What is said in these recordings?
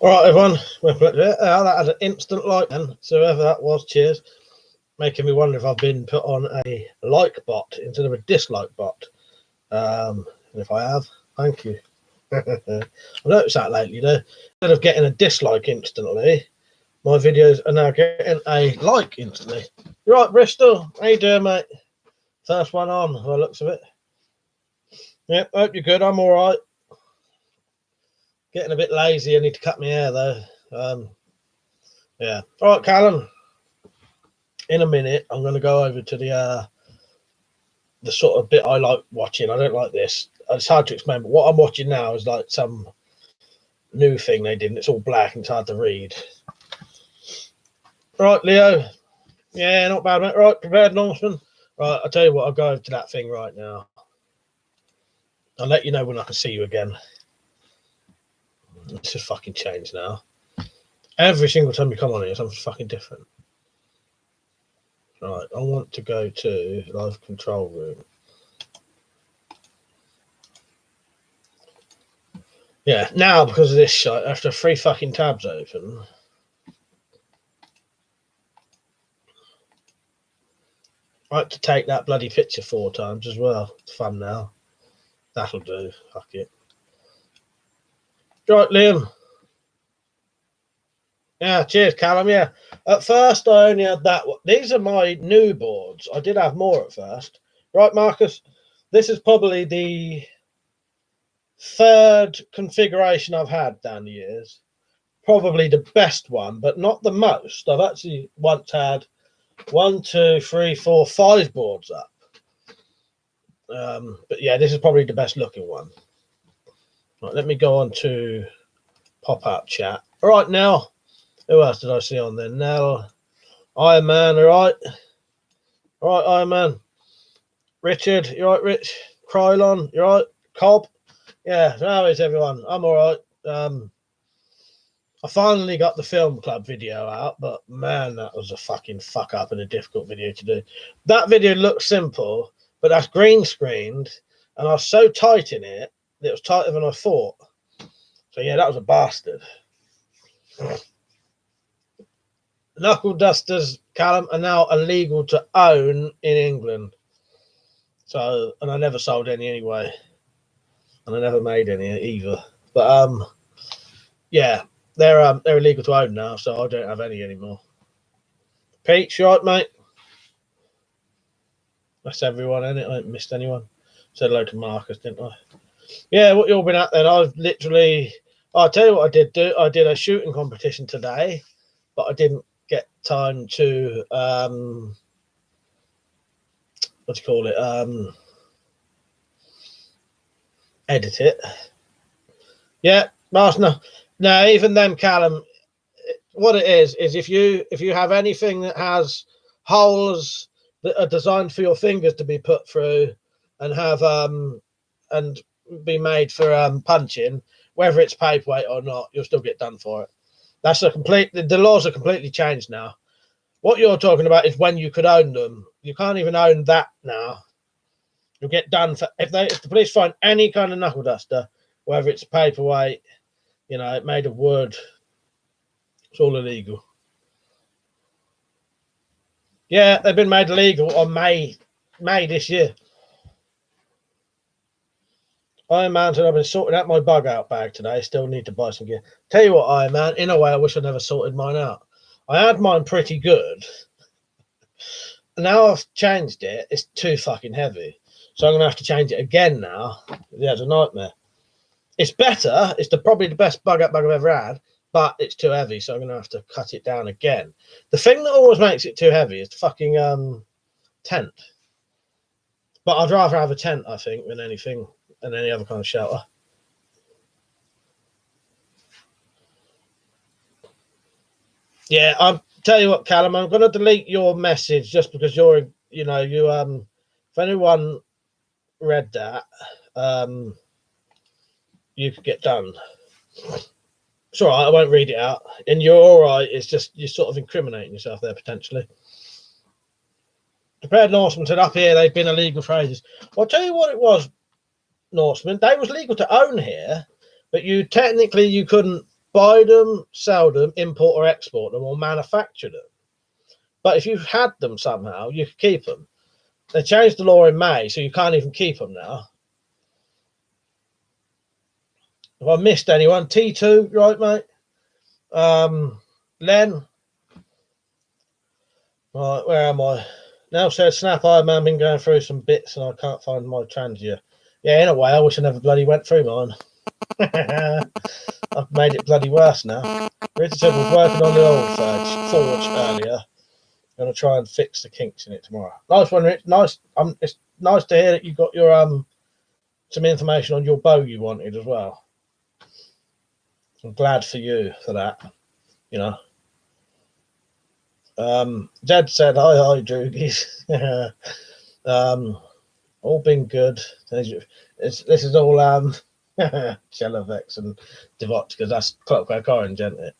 All right, everyone. That had an instant like then. So whoever that was, cheers. Making me wonder if I've been put on a like bot instead of a dislike bot. And if I have, thank you. I've noticed that lately, though. Instead of getting a dislike instantly, my videos are now getting a like instantly. You right, Bristol? How you doing, mate? First one on, by the looks of it. Yep, hope you're good. I'm all right. Getting a bit lazy. I need to cut my hair, though. Yeah. All right, Callum. In a minute, I'm going to go over to the sort of bit I like watching. I don't like this. It's hard to explain, but what I'm watching now is like some new thing they did, and it's all black and it's hard to read. Right, Leo. Yeah, not bad, mate. Right, prepared, Norseman. Right, I'll tell you what, I'll go over to that thing right now. I'll let you know when I can see you again. It's just fucking changed now. Every single time you come on here, something's fucking different. Right, I want to go to live control room. Yeah, now because of this shit, after 3 fucking tabs open. I like to take that bloody picture 4 times as well. It's fun now. That'll do. Fuck it. Right, Liam. Yeah, cheers, Callum. Yeah. At first, I only had that one. These are my new boards. I did have more at first. Right, Marcus? This is probably the 3rd configuration I've had down the years. Probably the best one, but not the most. I've actually once had 1, 2, 3, 4, 5 boards up. But yeah, this is probably the best looking one. Right, let me go on to pop-up chat. All right, now. Who else did I see on there? Nell, Iron Man, all right? All right, Iron Man. Richard, you all right, Rich? Krylon, you all right? Cobb? Yeah, how is everyone? I'm all right. I finally got the film club video out, but man, that was a fucking fuck up and a difficult video to do. That video looks simple, but that's green screened, and I was so tight in it, it was tighter than I thought. So yeah, that was a bastard. Knuckle dusters, Callum, are now illegal to own in England. So, and I never sold any anyway, and I never made any either. But yeah, they're illegal to own now, so I don't have any anymore. Pete, you right, mate? That's everyone, ain't it? I haven't missed anyone. Said hello to Marcus, didn't I? Yeah, what you all been at then? I've literally, I'll tell you what I did do. I did a shooting competition today, but I didn't get time to what do you call it? Edit it. Yeah, Master. No, even them, Callum. What it is if you have anything that has holes that are designed for your fingers to be put through and have and be made for punching, whether it's paperweight or not, you'll still get done for it. That's a complete. The laws are completely changed now. What you're talking about is when you could own them. You can't even own that now. You'll get done for if the police find any kind of knuckle duster, whether it's paperweight, you know, made of wood, it's all illegal. Yeah, they've been made illegal on May this year. Iron Man said I've been sorting out my bug out bag today. Still need to buy some gear. Tell you what, Iron Man, in a way, I wish I never sorted mine out. I had mine pretty good. Now I've changed it. It's too fucking heavy. So I'm going to have to change it again now. Yeah, it's a nightmare. It's better. It's probably the best bug out bag I've ever had, but it's too heavy. So I'm going to have to cut it down again. The thing that always makes it too heavy is the fucking tent. But I'd rather have a tent, I think, than anything. And any other kind of shelter. Yeah, I'll tell you what, Callum, I'm going to delete your message just because you're, you know, you if anyone read that, you could get done. It's all right, I won't read it out. And you're all right, it's just you're sort of incriminating yourself there potentially. Prepared Norseman said up here they've been illegal for ages. Well, I'll tell you what it was, Norseman, they was legal to own here, but you couldn't buy them, sell them, import or export them, or manufacture them. But if you've had them somehow, you can keep them. They changed the law in May, so you can't even keep them now. If I missed anyone, T2, right, mate? Len. Right, where am I? Now says Snap Iron Man been going through some bits and I can't find my Transia. Yeah, in a way, I wish I never bloody went through mine. I've made it bloody worse now. Richard was working on the old forge earlier. I'm gonna try and fix the kinks in it tomorrow. Nice one, Rich. Nice. It's nice to hear that you got your some information on your bow you wanted as well. I'm glad for you for that. You know. Jed said hi Droogies. All been good. This is all Chelovex and Devot, because that's Clockwork Orange, isn't it?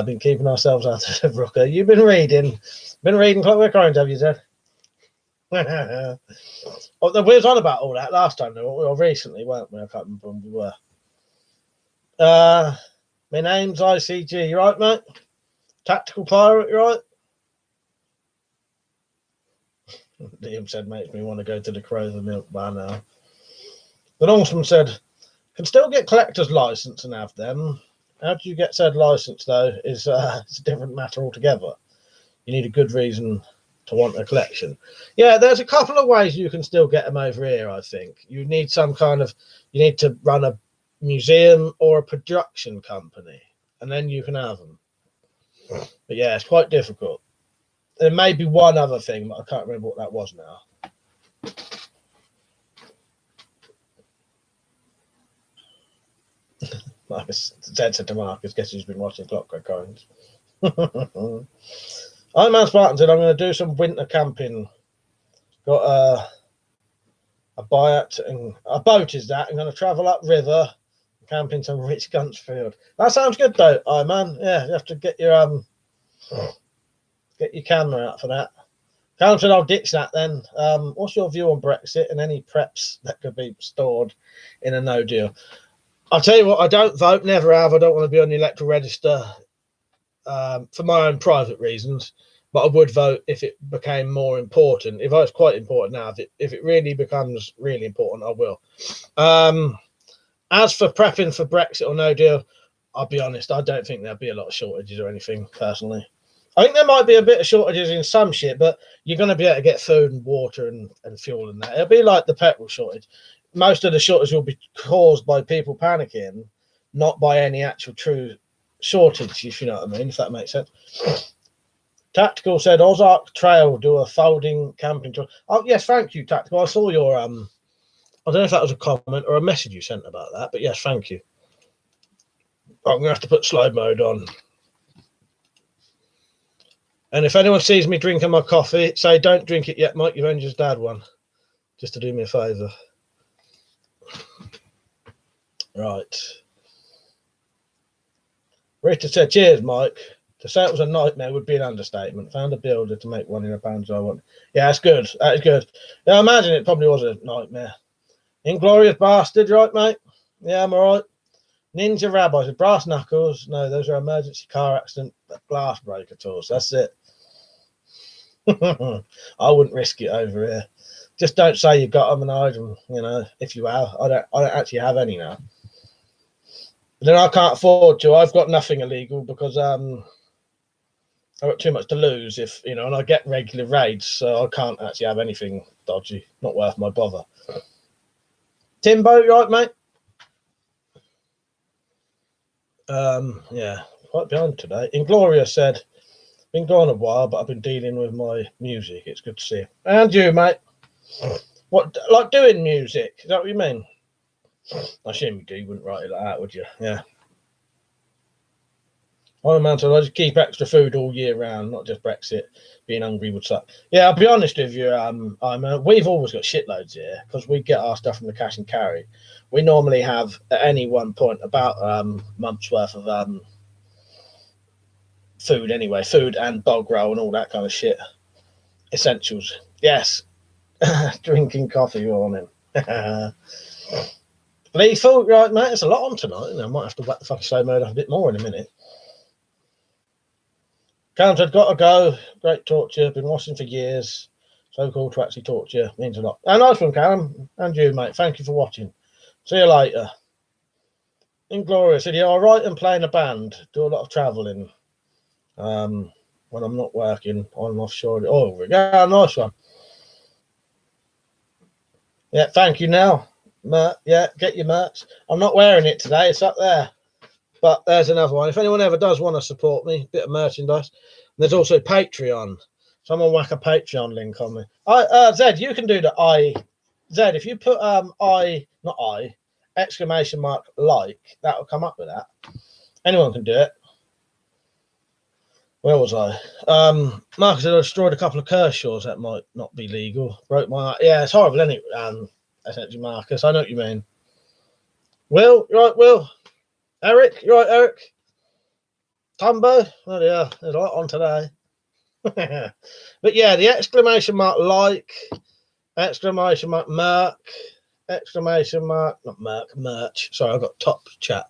Been keeping ourselves out of Rooker. You've been reading Clockwork Orange, have you, Zed? Well, we was on about all that last time, or recently, weren't we? I can't remember when we were. My name's ICG. You right, mate? Tactical Pirate, you right? Liam said, makes me want to go to the Crover Milk Bar now. The Norseman said, can still get collector's license and have them. How do you get said license, though, it's a different matter altogether. You need a good reason to want a collection. Yeah, there's a couple of ways you can still get them over here, I think. You need you need to run a museum or a production company, and then you can have them. But yeah, it's quite difficult. There may be one other thing, but I can't remember what that was now. Marcus said to Marcus, guess who's been watching Clockwork Orange? Iron Man Spartan said, I'm going to do some winter camping. Got a boat is that. I'm going to travel up river, camping some rich Guntsfield. That sounds good though, Iron Man. Yeah, you have to get your camera out for that. Callum said, I'll ditch that then. What's your view on Brexit and any preps that could be stored in a no deal? I'll tell you what, I don't vote, never have. I don't want to be on the electoral register for my own private reasons, but I would vote if it became more important. If it's quite important now, if it really becomes really important, I will. As for prepping for Brexit or no deal, I'll be honest, I don't think there'll be a lot of shortages or anything, personally. I think there might be a bit of shortages in some shit, but you're going to be able to get food and water and fuel and that. It'll be like the petrol shortage. Most of the shortage will be caused by people panicking, not by any actual true shortage, if you know what I mean, if that makes sense. Tactical said, Ozark Trail do a folding camping tour. Oh, yes, thank you, Tactical. I saw your, I don't know if that was a comment or a message you sent about that, but yes, thank you. I'm going to have to put slide mode on. And if anyone sees me drinking my coffee, say, don't drink it yet, Mike, you've only just had one. Just to do me a favour. Right. Rita said, cheers, Mike. To say it was a nightmare would be an understatement. Found a builder to make one in a pound I want. Yeah, that's good. That is good. Yeah, I imagine it probably was a nightmare. Inglorious bastard, right, mate? Yeah, I'm all right. Ninja Rabbi said, brass knuckles. No, those are emergency car accident glass breaker tools. That's it. I wouldn't risk it over here. Just don't say you got them and hide them, you know, if you have. I don't actually have any now. But then I can't afford to. I've got nothing illegal because I've got too much to lose if, you know, and I get regular raids, so I can't actually have anything dodgy. Not worth my bother. Timbo, you right, mate? Yeah, quite behind today. Inglorious said, been gone a while, but I've been dealing with my music. It's good to see you. And you, mate. What, like doing music? Is that what you mean? I assume you do. You wouldn't write it like that, would you? Yeah. Iron Man said, I just keep extra food all year round, not just Brexit. Being hungry would suck. Yeah, I'll be honest with you, we've always got shitloads here because we get our stuff from the cash and carry. We normally have at any one point about a month's worth of food anyway, food and bog roll and all that kind of shit. Essentials. Yes. Drinking coffee on him. Lethal, right, mate? There's a lot on tonight. I might have to whack the fucking slow mode off a bit more in a minute. Callum said, got to go. Great talk to you. Been watching for years. So cool to actually talk to you. Means a lot. And nice one, Callum. And you, mate. Thank you for watching. See you later. Inglorious said, yeah, I write and play in a band. Do a lot of travelling. When I'm not working on offshore. Oh, yeah, nice one. Yeah, thank you now. Yeah, get your merch. I'm not wearing it today. It's up there. But there's another one. If anyone ever does want to support me, bit of merchandise. There's also Patreon. Someone whack a Patreon link on me. Zed, you can do the I. Zed, if you put exclamation mark like, that'll come up with that. Anyone can do it. Where was I? Marcus said I destroyed a couple of Kershaws. That might not be legal. Broke my. Yeah, it's horrible, isn't it? Essentially, Marcus. I know what you mean. Will, you right, Will? Eric, you right, Eric? Tumbo? Oh, yeah, there's a lot on today. But yeah, the exclamation mark like, exclamation mark merc, exclamation mark, not merc, merch. Sorry, I've got top chat.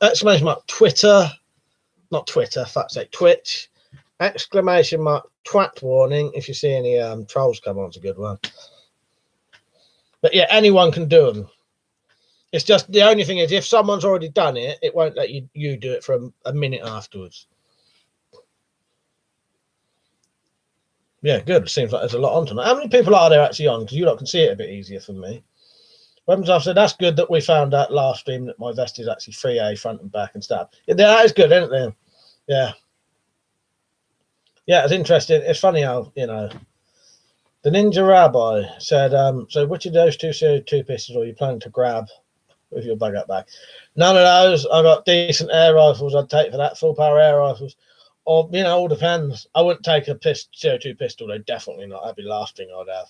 Exclamation mark Twitter, not Twitter, fuck's sake, Twitch, exclamation mark twat warning. If you see any trolls come on, it's a good one. But yeah, anyone can do them. It's just the only thing is if someone's already done it, it won't let you do it for a minute afterwards. Yeah, good. Seems like there's a lot on tonight. How many people are there actually on? Because you lot can see it a bit easier for me. Weapons I've said that's good that we found out last stream that my vest is actually 3A front and back and stuff. Yeah, that is good, isn't it? Yeah. Yeah, it's interesting. It's funny how, you know, the Ninja Rabbi said, so which of those two CO2 pistols are you planning to grab with your bug up bag? None of those. I've got decent air rifles I'd take for that, full power air rifles. Or, you know, all depends. I wouldn't take a CO2 pistol, though, definitely not. That'd be the last thing I'd have.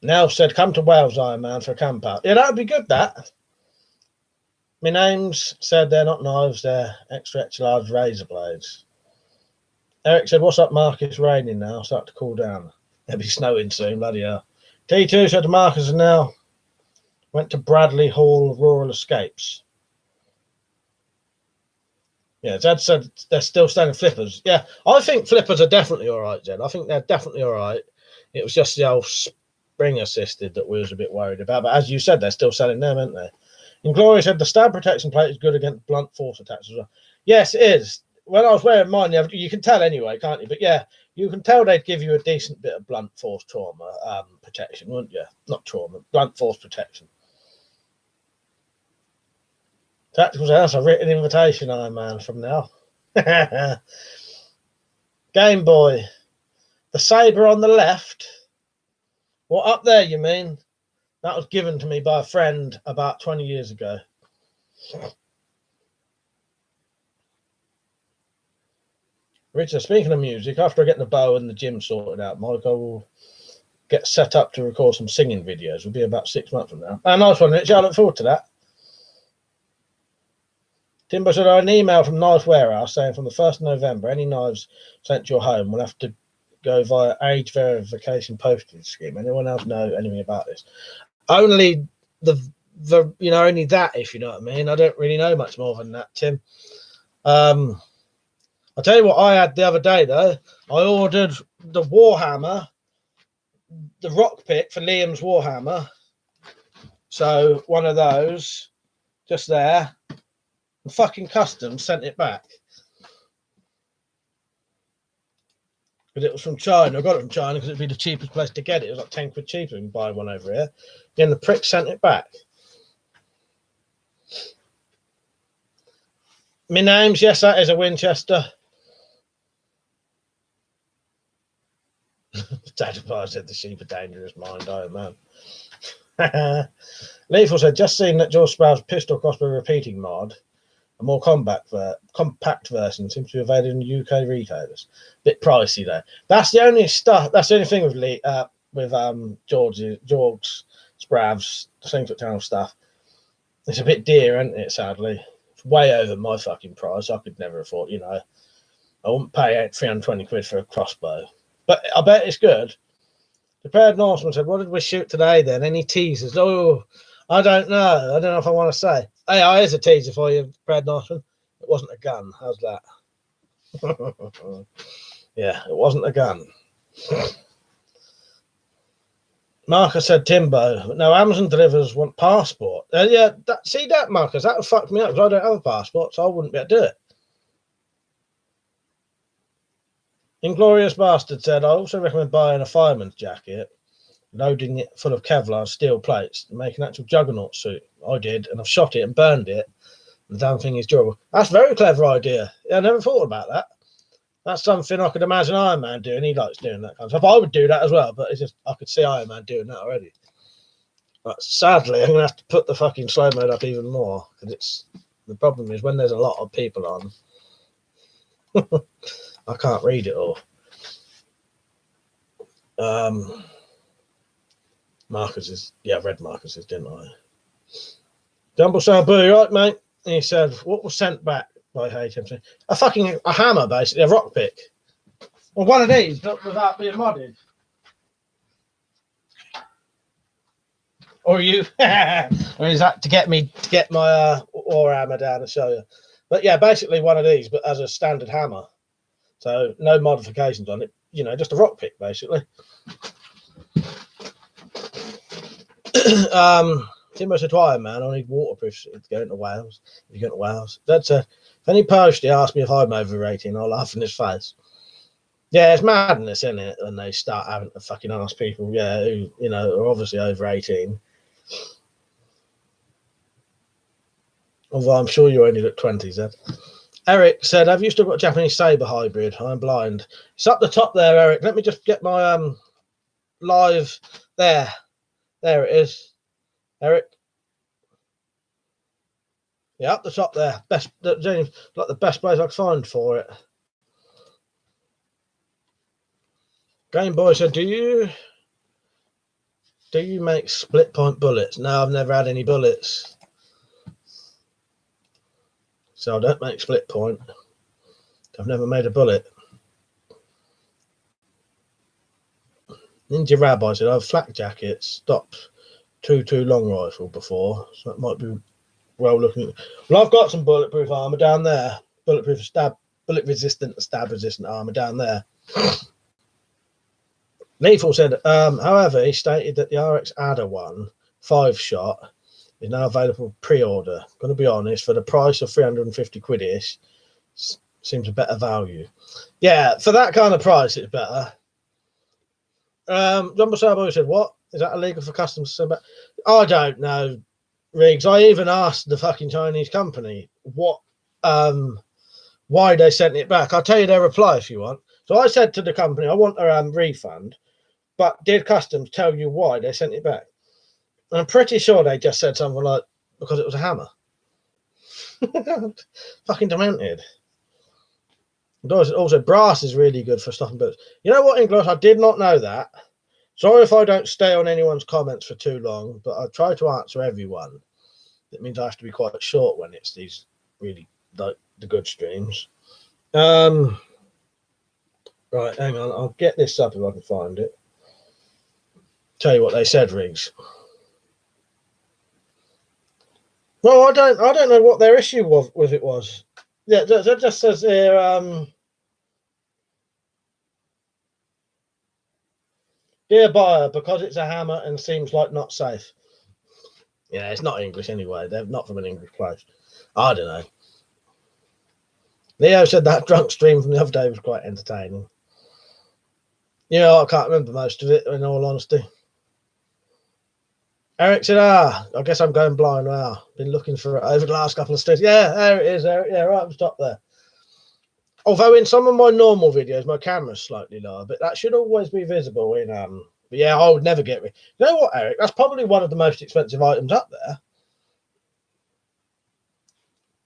Now said, come to Wales, Iron Man, for a camp out. Yeah, that'd be good, that. My name's said they're not knives, they're extra large razor blades. Eric said, what's up, Mark? It's raining now. Start to cool down. It'll be snowing soon, bloody hell. T2 said, Marcus now went to Bradley Hall Rural Escapes. Yeah, Zed said they're still standing flippers. Yeah, I think flippers are definitely all right, Zed. I think they're definitely all right. It was just the old spring assisted that we was a bit worried about. But as you said, they're still selling them, aren't they? Inglorious said the stab protection plate is good against blunt force attacks as well. Yes, it is. When I was wearing mine, you can tell anyway, can't you? But yeah, you can tell they'd give you a decent bit of blunt force trauma protection, wouldn't you? Not trauma, blunt force protection. Tacticals House, a written invitation, Iron Man, from now. Game Boy. The sabre on the left. What, up there, you mean? That was given to me by a friend about 20 years ago. Richard, speaking of music, after I get the bow and the gym sorted out, Mike, I will get set up to record some singing videos. It'll be about 6 months from now. Nice one, Richard. I look forward to that. Timbo said, I had an email from Knives Warehouse saying from the 1st of November, any knives sent to your home will have to go via age verification postage scheme. Anyone else know anything about this? Only only that, if you know what I mean. I don't really know much more than that, Tim. I'll tell you what I had the other day, though. I ordered the Warhammer, the rock pick for Liam's Warhammer. So one of those, just there. And fucking Customs sent it back. But it was from China. I got it from China because it'd be the cheapest place to get it. It was like 10 quid cheaper than buy one over here. Then the prick sent it back. My name's, yes, that is a Winchester. Dad said the sheep are dangerous, mind, Iron Man. Lethal said, just seen that George Sprout's pistol crossbow repeating mod, a more compact version, seems to be available in the UK retailers. Bit pricey though. That's the only stuff. That's the only thing with George's Sprav's Slingshot Channel stuff. It's a bit dear, isn't it? Sadly, it's way over my fucking price. I could never afford. You know, I wouldn't pay 320 quid for a crossbow. But I bet it's good. Prepared Norseman said, what did we shoot today then? Any teasers? Oh, I don't know. I don't know if I want to say. Hey, here's a teaser for you, Prepared Norseman. It wasn't a gun. How's that? Yeah, it wasn't a gun. Marcus said Timbo. No, Amazon delivers want passport. Yeah, see that, Marcus? That would fuck me up because I don't have a passport, so I wouldn't be able to do it. Inglorious Bastard said, I also recommend buying a fireman's jacket, loading it full of Kevlar steel plates, and make an actual juggernaut suit. I did, and I've shot it and burned it. The damn thing is durable. That's a very clever idea. Yeah, I never thought about that. That's something I could imagine Iron Man doing. He likes doing that kind of stuff. I would do that as well, but it's just I could see Iron Man doing that already. But sadly, I'm gonna have to put the fucking slow mode up even more because it's the problem is when there's a lot of people on, I can't read it all. Marcus's, yeah, I read Marcus's, didn't I? Jumble Sabu, right, mate? And he said, what was sent back by HMC? A hammer, basically, a rock pick. Well, one of these, but without being modded. Or you, or is that to get my war hammer down and show you? But yeah, basically one of these, but as a standard hammer. So no modifications on it, you know, just a rock pick, basically. Timbo said to Iron Man, I need waterproof to go into Wales. If you go into Wales. That's if any postie asks me if I'm overrating, I'll laugh in his face. Yeah, it's madness, isn't it? When they start having to fucking ask people, yeah, who, you know, are obviously over 18. Although I'm sure you only look 20, Zed. Eric said, have you still got a Japanese Sabre hybrid? I'm blind. It's up the top there, Eric. Let me just get my live there. There it is. Eric. Yeah, up the top there. Best, James, like the best place I could find for it. Game Boy said, do you make split point bullets? No, I've never had any bullets. So I don't make split point. I've never made a bullet. Ninja Rabbi said, I've flak jacket stopped 2.2 long rifle before, so it might be well looking. Well, I've got some bulletproof armor down there. Bullet resistant, stab resistant armor down there. Lethal said, however, he stated that the RX Adder 1 5-shot is now available pre-order. Going to be honest, for the price of 350 quid-ish, seems a better value. Yeah, for that kind of price, it's better. Jumbo Sabo said, what? Is that illegal for customs to send back? I don't know, Riggs. I even asked the fucking Chinese company what, why they sent it back. I'll tell you their reply if you want. So I said to the company, I want a refund, but did customs tell you why they sent it back? And I'm pretty sure they just said something like, because it was a hammer. Fucking demented. Also, brass is really good for stopping bullets. You know what, English? I did not know that. Sorry if I don't stay on anyone's comments for too long, but I try to answer everyone. That means I have to be quite short when it's these really like the good streams. Right, hang on. I'll get this up if I can find it. Tell you what they said, Riggs. Well, I don't know what their issue with it was. Yeah, that just says here, dear buyer, because it's a hammer and seems like not safe. Yeah, it's not English anyway. They're not from an English place. I don't know. Leo said that drunk stream from the other day was quite entertaining. You know, I can't remember most of it, in all honesty. Eric said, I guess I'm going blind now. Been looking for it over the last couple of days. Yeah, there it is, Eric. Yeah, right up the top there. Although in some of my normal videos, my camera's slightly lower, but that should always be visible in, but yeah, I would never get rid. You know what, Eric? That's probably one of the most expensive items up there.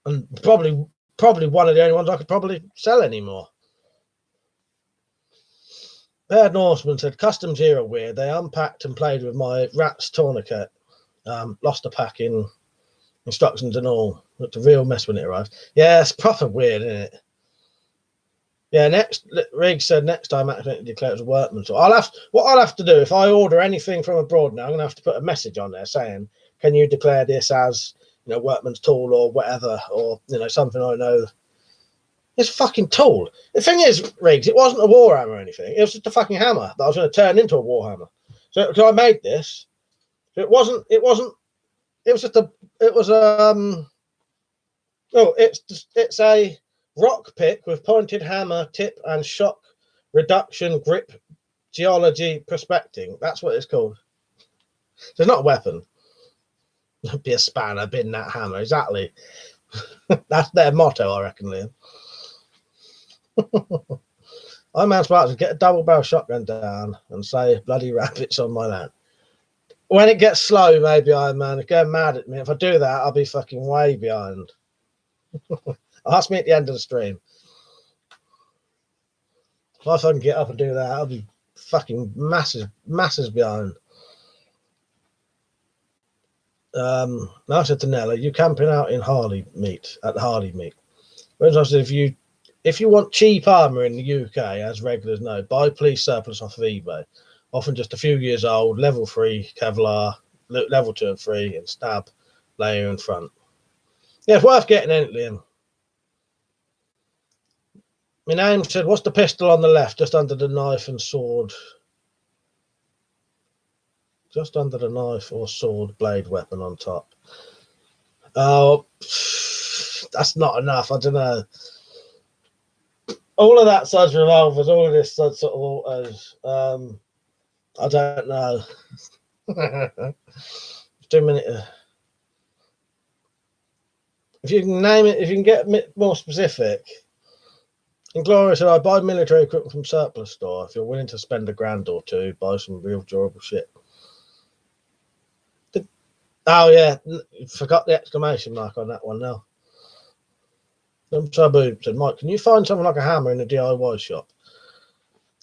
And probably one of the only ones I could probably sell anymore. Bad Norseman said, customs here are weird. They unpacked and played with my rat's tourniquet. Lost a pack in instructions and all. Looked a real mess when it arrived. Yeah, it's proper weird, isn't it? Yeah, Riggs said next time accidentally declare it as a workman. So what I'll have to do if I order anything from abroad now, I'm gonna have to put a message on there saying, can you declare this as, you know, workman's tool or whatever, or, you know, something I know. It's a fucking tool. The thing is, Riggs, it wasn't a war hammer or anything. It was just a fucking hammer that I was going to turn into a war hammer. So I made this. So it wasn't. It was just a. It was Oh, it's a rock pick with pointed hammer tip and shock reduction grip geology prospecting. That's what it's called. So it's not a weapon. It'd be a spanner, bin that hammer. Exactly. That's their motto, I reckon, Liam. I man's about to get a double barrel shotgun down and say bloody rabbits on my land. When it gets slow, maybe Iron Man is going mad at me. If I do that, I'll be fucking way behind. Ask me at the end of the stream. If I can get up and do that, I'll be fucking massive behind. I said to Nella, you camping out in Harley meat at the Harley meat. Whereas I said, if you want cheap armour in the UK, as regulars know, buy police surplus off of eBay. Often just a few years old, level 3 Kevlar, level 2 and 3, and stab layer in front. Yeah, it's worth getting in it, Liam. My name said, what's the pistol on the left, just under the knife and sword? Just under the knife or sword blade weapon on top. Oh, that's not enough. I don't know. All of that such revolvers, all of this such sort of autos. I don't know. 2 minutes. If you can name it, if you can get more specific. And Gloria said, I buy military equipment from surplus store. If you're willing to spend $1,000 or two, buy some real durable shit. Oh yeah, forgot the exclamation mark on that one now. Sabu said, Mike, can you find something like a hammer in a DIY shop?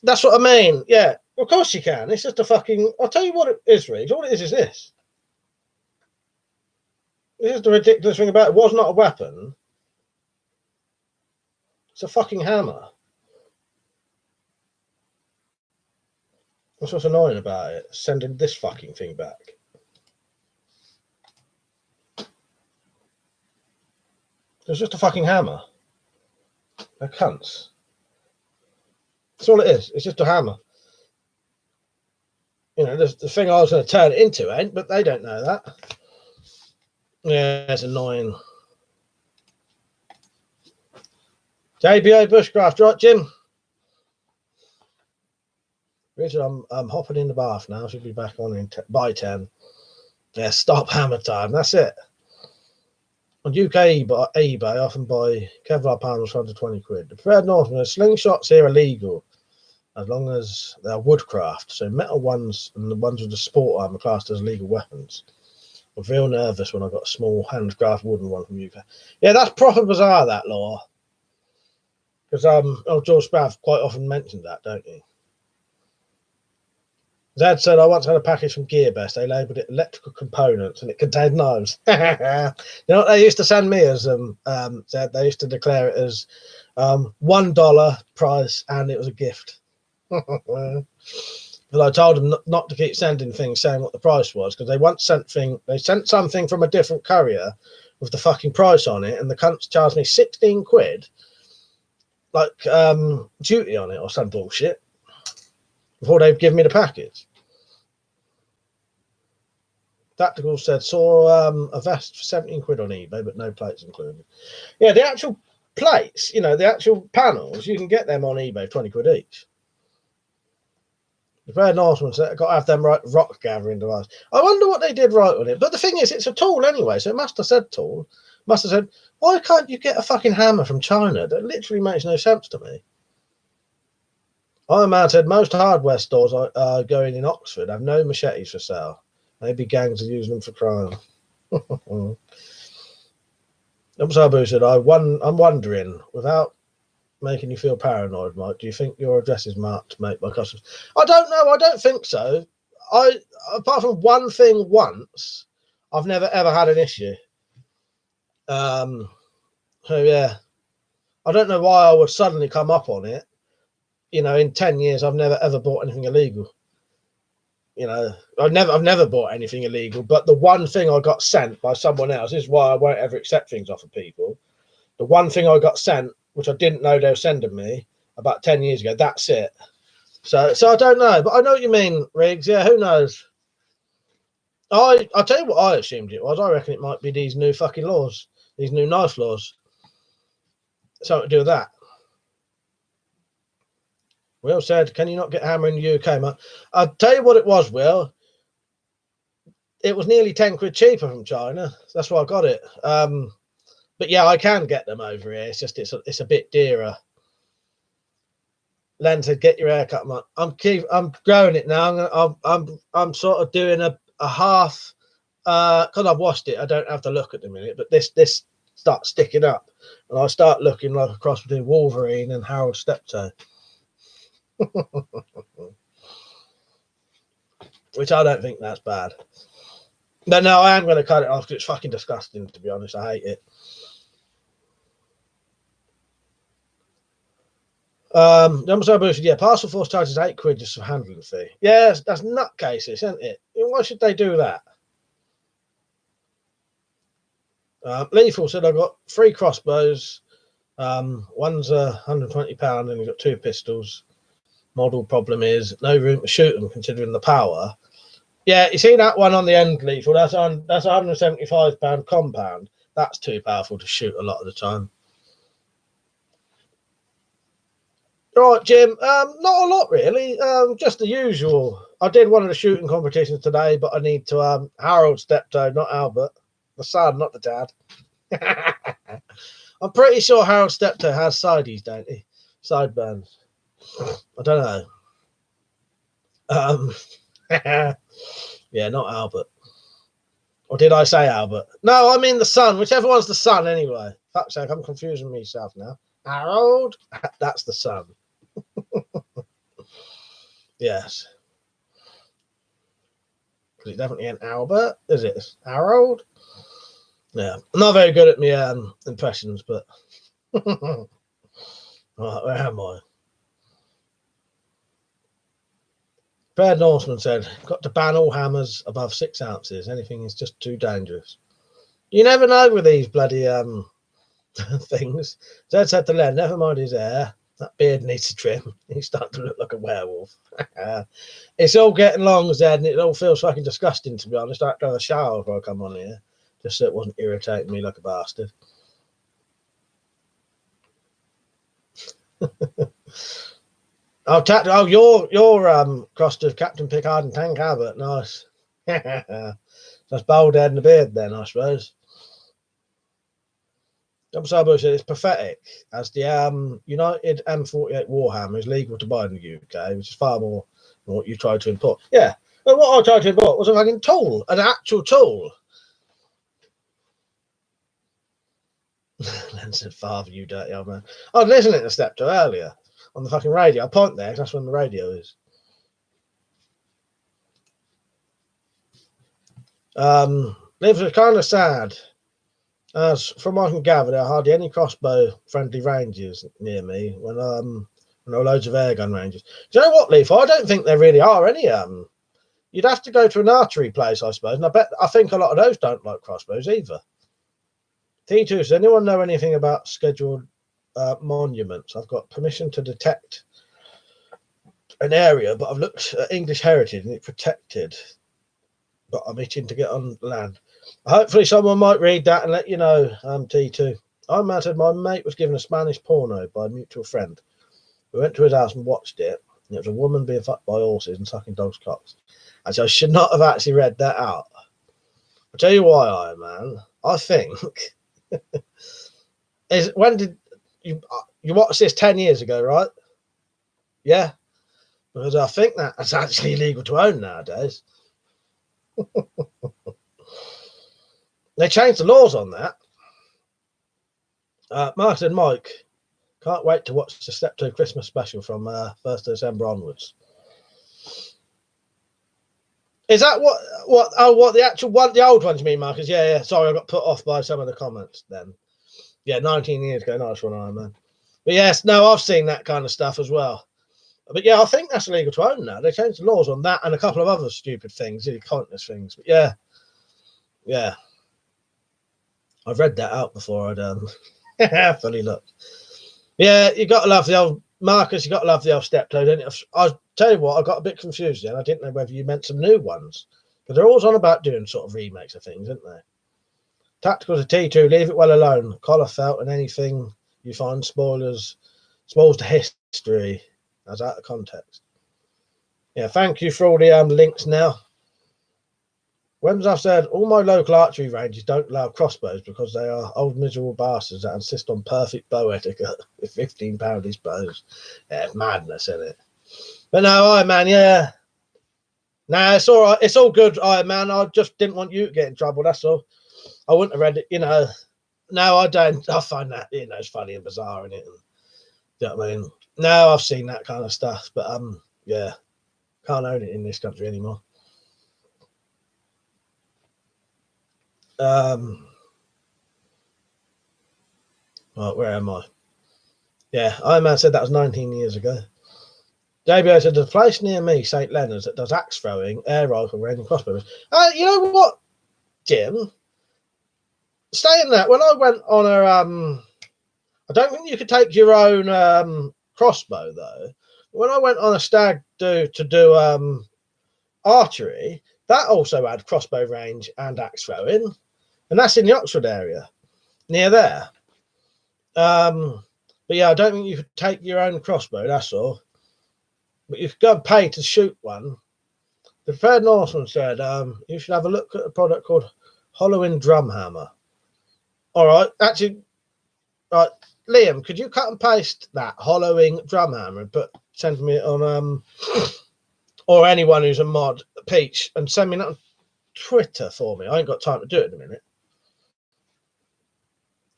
That's what I mean. Yeah, of course you can. It's just a fucking. I'll tell you what it is, Riggs. All it is this. This is the ridiculous thing about it. It was not a weapon. It's a fucking hammer. That's what's annoying about it. Sending this fucking thing back. It's just a fucking hammer. They're cunts. That's all it is. It's just a hammer. You know, the thing I was going to turn it into ain't, but they don't know that. Yeah, it's annoying. JBO Bushcraft, right, Jim? Richard, I'm hopping in the bath now. Should be back on in by 10. Yeah, stop hammer time. That's it. On UK eBay, I often buy Kevlar panels for under 20 quid. The preferred Northman, slingshots here are legal as long as they're woodcraft. So metal ones and the ones with the sport armor classed as legal weapons. I was real nervous when I got a small handcraft wooden one from UK. Yeah, that's proper bizarre, that law. Because George Spav quite often mentioned that, don't you? Zed said, I once had a package from Gearbest. They labelled it electrical components and it contained knives. You know what they used to send me as, Zed? They used to declare it as $1 price and it was a gift. But I told them not to keep sending things saying what the price was because they sent something from a different courier with the fucking price on it and the cunts charged me 16 quid like duty on it or some bullshit before they'd give me the package. Tactical said, saw a vest for 17 quid on eBay, but no plates included. Yeah, the actual plates, you know, the actual panels, you can get them on eBay, 20 quid each. The very nice ones, got to have them right rock gathering device. I wonder what they did right on it. But the thing is, it's a tool anyway, so it must have said tool. Must have said, why can't you get a fucking hammer from China? That literally makes no sense to me. Iron Man said, most hardware stores going in Oxford have no machetes for sale. Maybe gangs are using them for crime. Sabu said, I'm wondering, without making you feel paranoid, Mike, do you think your address is marked to make by customers? I don't know. I don't think so. Apart from one thing once, I've never ever had an issue. So yeah, I don't know why I would suddenly come up on it. You know, in 10 years, I've never ever bought anything illegal. You know, I've never bought anything illegal. But the one thing I got sent by someone else, this is why I won't ever accept things off of people. The one thing I got sent, which I didn't know they were sending me about 10 years ago, that's it. So I don't know, but I know what you mean, Riggs. Yeah, who knows? I'll tell you what I assumed it was. I reckon it might be these new fucking laws, these new knife laws. Something to do with that. Will said, can you not get hammer in the UK, mate? I'll tell you what it was, Will. It was nearly 10 quid cheaper from China. That's why I got it. But yeah, I can get them over here. It's just it's a bit dearer. Len said, get your hair cut, mate. I'm growing it now. I'm sort of doing a half because I've washed it. I don't have to look at the minute, but this starts sticking up, and I start looking like a cross between Wolverine and Harold Steptoe. Which I don't think that's bad. But no, I am going to cut it off because it's fucking disgusting, to be honest. I hate it. Yeah, parcel force charges 8 quid just for handling fee. Yeah, that's nutcases, isn't it? Why should they do that? Lethal said, I've got 3 crossbows. One's £120 and you've got 2 pistols. Model problem is no room to shoot them considering the power. Yeah, you see that one on the end, Lethal? That's £175 compound. That's too powerful to shoot a lot of the time. Right, Jim. Not a lot really. Just the usual. I did one of the shooting competitions today, but I need to Harold Steptoe, not Albert, the son, not the dad. I'm pretty sure Harold Steptoe has sideys, don't he? Sideburns. I don't know. Yeah, not Albert. Or did I say Albert? No, I mean the son. Whichever one's the son, anyway. Fuck's sake, I'm confusing myself now. Harold, that's the son. Yes. Because it's definitely an Albert, is it? Harold? Yeah. I'm not very good at my impressions, but right, where am I? Fair Norseman said, got to ban all hammers above 6 ounces. Anything is just too dangerous. You never know with these bloody things. Zed said to Len, never mind his hair. That beard needs to trim. He's starting to look like a werewolf. It's all getting long, Zed, and it all feels fucking disgusting, to be honest. I have to have a shower before I come on here, just so it wasn't irritating me like a bastard. Your crossed of Captain Picard and Tank Abbott. Nice. That's bald head and a beard then, I suppose. Sabo said it's pathetic as the United M48 Warhammer is legal to buy in the UK, which is far more than what you tried to import. Yeah, but what I tried to import was a fucking tool, an actual tool. Len said, "Father, you dirty old man." I was listening to Steptoe earlier on the fucking radio. I point there because that's when the radio is. Lives was kind of sad. As from what I can gather, there are hardly any crossbow-friendly ranges near me. When there are loads of airgun ranges. Do you know what, Leaf? I don't think there really are any. You'd have to go to an archery place, I suppose, and I think a lot of those don't like crossbows either. T2, does anyone know anything about scheduled monuments? I've got permission to detect an area, but I've looked at English heritage and it's protected. But I'm itching to get on land. Hopefully someone might read that and let you know, T2. I imagine my mate was given a Spanish porno by a mutual friend. We went to his house and watched it. And it was a woman being fucked by horses and sucking dogs' cocks. And so I should not have actually read that out. I'll tell you why, Iron Man. I think is when did you watched this 10 years ago, right? Yeah. Because I think that's actually illegal to own nowadays. They changed the laws on that. Martin and Mike, can't wait to watch the Steptoe Christmas special from 1st December onwards. Is that what the actual one, the old ones mean, Marcus? Yeah. Sorry, I got put off by some of the comments then. Yeah, 19 years ago, nice one, Iron Man. But yes, no, I've seen that kind of stuff as well. But yeah, I think that's illegal to own now. They changed the laws on that and a couple of other stupid things, really pointless things. But yeah, yeah. I've read that out before I'd funny look. Yeah, you got to love the old Marcus. You got to love the old Steptoe, don't you? I'll tell you what, I got a bit confused then. I didn't know whether you meant some new ones, but they're always on about doing sort of remakes of things, aren't they? Tacticals of T2, leave it well alone. Collar felt and anything you find spoils the history. That's out of context. Yeah, thank you for all the links now. When's I've said all my local archery ranges don't allow crossbows because they are old miserable bastards that insist on perfect bow etiquette with 15-pound each bows. Yeah, madness, isn't it? But no, Iron Man, yeah. No, it's all right. It's all good, Iron Man. I just didn't want you to get in trouble, that's all. I wouldn't have read it, you know. No, I don't. I find that, you know, it's funny and bizarre, in it. And, you know what I mean? No, I've seen that kind of stuff, but yeah, can't own it in this country anymore. Right, where am I? Yeah, Iron Man said that was 19 years ago. JBO said, there's a place near me, St. Leonard's, that does axe throwing, air rifle, range, and crossbows. You know what, Jim? Saying that, when I went on I don't think you could take your own crossbow, though. When I went on a stag to do archery, that also had crossbow range and axe throwing, and that's in the Oxford area, near there. But yeah, I don't think you could take your own crossbow, that's all. But you could go and pay to shoot one. The Prepared Norseman said you should have a look at a product called Hollowing Drum Hammer. All right, actually, right, Liam, could you cut and paste that Hollowing Drum Hammer and send me it on or anyone who's a mod, Peach, and send me that on Twitter for me. I ain't got time to do it in a minute.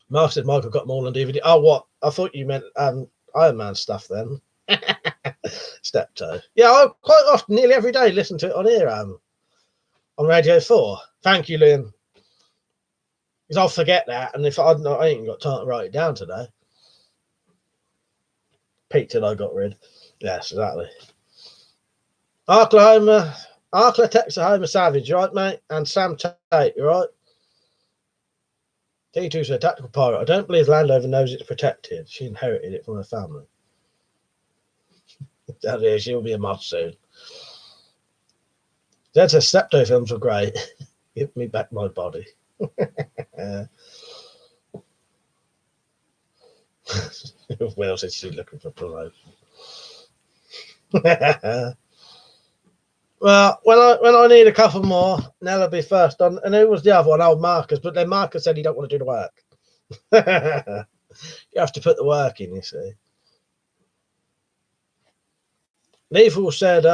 Mark said Michael got them all on DVD. Oh, what? I thought you meant Iron Man stuff then. Steptoe. Yeah, I quite often, nearly every day, listen to it on here on Radio 4. Thank you, Liam. Because I'll forget that, and if I ain't got time to write it down today. Pete till I got rid. Yes, exactly. Arkla Texahoma Savage, right, mate? And Sam Tate, you right? T2 said, Tactical Pirate. I don't believe Landover knows it's protected. She inherited it from her family. She'll be a mod soon. Zed says, Steptoe films were great. Give me back my body. Will said she's looking for promotion. Well, when I need a couple more, Nell'll be first on. And who was the other one? Oh, Marcus. But then Marcus said he don't want to do the work. You have to put the work in, you see. Lethal said,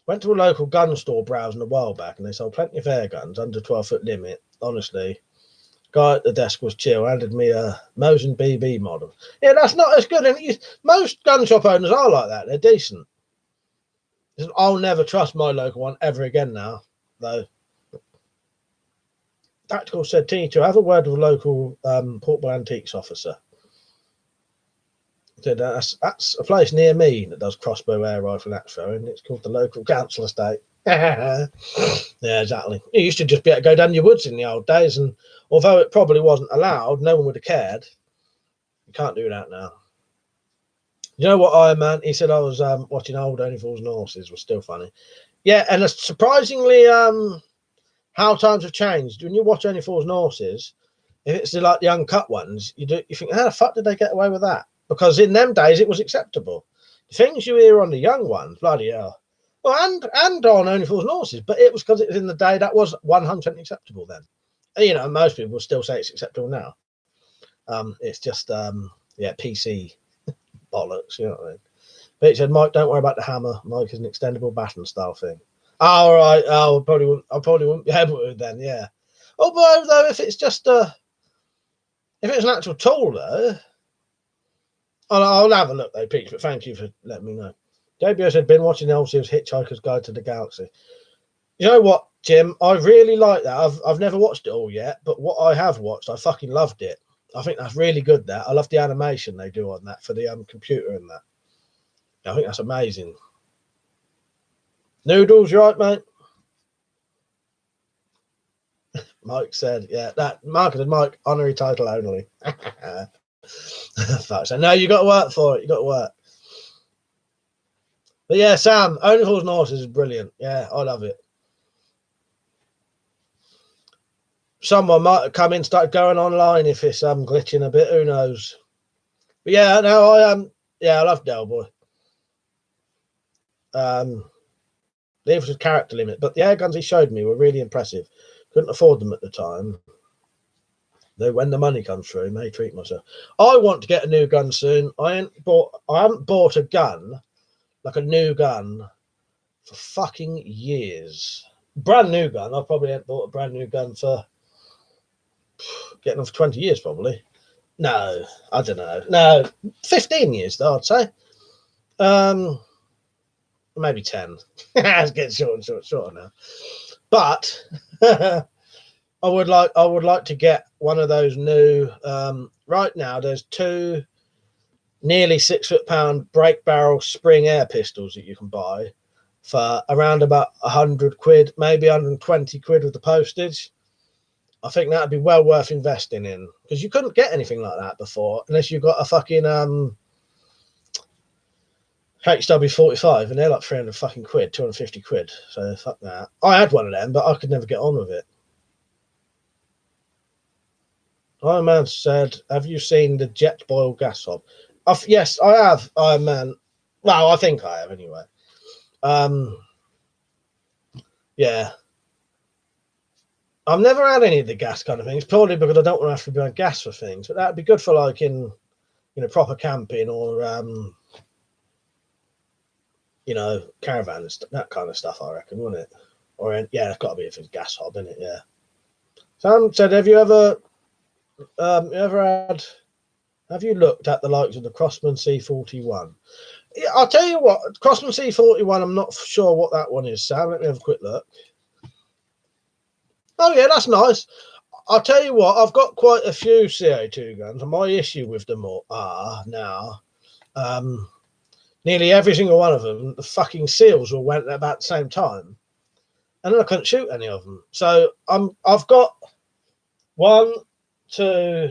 went to a local gun store browsing a while back, and they sold plenty of air guns under 12-foot limit. Honestly, guy at the desk was chill. Handed me a Mosin BB model. Yeah, that's not as good. And most gun shop owners are like that. They're decent. I'll never trust my local one ever again now, though. Tactical said, T2, have a word with a local portable antiques officer. Said, that's a place near me that does crossbow, air rifle, and axe throwing. It's called the local council estate. Yeah, exactly. You used to just be able to go down your woods in the old days, and although it probably wasn't allowed, no one would have cared. You can't do that now. You know what, Iron Man? He said I was watching old Only Fools and Horses. Was still funny. Yeah, and surprisingly, how times have changed. When you watch Only Fools and Horses, if it's like the uncut ones, you think, how the fuck did they get away with that? Because in them days, it was acceptable. The things you hear on the young ones, bloody hell. Well, and on Only Fools and Horses, but it was because it was in the day that was 100% acceptable then. And, you know, most people will still say it's acceptable now. It's just, yeah, PC bollocks, you know what I mean? But it said, Mike, don't worry about the hammer. Mike is an extendable baton style thing. Oh, all right. Oh, I probably wouldn't be able to then, yeah. Although, if it's just if it's an actual tool, though, I'll have a look, though, Peach, but thank you for letting me know. JBO said, been watching the old series Hitchhiker's Guide to the Galaxy. You know what, Jim? I really like that. I've never watched it all yet, but what I have watched, I fucking loved it. I think that's really good. That I love the animation they do on that for the computer and that. I think that's amazing. Noodles, you right, mate? Mike said, yeah, that marketed Mike, honorary title only. So no, you got to work for it. You got to work. But yeah, Sam, Only Fools and Horses is brilliant. Yeah, I love it. Someone might come in, start going online if it's glitching a bit. Who knows? But yeah, no, I yeah, I love Del Boy. There was a character limit, but the air guns he showed me were really impressive. Couldn't afford them at the time. Though when the money comes through, may treat myself. I want to get a new gun soon. I haven't bought a gun, like a new gun, for fucking years. Brand new gun. I probably haven't bought a brand new gun for getting on for 20 years, probably. No, I don't know. No, 15 years though, I'd say. Maybe 10. It's getting shorter now. But I would like to get one of those new. Right now, there's 2 nearly £6 foot break barrel spring air pistols that you can buy for around about £100, maybe £120 with the postage. I think that'd be well worth investing in, because you couldn't get anything like that before unless you got a fucking HW45, and they're like £300 £250. So fuck that. I had one of them, but I could never get on with it. Iron Man said, "Have you seen the jet boil gas hob?" Yes, I have. Iron Man. Well, I think I have anyway. Yeah. I've never had any of the gas kind of things, purely because I don't want to have to burn gas for things. But that'd be good for like in proper camping or caravans, that kind of stuff, I reckon, wouldn't it? Or yeah, it's got to be if it's gas hob, isn't it? Yeah. Sam said, have you looked at the likes of the Crossman C41? Yeah, I'll tell you what, Crossman C41, I'm not sure what that one is, Sam. Let me have a quick look. Oh yeah, that's nice. I'll tell you what, I've got quite a few CO2 guns, and my issue with them all are now, nearly every single one of them, the fucking seals all went at about the same time, and then I couldn't shoot any of them. So I've got 1, 2,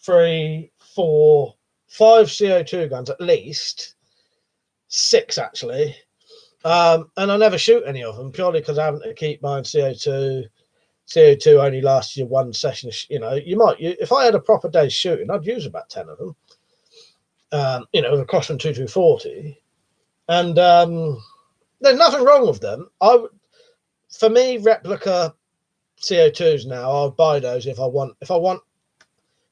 3, 4, 5 CO2 guns at least, 6 actually, and I never shoot any of them purely because I haven't to keep mine CO2. CO2 only lasts you 1 session. If I had a proper day's shooting, I'd use about 10 of them. The Crossman 2240, and there's nothing wrong with them. For me, replica CO2s now, I'll buy those if I want,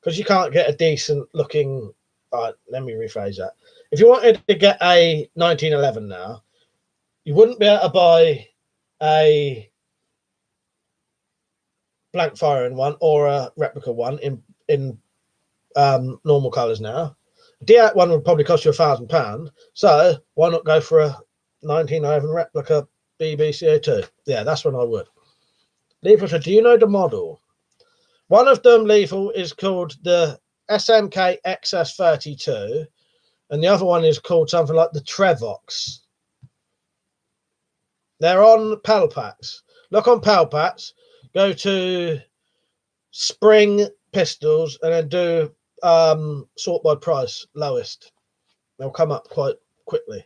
because you can't get a decent looking. Let me rephrase that. If you wanted to get a 1911 now, you wouldn't be able to buy a blank firing one or a replica one in normal colours now. D8 one would probably cost you £1,000. So why not go for a 1911 replica BBCO2? Yeah, that's when I would. Lethal said, do you know the model? One of them, Lethal, is called the SMK XS32, and the other one is called something like the Trevox. They're on Pal Packs. Look on Pal Packs. Go to Spring Pistols and then do sort by price, lowest. They'll come up quite quickly.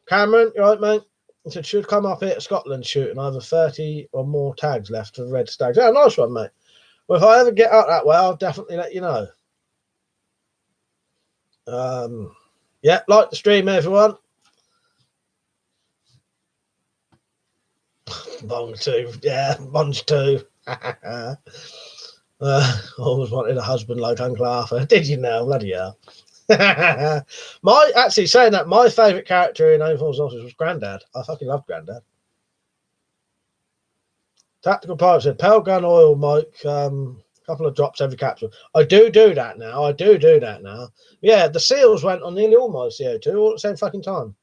Cameron, you right, mate? He said, should come up here to Scotland shooting. I have 30 or more tags left for red stags. Yeah, nice one, mate. Well, if I ever get out that way, I'll definitely let you know. Yeah, like the stream, everyone. Bong 2, yeah, Bonge 2. Always wanted a husband like Uncle Arthur. Did you know? Bloody hell. Actually, saying that, my favourite character in Only Fools and Horses was Grandad. I fucking love Grandad. Tactical Pirate said, Pale gun oil, Mike. Couple of drops every capsule. I do that now. Yeah, the seals went on nearly all my CO2 all at the same fucking time.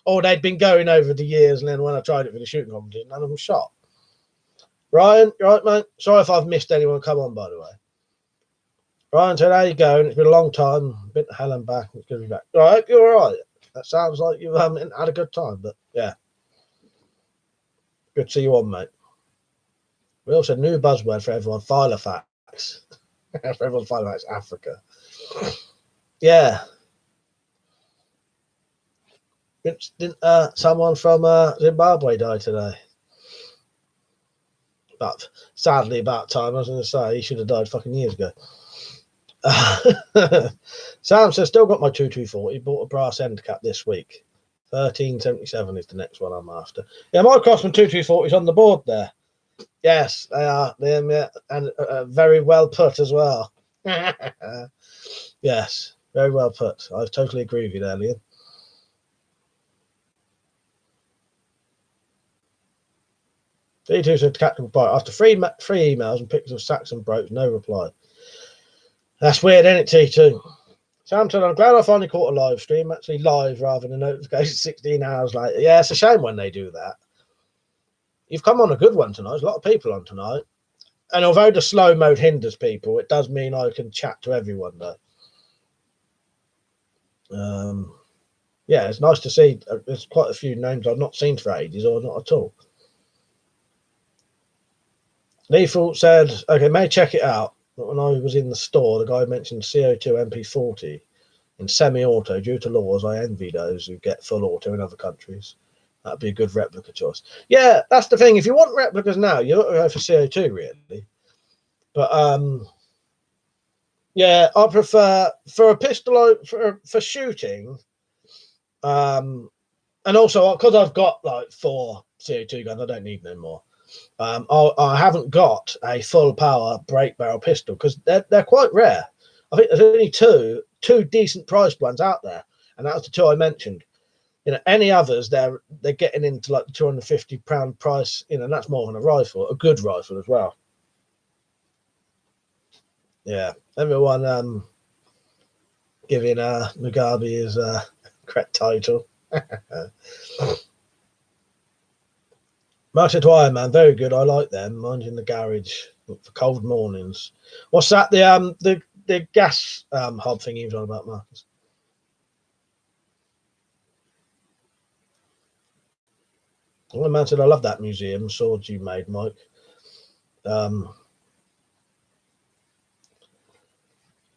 Or they'd been going over the years, and then when I tried it for the shooting competition, none of them shot. Ryan, you right, mate? Sorry if I've missed anyone come on, by the way. Ryan said, how you going? It's been a long time. Been to hell and back. It's good to be back. I hope you're all right. That sounds like you've had a good time, but yeah. Good to see you on, mate. We also new buzzword for everyone, Filofax. For everyone's Filofax, Africa. Yeah. Didn't someone from Zimbabwe die today? But sadly, about time. I was going to say he should have died fucking years ago. Sam says, still got my 2240. Bought a brass end cap this week. 1377 is the next one I'm after. Yeah, my Crossman 2240 is on the board there. Yes, they are. Yeah, and very well put as well. Yes, very well put. I totally agree with you there, Liam. D2 said tactical bite. After three emails and pictures of sacks and broke, no reply. That's weird, isn't it, T2? Sam said, I'm glad I finally caught a live stream, actually live rather than a notification 16 hours later. Yeah, it's a shame when they do that. You've come on a good one tonight. There's a lot of people on tonight. And although the slow mode hinders people, it does mean I can chat to everyone, though. Yeah, it's nice to see. There's quite a few names I've not seen for ages or not at all. Lethal said, okay, may check it out. But when I was in the store, the guy mentioned CO2 MP40 in semi-auto. Due to laws, I envy those who get full auto in other countries. That'd be a good replica choice. Yeah, that's the thing. If you want replicas now, you've got to go for CO2, really. But yeah, I prefer for a pistol for shooting. And also because I've got like 4 CO2 guns, I don't need no more. I haven't got a full power break barrel pistol because they're quite rare. I think there's only two decent priced ones out there, and that was the 2 I mentioned. You know, any others they're getting into like the £250 price. You know, and that's more than a rifle, a good rifle as well. Yeah, everyone giving Mugabe his correct title. Martin to Iron Man, very good. I like them. Mine's in the garage for cold mornings. What's that? The gas hob thing you was on about, Marcus? Well, man said, I love that museum swords you made, Mike.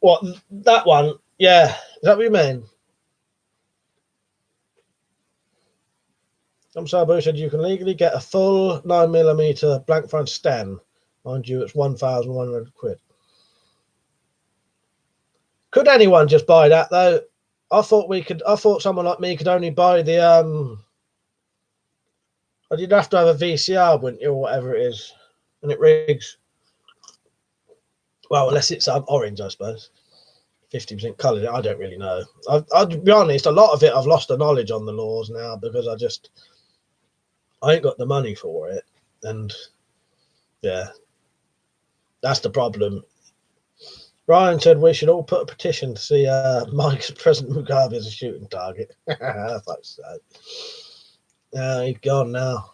What, that one? Yeah, is that what you mean? I'm sorry, said you can legally get a full 9mm blank front Sten. Mind you, it's 1,100 quid. Could anyone just buy that though? I thought someone like me could only buy the you'd have to have a VCR, wouldn't you, or whatever it is, and it rigs. Well, unless it's orange, I suppose. 50% coloured. I don't really know. I'll be honest. A lot of it, I've lost the knowledge on the laws now because I ain't got the money for it, and yeah, that's the problem. Ryan said we should all put a petition to see Mike's President Mugabe as a shooting target. Fuck's sake. He's gone now.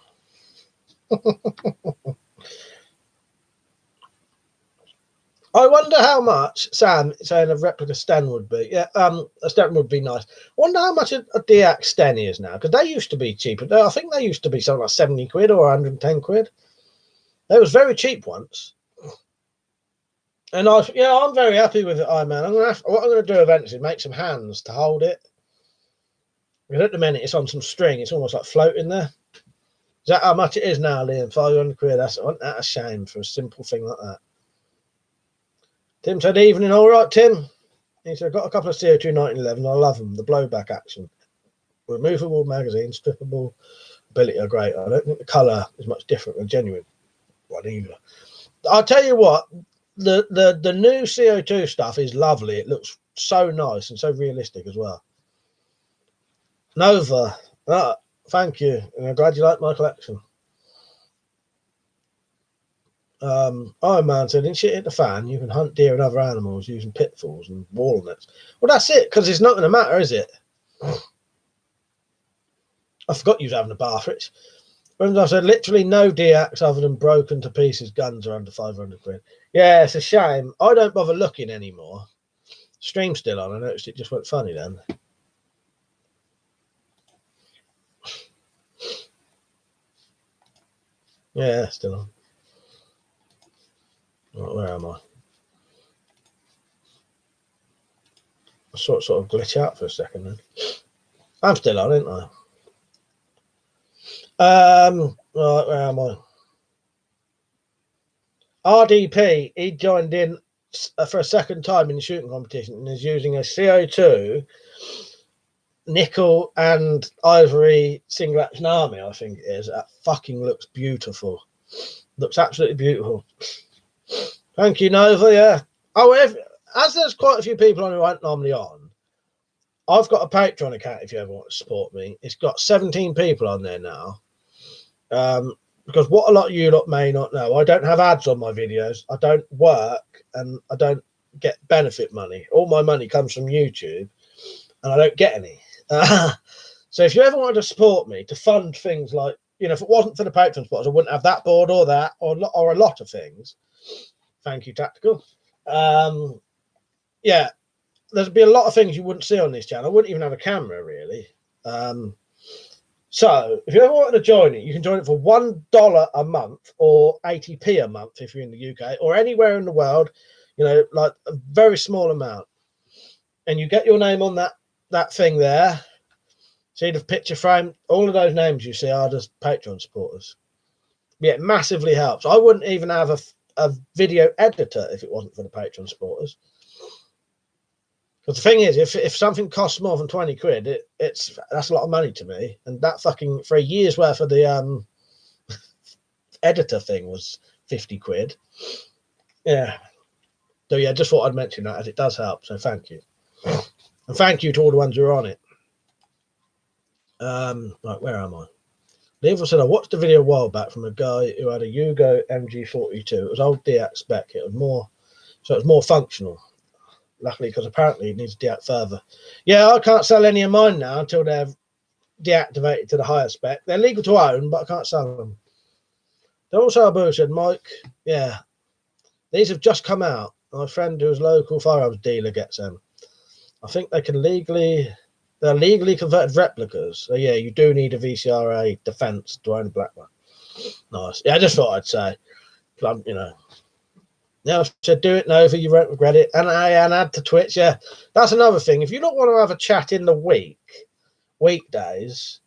I wonder how much Sam saying a replica Sten would be. Yeah, a Sten would be nice. I wonder how much a DX Sten is now because they used to be cheaper. I think they used to be something like 70 quid or 110 quid. They was very cheap once. And I'm very happy with it, man. What I'm going to do eventually, make some hands to hold it. Because at the minute it's on some string. It's almost like floating there. Is that how much it is now, Liam? 500 quid. That's a shame for a simple thing like that. Tim said, evening, all right, Tim. He said, I've got a couple of CO2 1911. I love them. The blowback action. Removable magazine, strippable ability are great. I don't think the colour is much different than genuine one either. I'll tell you what, the new CO2 stuff is lovely. It looks so nice and so realistic as well. Nova, thank you. And I'm glad you like my collection. Iron Man said, in shit hit the fan, you can hunt deer and other animals using pitfalls and wall nets. Well, that's it, because it's not going to matter, is it? I forgot you was having a bath, Rich. When I said literally no DX other than broken to pieces guns are under 500 quid. Yeah, it's a shame. I don't bother looking anymore. Stream's still on. I noticed it just went funny then. Yeah, still on. Right, where am I? I sort of glitch out for a second then. I'm still on, ain't I? Right, where am I? RDP, he joined in for a second time in the shooting competition and is using a CO2 nickel and ivory single action army, I think it is. That fucking looks beautiful. Looks absolutely beautiful. Thank you, Nova. Yeah. Oh, as there's quite a few people on who aren't normally on, I've got a Patreon account if you ever want to support me. It's got 17 people on there now. Because what a lot of you lot may not know, I don't have ads on my videos. I don't work and I don't get benefit money. All my money comes from YouTube and I don't get any. So if you ever wanted to support me to fund things like, you know, if it wasn't for the Patreon supporters, I wouldn't have that board or that or a lot of things. Thank you, Tactical. Yeah, there'd be a lot of things you wouldn't see on this channel. I wouldn't even have a camera, really. So if you ever wanted to join it, you can join it for $1 a month or 80p a month if you're in the UK or anywhere in the world, you know, like a very small amount. And you get your name on that thing there. See the picture frame? All of those names you see are just Patreon supporters. Yeah, it massively helps. I wouldn't even have a video editor if it wasn't for the Patreon supporters. Because the thing is, if something costs more than 20 quid, that's a lot of money to me. And that fucking, for a year's worth of the editor thing was 50 quid. Yeah. So yeah, just thought I'd mention that as it does help. So thank you. And thank you to all the ones who are on it. Right, where am I? Lever said I watched a video a while back from a guy who had a Yugo MG42. It was old DX spec. It was more functional. Luckily, because apparently it needs to deact further. Yeah, I can't sell any of mine now until they're deactivated to the higher spec. They're legal to own, but I can't sell them. Also, Abu said, Mike, yeah, these have just come out. My friend who's local firearms dealer gets them. I think they're legally converted replicas. So yeah, you do need a VCRA defense to own a black one. Nice. Yeah, I just thought I'd say, you know. Yeah, I said do it, Nova, you won't regret it. And add to Twitch, yeah. That's another thing. If you don't want to have a chat in the weekdays,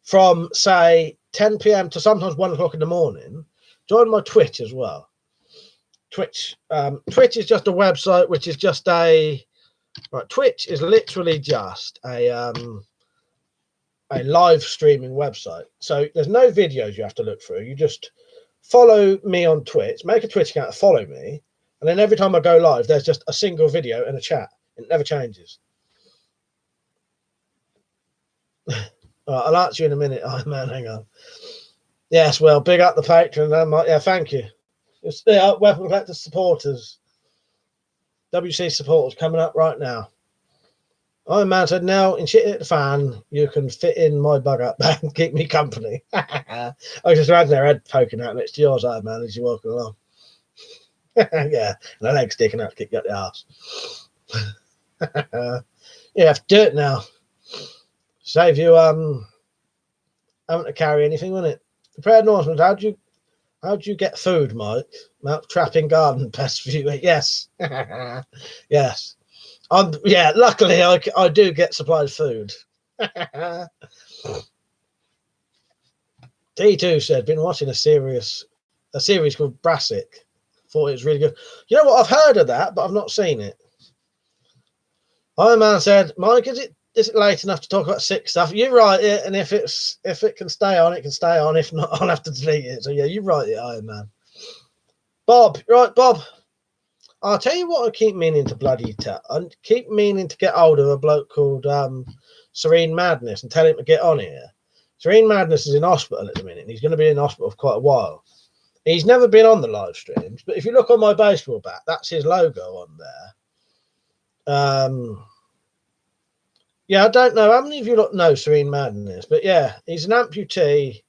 from say 10 p.m. to sometimes 1 o'clock in the morning, join my Twitch as well. Twitch is just a website which is just Twitch is literally just a live streaming website. So there's no videos you have to look through. You just follow me on Twitch, make a Twitch account, follow me, and then every time I go live, there's just a single video and a chat. It never changes. I'll answer you in a minute. Oh man, hang on. Yes, well, big up the Patreon. Yeah, thank you. It's the Weapon Collector supporters, WC supporters coming up right now. Iron Man said, now in shit at the fan, you can fit in my bug up bag and keep me company. I just imagine their head poking out next to yours, Iron Man, as you're walking along. Yeah, and their legs sticking out to kick you up the arse. You have to do it now. Save you having to carry anything, wouldn't it? Prepared announcement. How do you get food, Mike? Mount trapping garden pest for you. Yes. Yes. Yeah, luckily I do get supplied food. T2 said, been watching a series called Brassic. Thought it was really good. You know what? I've heard of that, but I've not seen it. Iron Man said, Mike, is it late enough to talk about sick stuff? You write it, and if it can stay on, it can stay on. If not, I'll have to delete it. So yeah, you write it, Iron Man. Bob, right, Bob. I'll tell you what I keep meaning to bloody tell. I keep meaning to get hold of a bloke called Serene Madness and tell him to get on here. Serene Madness is in hospital at the minute, and he's going to be in hospital for quite a while. He's never been on the live streams, but if you look on my baseball bat, that's his logo on there. Yeah, I don't know how many of you lot know Serene Madness, but yeah, he's an amputee.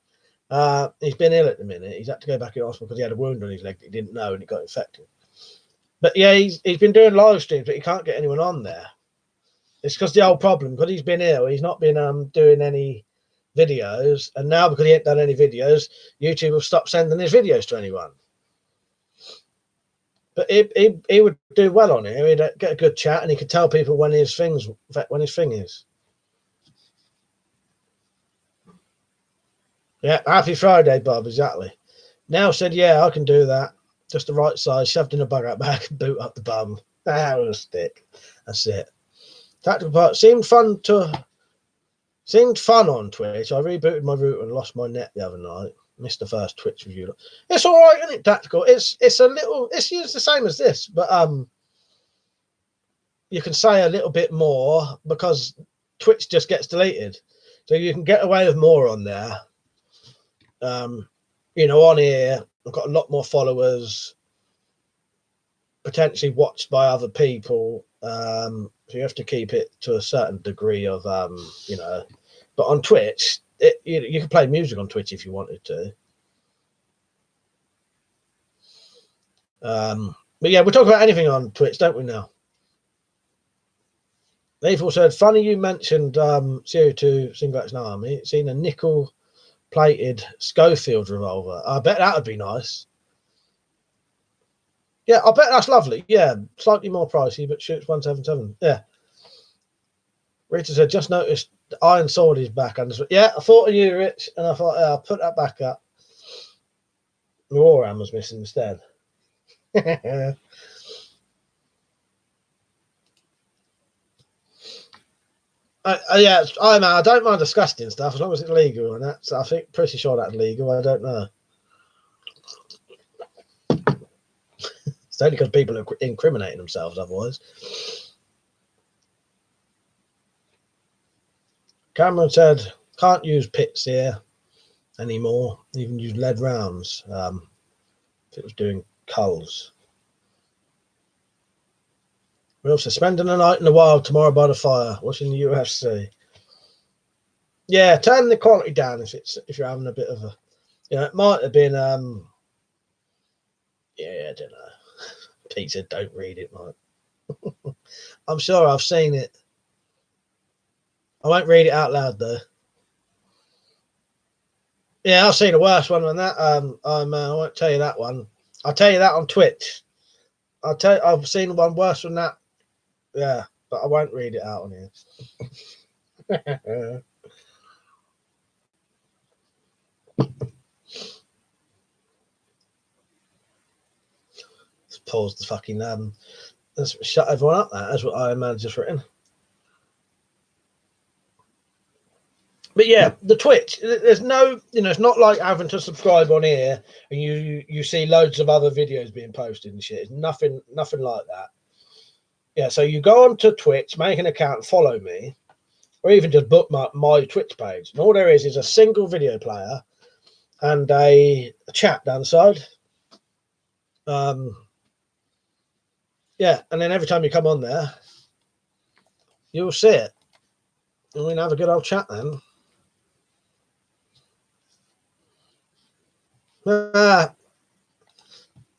He's been ill at the minute. He's had to go back in hospital because he had a wound on his leg that he didn't know and it got infected. But yeah, he's been doing live streams, but he can't get anyone on there. It's because the old problem, because he's been ill, he's not been doing any videos, and now because he ain't done any videos, YouTube will stop sending his videos to anyone. But he would do well on here. He'd get a good chat, and he could tell people when his thing is. Yeah, happy Friday, Bob. Exactly. Now said, yeah, I can do that. Just the right size, shoved in a bug out back, and boot up the bum. With a stick. That's it. Tactical part seemed fun on Twitch. I rebooted my router and lost my net the other night. Missed the first Twitch review. It's all right, isn't it? Tactical. It's used the same as this, but you can say a little bit more because Twitch just gets deleted, so you can get away with more on there. On here, I've got a lot more followers, potentially watched by other people. So you have to keep it to a certain degree of, but on Twitch, you can play music on Twitch if you wanted to. But yeah, we'll talk about anything on Twitch, don't we now? They've also said, funny you mentioned CO2 Single Action Army. Seen a nickel-plated Schofield revolver. I bet that would be nice. Yeah, I bet that's lovely. Yeah, slightly more pricey, but shoots 177. Yeah. Rita said, just noticed the iron sword is back. Yeah, I thought of you, Rich, and I thought, I'll put that back up. The Warhammer's missing instead. Yeah, I don't mind disgusting stuff as long as it's legal, and that's, I think, pretty sure that's legal. I don't know. It's only because people are incriminating themselves otherwise. Cameron said, can't use pits here anymore, even use lead rounds if it was doing culls. We're also spending a night in the wild tomorrow by the fire, watching the UFC. Yeah, turn the quality down if you're having a bit of a, it might have been I don't know. Pete said, don't read it, mate. I'm sure I've seen it. I won't read it out loud though. Yeah, I've seen a worse one than that. I won't tell you that one. I'll tell you that on Twitch. I've seen one worse than that. Yeah, but I won't read it out on here. Let's pause the fucking let's shut everyone up. That's what Iron Man just written. But yeah, the Twitch, there's no, it's not like having to subscribe on here and you see loads of other videos being posted and shit. It's nothing like that. Yeah, so you go onto Twitch, make an account, follow me, or even just bookmark my Twitch page. And all there is a single video player and a chat down the side. Yeah, and then every time you come on there, you'll see it. And we can have a good old chat then.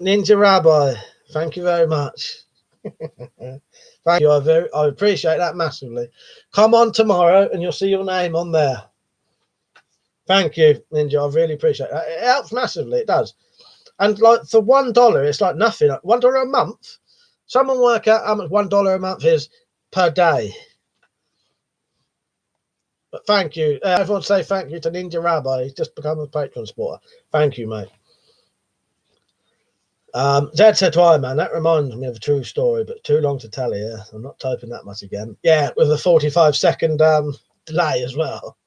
Ninja Rabbi, thank you very much. Thank you. I appreciate that massively. Come on tomorrow and you'll see your name on there. Thank you, Ninja. I really appreciate that. It helps massively. It does. And like for $1, it's like nothing. $1 a month. Someone work out how much $1 a month is per day. But thank you. Everyone say thank you to Ninja Rabbi. He's just become a Patreon supporter. Thank you, mate. Zed said to Iron Man, that reminds me of a true story, but too long to tell here. I'm not typing that much again. Yeah, with a 45-second delay as well.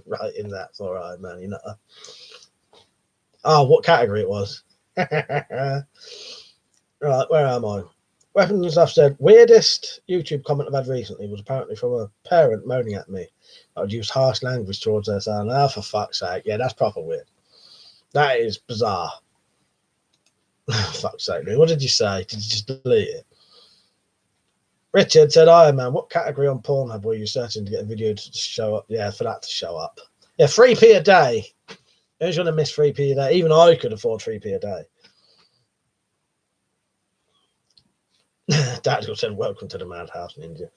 Right in that for Iron Man, Oh, what category it was. Right, where am I? Weapons and Stuff said, weirdest YouTube comment I've had recently was apparently from a parent moaning at me. I would use harsh language towards their son. Oh, for fuck's sake. Yeah, that's proper weird. That is bizarre. Fuck's sake, what did you say? Did you just delete it? Richard said, "Iron Man, what category on Pornhub were you searching to get a video to show up?" Yeah, for that to show up. Yeah, 3p a day. Who's going to miss 3p a day? Even I could afford 3p a day. Daniel said, "Welcome to the Madhouse, Ninja."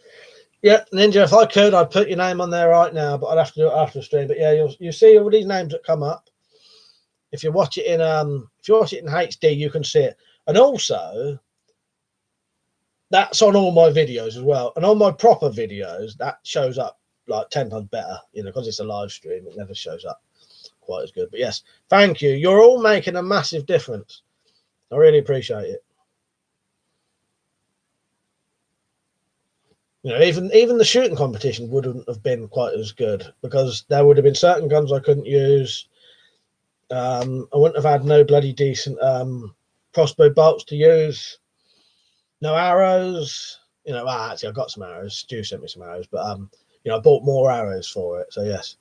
Yeah, Ninja, if I could, I'd put your name on there right now, but I'd have to do it after the stream. But yeah, you'll see all these names that come up. If you watch it in HD, you can see it. And also, that's on all my videos as well. And on my proper videos, that shows up like 10 times better, because it's a live stream. It never shows up quite as good. But yes, thank you. You're all making a massive difference. I really appreciate it. Even the shooting competition wouldn't have been quite as good because there would have been certain guns I couldn't use. I wouldn't have had no bloody decent crossbow bolts to use. No arrows. Actually, I got some arrows. Stu sent me some arrows, but I bought more arrows for it. So yes.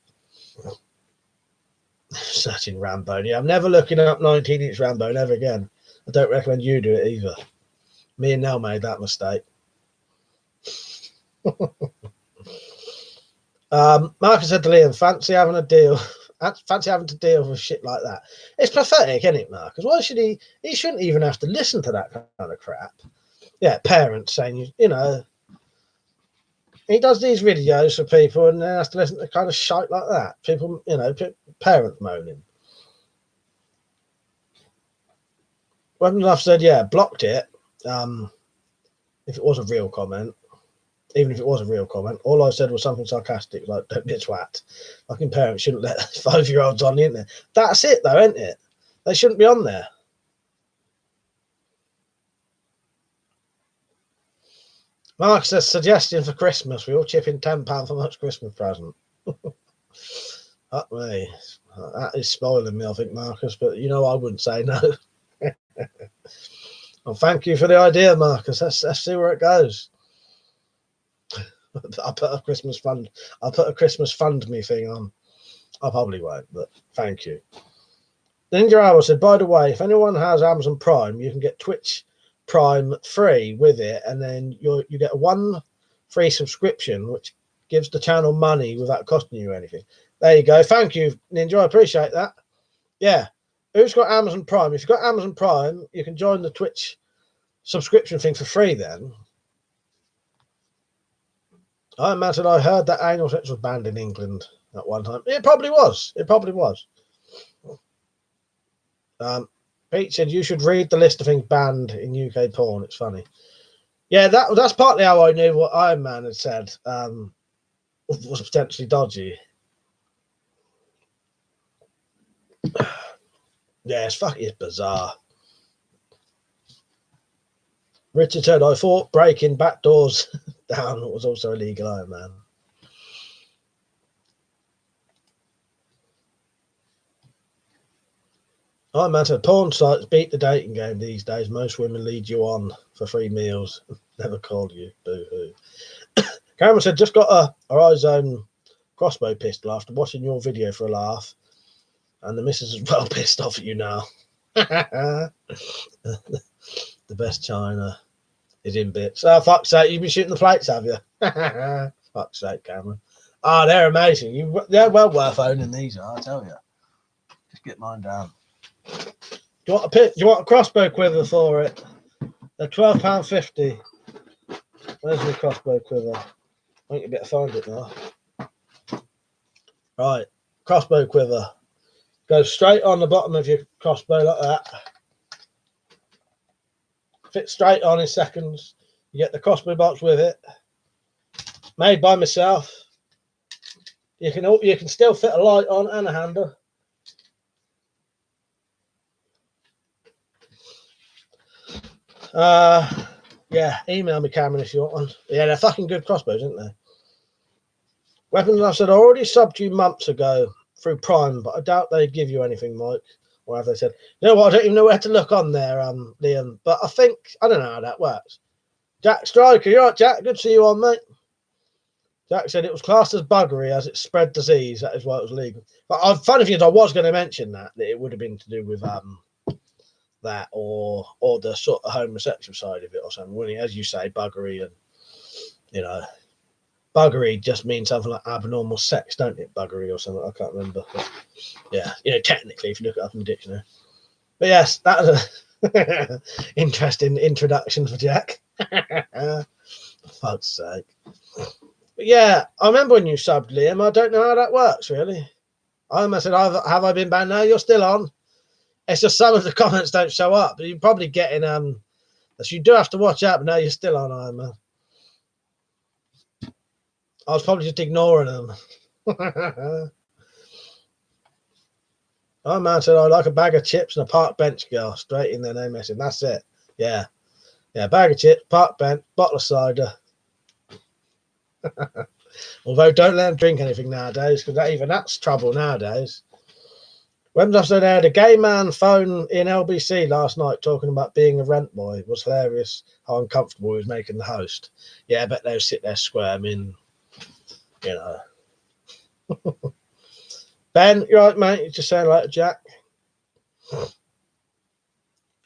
Searching Rambo. Yeah, I'm never looking up 19-inch Rambo. Never again. I don't recommend you do it either. Me and Nell made that mistake. Marcus said to Liam, fancy having to deal with shit like that. It's pathetic, isn't it, Marcus? Why should he shouldn't even have to listen to that kind of crap. Yeah, parents saying, he does these videos for people and then has to listen to kind of shite like that. People, parents moaning. Weapons said, yeah, blocked it. If it was a real comment. Even if it was a real comment, all I said was something sarcastic, like, don't be a twat. Fucking parents shouldn't let 5-year-olds on the internet. That's it, though, isn't it? They shouldn't be on there. Mark says, suggestion for Christmas. We all chip in £10 for much Christmas present. Fuck me. That is spoiling me, I think, Marcus, but I wouldn't say no. Well, thank you for the idea, Marcus. Let's see where it goes. I'll put a Christmas fund me thing on. I probably won't, but thank you. Ninja Owl said, by the way, if anyone has Amazon Prime, you can get Twitch Prime free with it, and then you get one free subscription, which gives the channel money without costing you anything. There you go. Thank you, Ninja. I appreciate that. Yeah. Who's got Amazon Prime? If you've got Amazon Prime, you can join the Twitch subscription thing for free then. I imagine I heard that anal sex was banned in England at one time. It probably was. Pete said you should read the list of things banned in UK porn. It's funny. Yeah, that's partly how I knew what Iron Man had said was potentially dodgy. Yeah, it's bizarre. Richard said, I thought breaking back doors down was also illegal, Iron Man. Iron Man said, porn sites beat the dating game these days. Most women lead you on for free meals. Never called you. Boo-hoo. Cameron said, just got a Horizon crossbow pistol after watching your video for a laugh. And the missus is well pissed off at you now. The best China is in bits. Oh, fuck's sake, you've been shooting the plates, have you? Fuck's sake, Cameron. Oh, they're amazing. They're well worth owning, these are, I tell you. Just get mine down. Do you want a crossbow quiver for it? They're £12.50. Where's the crossbow quiver? I think you better find it now. Right, crossbow quiver. Go straight on the bottom of your crossbow like that. Fit straight on in seconds. You get the crossbow box with it. Made by myself. You can still fit a light on and a handle. Yeah, email me, Cameron, if you want one. Yeah, they're fucking good crossbows, aren't they? Weapons, I said, I already subbed you months ago through Prime, but I doubt they'd give you anything, Mike. Or have they said, you know what, I don't even know where to look on there, Liam. But I don't know how that works. Jack Striker, you're right, Jack. Good to see you on, mate. Jack said it was classed as buggery as it spread disease. That is why it was legal. But funny thing is, I was going to mention that it would have been to do with that or the sort of homosexual side of it or something, wouldn't it? As you say, buggery and You know, buggery just means something like abnormal sex, don't it? Buggery or something. I can't remember. But yeah, you know, technically, if you look it up in the dictionary. But yes, that was a interesting introduction for Jack. For fuck's sake. But yeah, I remember when you subbed, Liam. I don't know how that works, really. I almost said, have I been banned? No, you're still on. It's just some of the comments don't show up. But you're probably getting so you do have to watch out, but no, you're still on, Iron Man. I was probably just ignoring them. Iron Man said, I like a bag of chips and a park bench girl. Straight in their name message. That's it. Yeah. Yeah, bag of chips, park bench, bottle of cider. Although don't let them drink anything nowadays, because even that's trouble nowadays. When I said I had a gay man phone in LBC last night talking about being a rent boy, it was hilarious how uncomfortable he was making the host. Yeah, I bet they'll sit there squirming, you know. Ben, you're right, mate. You just saying like Jack. I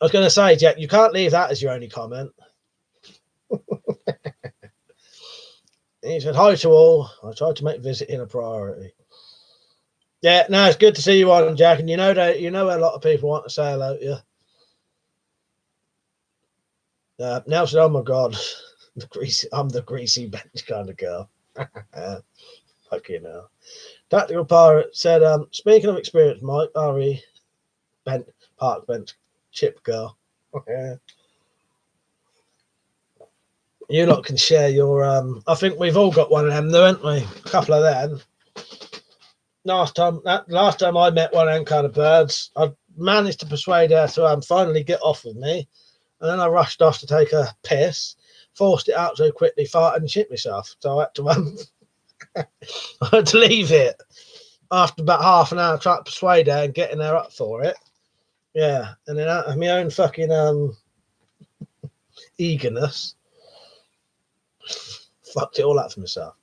was going to say, Jack, you can't leave that as your only comment. He said, hi to all. I tried to make visiting a priority. Yeah, no, it's good to see you on, Jack. And you know a lot of people want to say hello to you. Nelson, oh my God, I'm the greasy bench kind of girl. Fuck you know. Tactical Pirate said, speaking of experience, Mike, RE, park bench, chip girl. You lot can share your, I think we've all got one of them, though, haven't we? A couple of them. Last time I met one of them kind of birds, I managed to persuade her to finally get off with me. And then I rushed off to take a piss, forced it out so quickly, farted and shit myself. So I had to leave it after about half an hour trying to persuade her and getting her up for it. Yeah, and then out of my own fucking eagerness, fucked it all up for myself.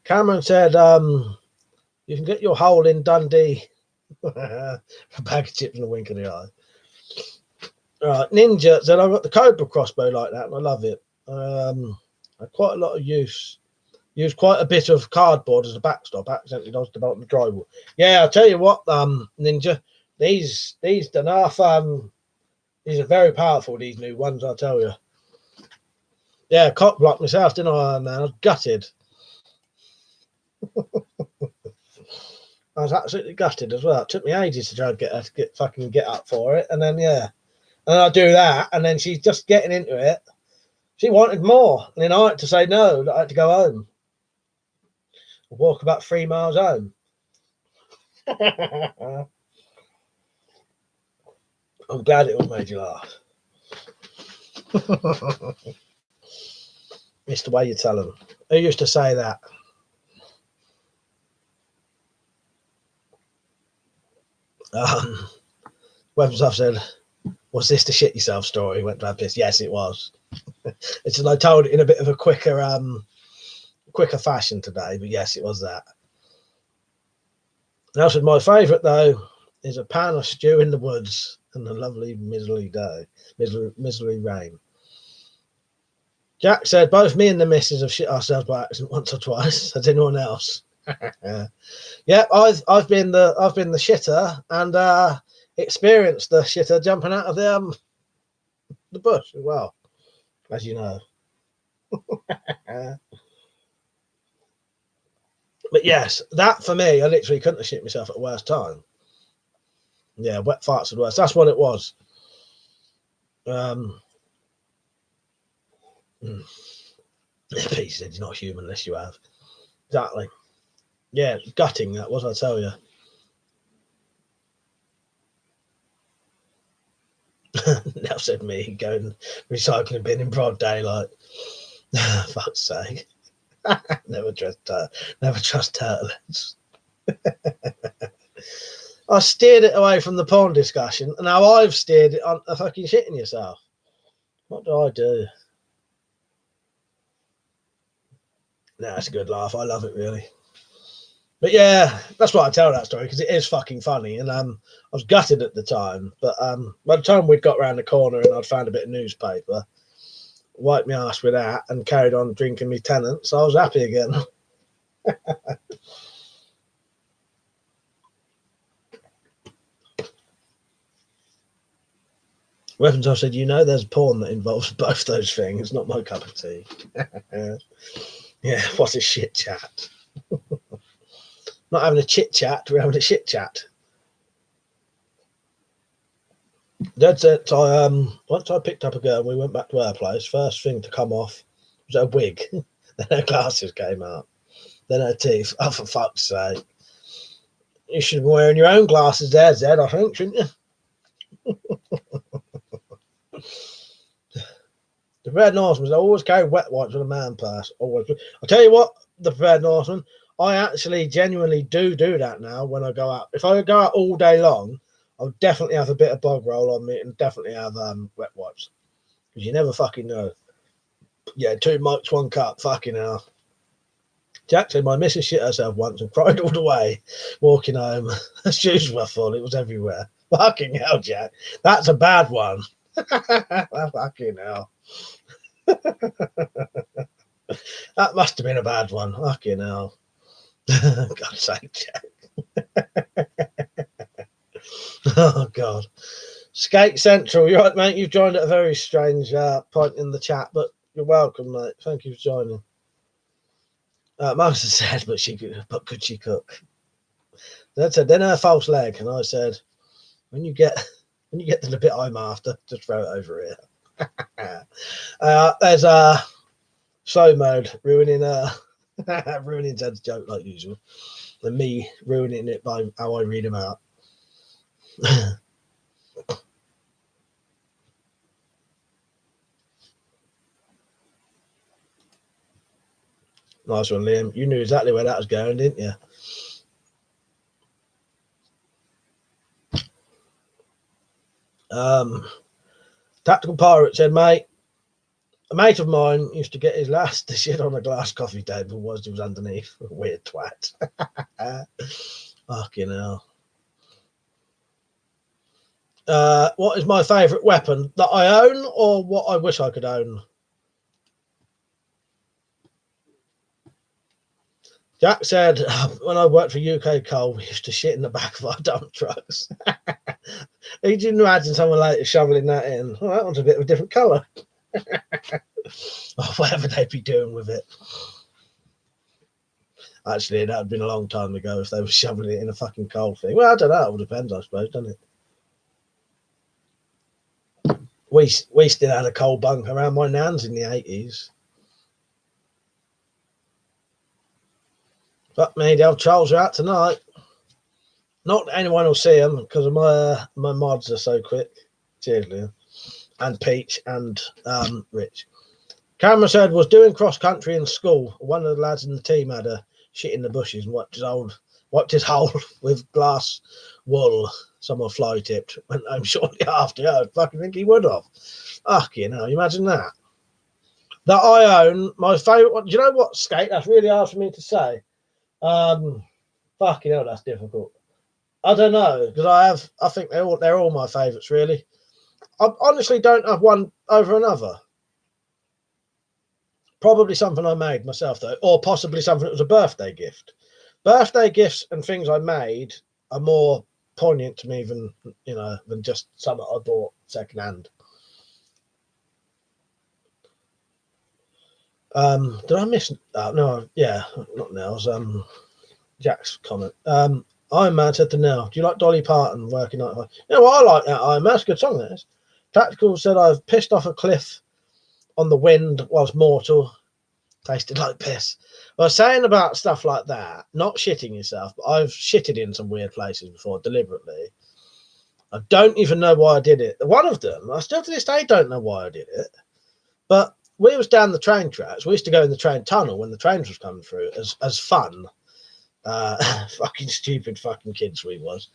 Cameron said, you can get your hole in Dundee. A bag of chips and a wink in the eye. Right, Ninja said, I've got the Cobra crossbow like that and I love it. Quite a lot of use. Used quite a bit of cardboard as a backstop. Accidentally dodged about the drywall. Yeah, I'll tell you what, Ninja, these Danaf, these are very powerful, these new ones, I'll tell you. Yeah, cock blocked myself, didn't I, man? I was gutted. I was absolutely gutted as well. It took me ages to try and get her to get up for it. And then, yeah. And I do that, and then she's just getting into it. She wanted more. And then I had to say no, I had to go home. Walk about 3 miles home. I'm glad it all made you laugh. It's the way you tell them. Who used to say that? Webstuff said, was this the shit yourself story? Went to have this. Yes, it was. It's just I told it in a bit of a quicker fashion today, but yes, it was that. And I said my favourite though is a pan of stew in the woods and a lovely miserly day, miserly rain. Jack said both me and the missus have shit ourselves by accident once or twice. Has anyone else? Yeah, I've been the shitter and experienced the shitter jumping out of the bush as well, as you know. But yes, that for me, I literally couldn't have shit myself at the worst time. Yeah, wet farts are the worst. That's what it was. Pete said, you're not human unless you have. Exactly. Yeah, gutting that was, I tell you. Now said me going recycling bin in broad daylight. Fuck's sake. Never trust turtles. I steered it away from the porn discussion, and now I've steered it on a fucking shitting yourself. What do I do? No, it's a good laugh. I love it, really. But yeah, that's why I tell that story, because it is fucking funny. And I was gutted at the time, but by the time we'd got around the corner and I'd found a bit of newspaper, wiped my ass with that and carried on drinking me Tennant, so I was happy again. Weapons, I said, there's porn that involves both those things. Not my cup of tea. Yeah, what a shit chat. Not having a chit chat, we're having a shit chat. That's it. Once I picked up a girl, we went back to her place. First thing to come off was her wig. Then her glasses came out. Then her teeth. Oh, for fuck's sake! You should be wearing your own glasses there, Zed. I think, shouldn't you? The Prepared Norseman, I always carry wet wipes with a man purse. Always. I'll tell you what, the Prepared Norseman, I actually genuinely do that now when I go out. If I go out all day long, I'll definitely have a bit of bog roll on me and definitely have wet wipes. Because you never fucking know. Yeah, 2 mics, 1 cup, fucking hell. Jack said my missus shit herself once and cried all the way walking home. Her shoes were full, it was everywhere. Fucking hell, Jack. That's a bad one. Fucking hell. That must have been a bad one. Fucking hell. God's sake, Jack. Oh, God. Skate Central, you're right, mate. You've joined at a very strange point in the chat, but you're welcome, mate. Thank you for joining. Marcus said, but could she cook? That said, then her false leg, and I said, when you get to the bit I'm after, just throw it over here. There's slow mode ruining ruining Zed's joke like usual, and me ruining it by how I read him out. Nice one, Liam. You knew exactly where that was going, didn't you? Tactical Pirate said, mate, a mate of mine used to get his last shit on a glass coffee table whilst he was underneath. Weird twat. Fucking hell. What is my favourite weapon that I own or what I wish I could own? Jack said, when I worked for UK Coal, we used to shit in the back of our dump trucks. You didn't imagine someone later shoveling that in. Oh, that one's a bit of a different colour. Or whatever they'd be doing with it. Actually, that would have been a long time ago if they were shoveling it in a fucking coal thing. Well, I don't know. It all depends, I suppose, doesn't it? We still had a coal bunker around my nan's in the 80s. But me, the old trolls are out tonight. Not that anyone will see them because of my mods are so quick. Cheers, Liam. And Peach and Rich. Cameron said, was doing cross country in school. One of the lads in the team had a shit in the bushes and wiped his hole with glass wool. Someone fly tipped. Went home shortly after. I fucking think he would have. Fucking hell, you imagine that? That I own, my favourite one. Do you know what, Skate? That's really hard for me to say. Fucking hell, that's difficult. I don't know, because I think they're all my favourites, really. I honestly don't have one over another. Probably something I made myself, though, or possibly something that was a birthday gift. Birthday gifts and things I made are more poignant to me than just something I bought secondhand. Did I miss? No, yeah, not Nels. Jack's comment. Iron Man said to Nell, do you like Dolly Parton working night? You know what, I like that Iron Man. That's a good song, that is. Tactical said, I've pissed off a cliff on the wind whilst mortal. Tasted like piss. I was saying about stuff like that, not shitting yourself, but I've shitted in some weird places before deliberately. I don't even know why I did it. One of them, I still to this day don't know why I did it. But we was down the train tracks. We used to go in the train tunnel when the trains was coming through as fun. Fucking stupid fucking kids we was.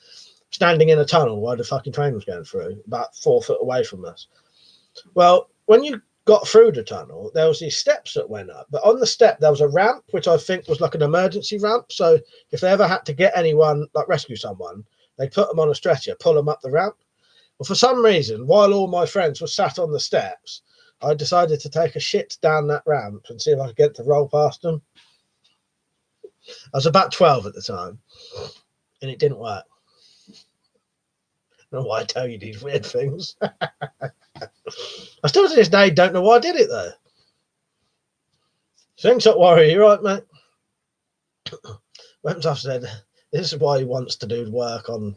Standing in a tunnel while the fucking train was going through, about 4 foot away from us. Well, when you got through the tunnel, there was these steps that went up. But on the step, there was a ramp, which I think was like an emergency ramp. So if they ever had to get anyone, like rescue someone, they put them on a stretcher, pull them up the ramp. Well, for some reason, while all my friends were sat on the steps, I decided to take a shit down that ramp and see if I could get to roll past them. I was about 12 at the time, and it didn't work. I don't know why I tell you these weird things. I still to this day don't know why I did it, though. Slingshot Warrior, you right, mate? I've said, this is why he wants to do work on...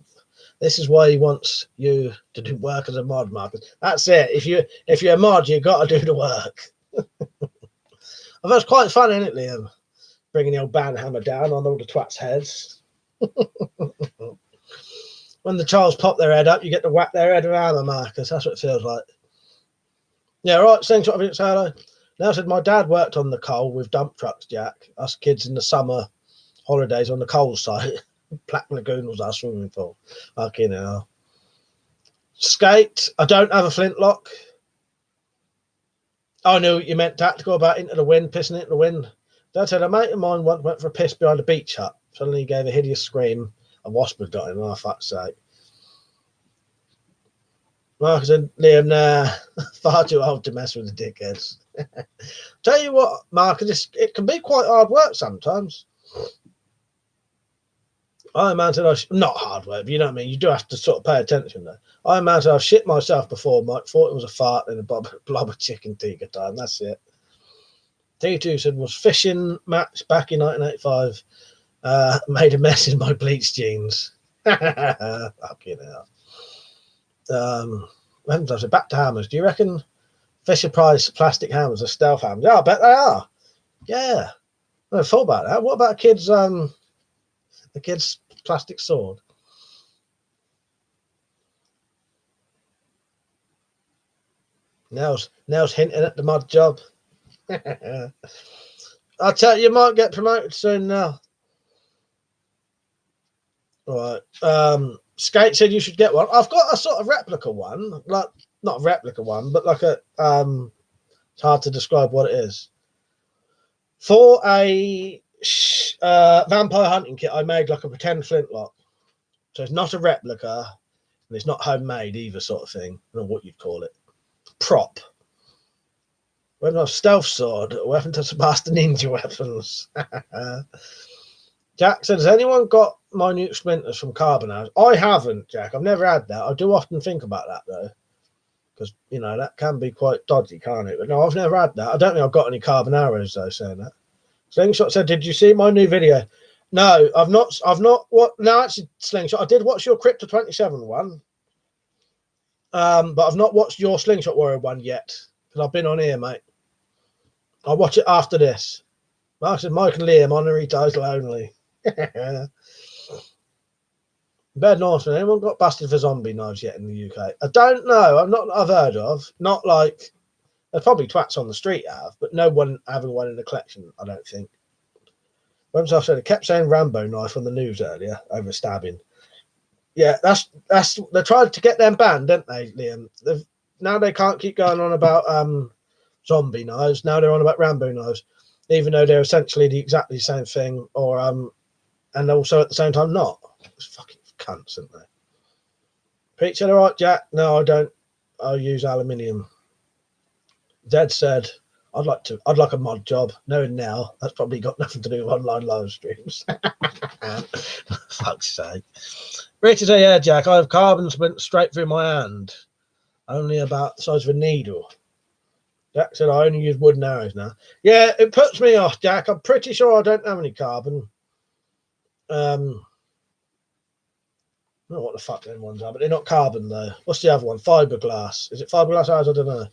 This is why he wants you to do work as a mod, Marcus. That's it. If you're a mod, you've got to do the work. That's quite fun, isn't it, Liam? Bringing the old banhammer down on all the twats' heads. When the Charles pop their head up, you get to whack their head around the Marcus. That's what it feels like. Yeah, right. Same sort of it, hello. Now said my dad worked on the coal with dump trucks, Jack. Us kids in the summer holidays on the coal site. Black Lagoon was our swimming pool. Fucking hell. Skate. I don't have a flintlock. I knew what you meant tactical about into the wind, pissing it in the wind. Dad said a mate of mine once went for a piss behind a beach hut. Suddenly he gave a hideous scream. A wasp had got him. Oh, fuck's sake. Marcus and Liam, nah, far too old to mess with the dickheads. Tell you what, Marcus, it can be quite hard work sometimes. I imagine not hard work, but you know what I mean. You do have to sort of pay attention though. I imagine I've shit myself before, Mike. Thought it was a fart in a blob of chicken tikka time. That's it. T2 said was fishing match back in 1985. Made a mess in my bleach jeans. Fucking hell. I said back to hammers. Do you reckon Fisher Price plastic hammers are stealth hammers? Yeah, I bet they are. Yeah. I never thought about that. What about the kid's plastic sword? Nell's hinting at the mod job. I'll tell you might get promoted soon now. All right. Skate said you should get one. I've got a sort of replica one, like not a replica one, but like a it's hard to describe what it is. For a vampire hunting kit, I made like a pretend flintlock. So it's not a replica, and it's not homemade either, sort of thing. I don't know what you'd call it. Prop. When a stealth sword, a weapon to surpass the ninja weapons. Jack said, has anyone got minute splinters from carbon arrows? I haven't, Jack. I've never had that. I do often think about that, though. Because, you know, that can be quite dodgy, can't it? But no, I've never had that. I don't think I've got any carbon arrows, though, saying that. Slingshot said, did you see my new video? No, I've not. What? No, actually, Slingshot, I did watch your Crypto 27 one. But I've not watched your Slingshot Warrior one yet. Because I've been on here, mate. I'll watch it after this. Mark said, Mike and Liam, honorary title only. Bad Northman, anyone got busted for zombie knives yet in the UK? I don't know. I've heard of. Not like there's probably twats on the street have, but no one having one in the collection, I don't think. Once I said it kept saying Rambo knife on the news earlier over stabbing. Yeah, that's they tried to get them banned, didn't they, Liam? Now they can't keep going on about zombie knives. Now they're on about Rambo knives, even though they're essentially the exactly same thing, or and also at the same time not. It's fucking cunts, aren't they? Preacher, all right, Jack? No, I don't. I use aluminium. Zed said, I'd like a mod job. Knowing now, that's probably got nothing to do with online live streams. Fuck's sake. Richard said, yeah, Jack, I have carbon went straight through my hand. Only about the size of a needle. Jack said, I only use wooden arrows now. Yeah, it puts me off, Jack. I'm pretty sure I don't have any carbon. I don't know what the fuck them ones are, but they're not carbon though. What's the other one? Fiberglass. Is it fiberglass arrows? I don't know.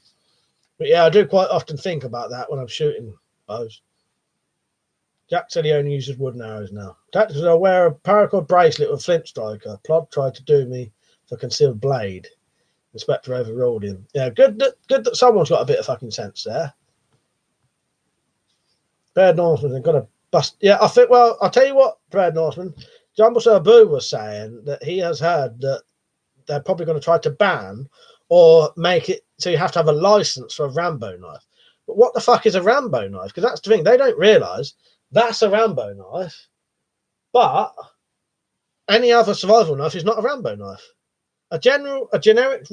But yeah, I do quite often think about that when I'm shooting bows. Jack said he only uses wooden arrows now. Tactics, I wear a paracord bracelet with a flint striker. Plod tried to do me for concealed blade. Inspector overruled him. Yeah, good that someone's got a bit of fucking sense there. Brad Northman got a bust. Yeah, I think, well, I'll tell you what, Brad Northman, Jumble Sir Boo was saying that he has heard that they're probably going to try to ban or make it So you have to have a license for a Rambo knife. But what the fuck is a Rambo knife? Because that's the thing. They don't realise that's a Rambo knife. But any other survival knife is not a Rambo knife. A generic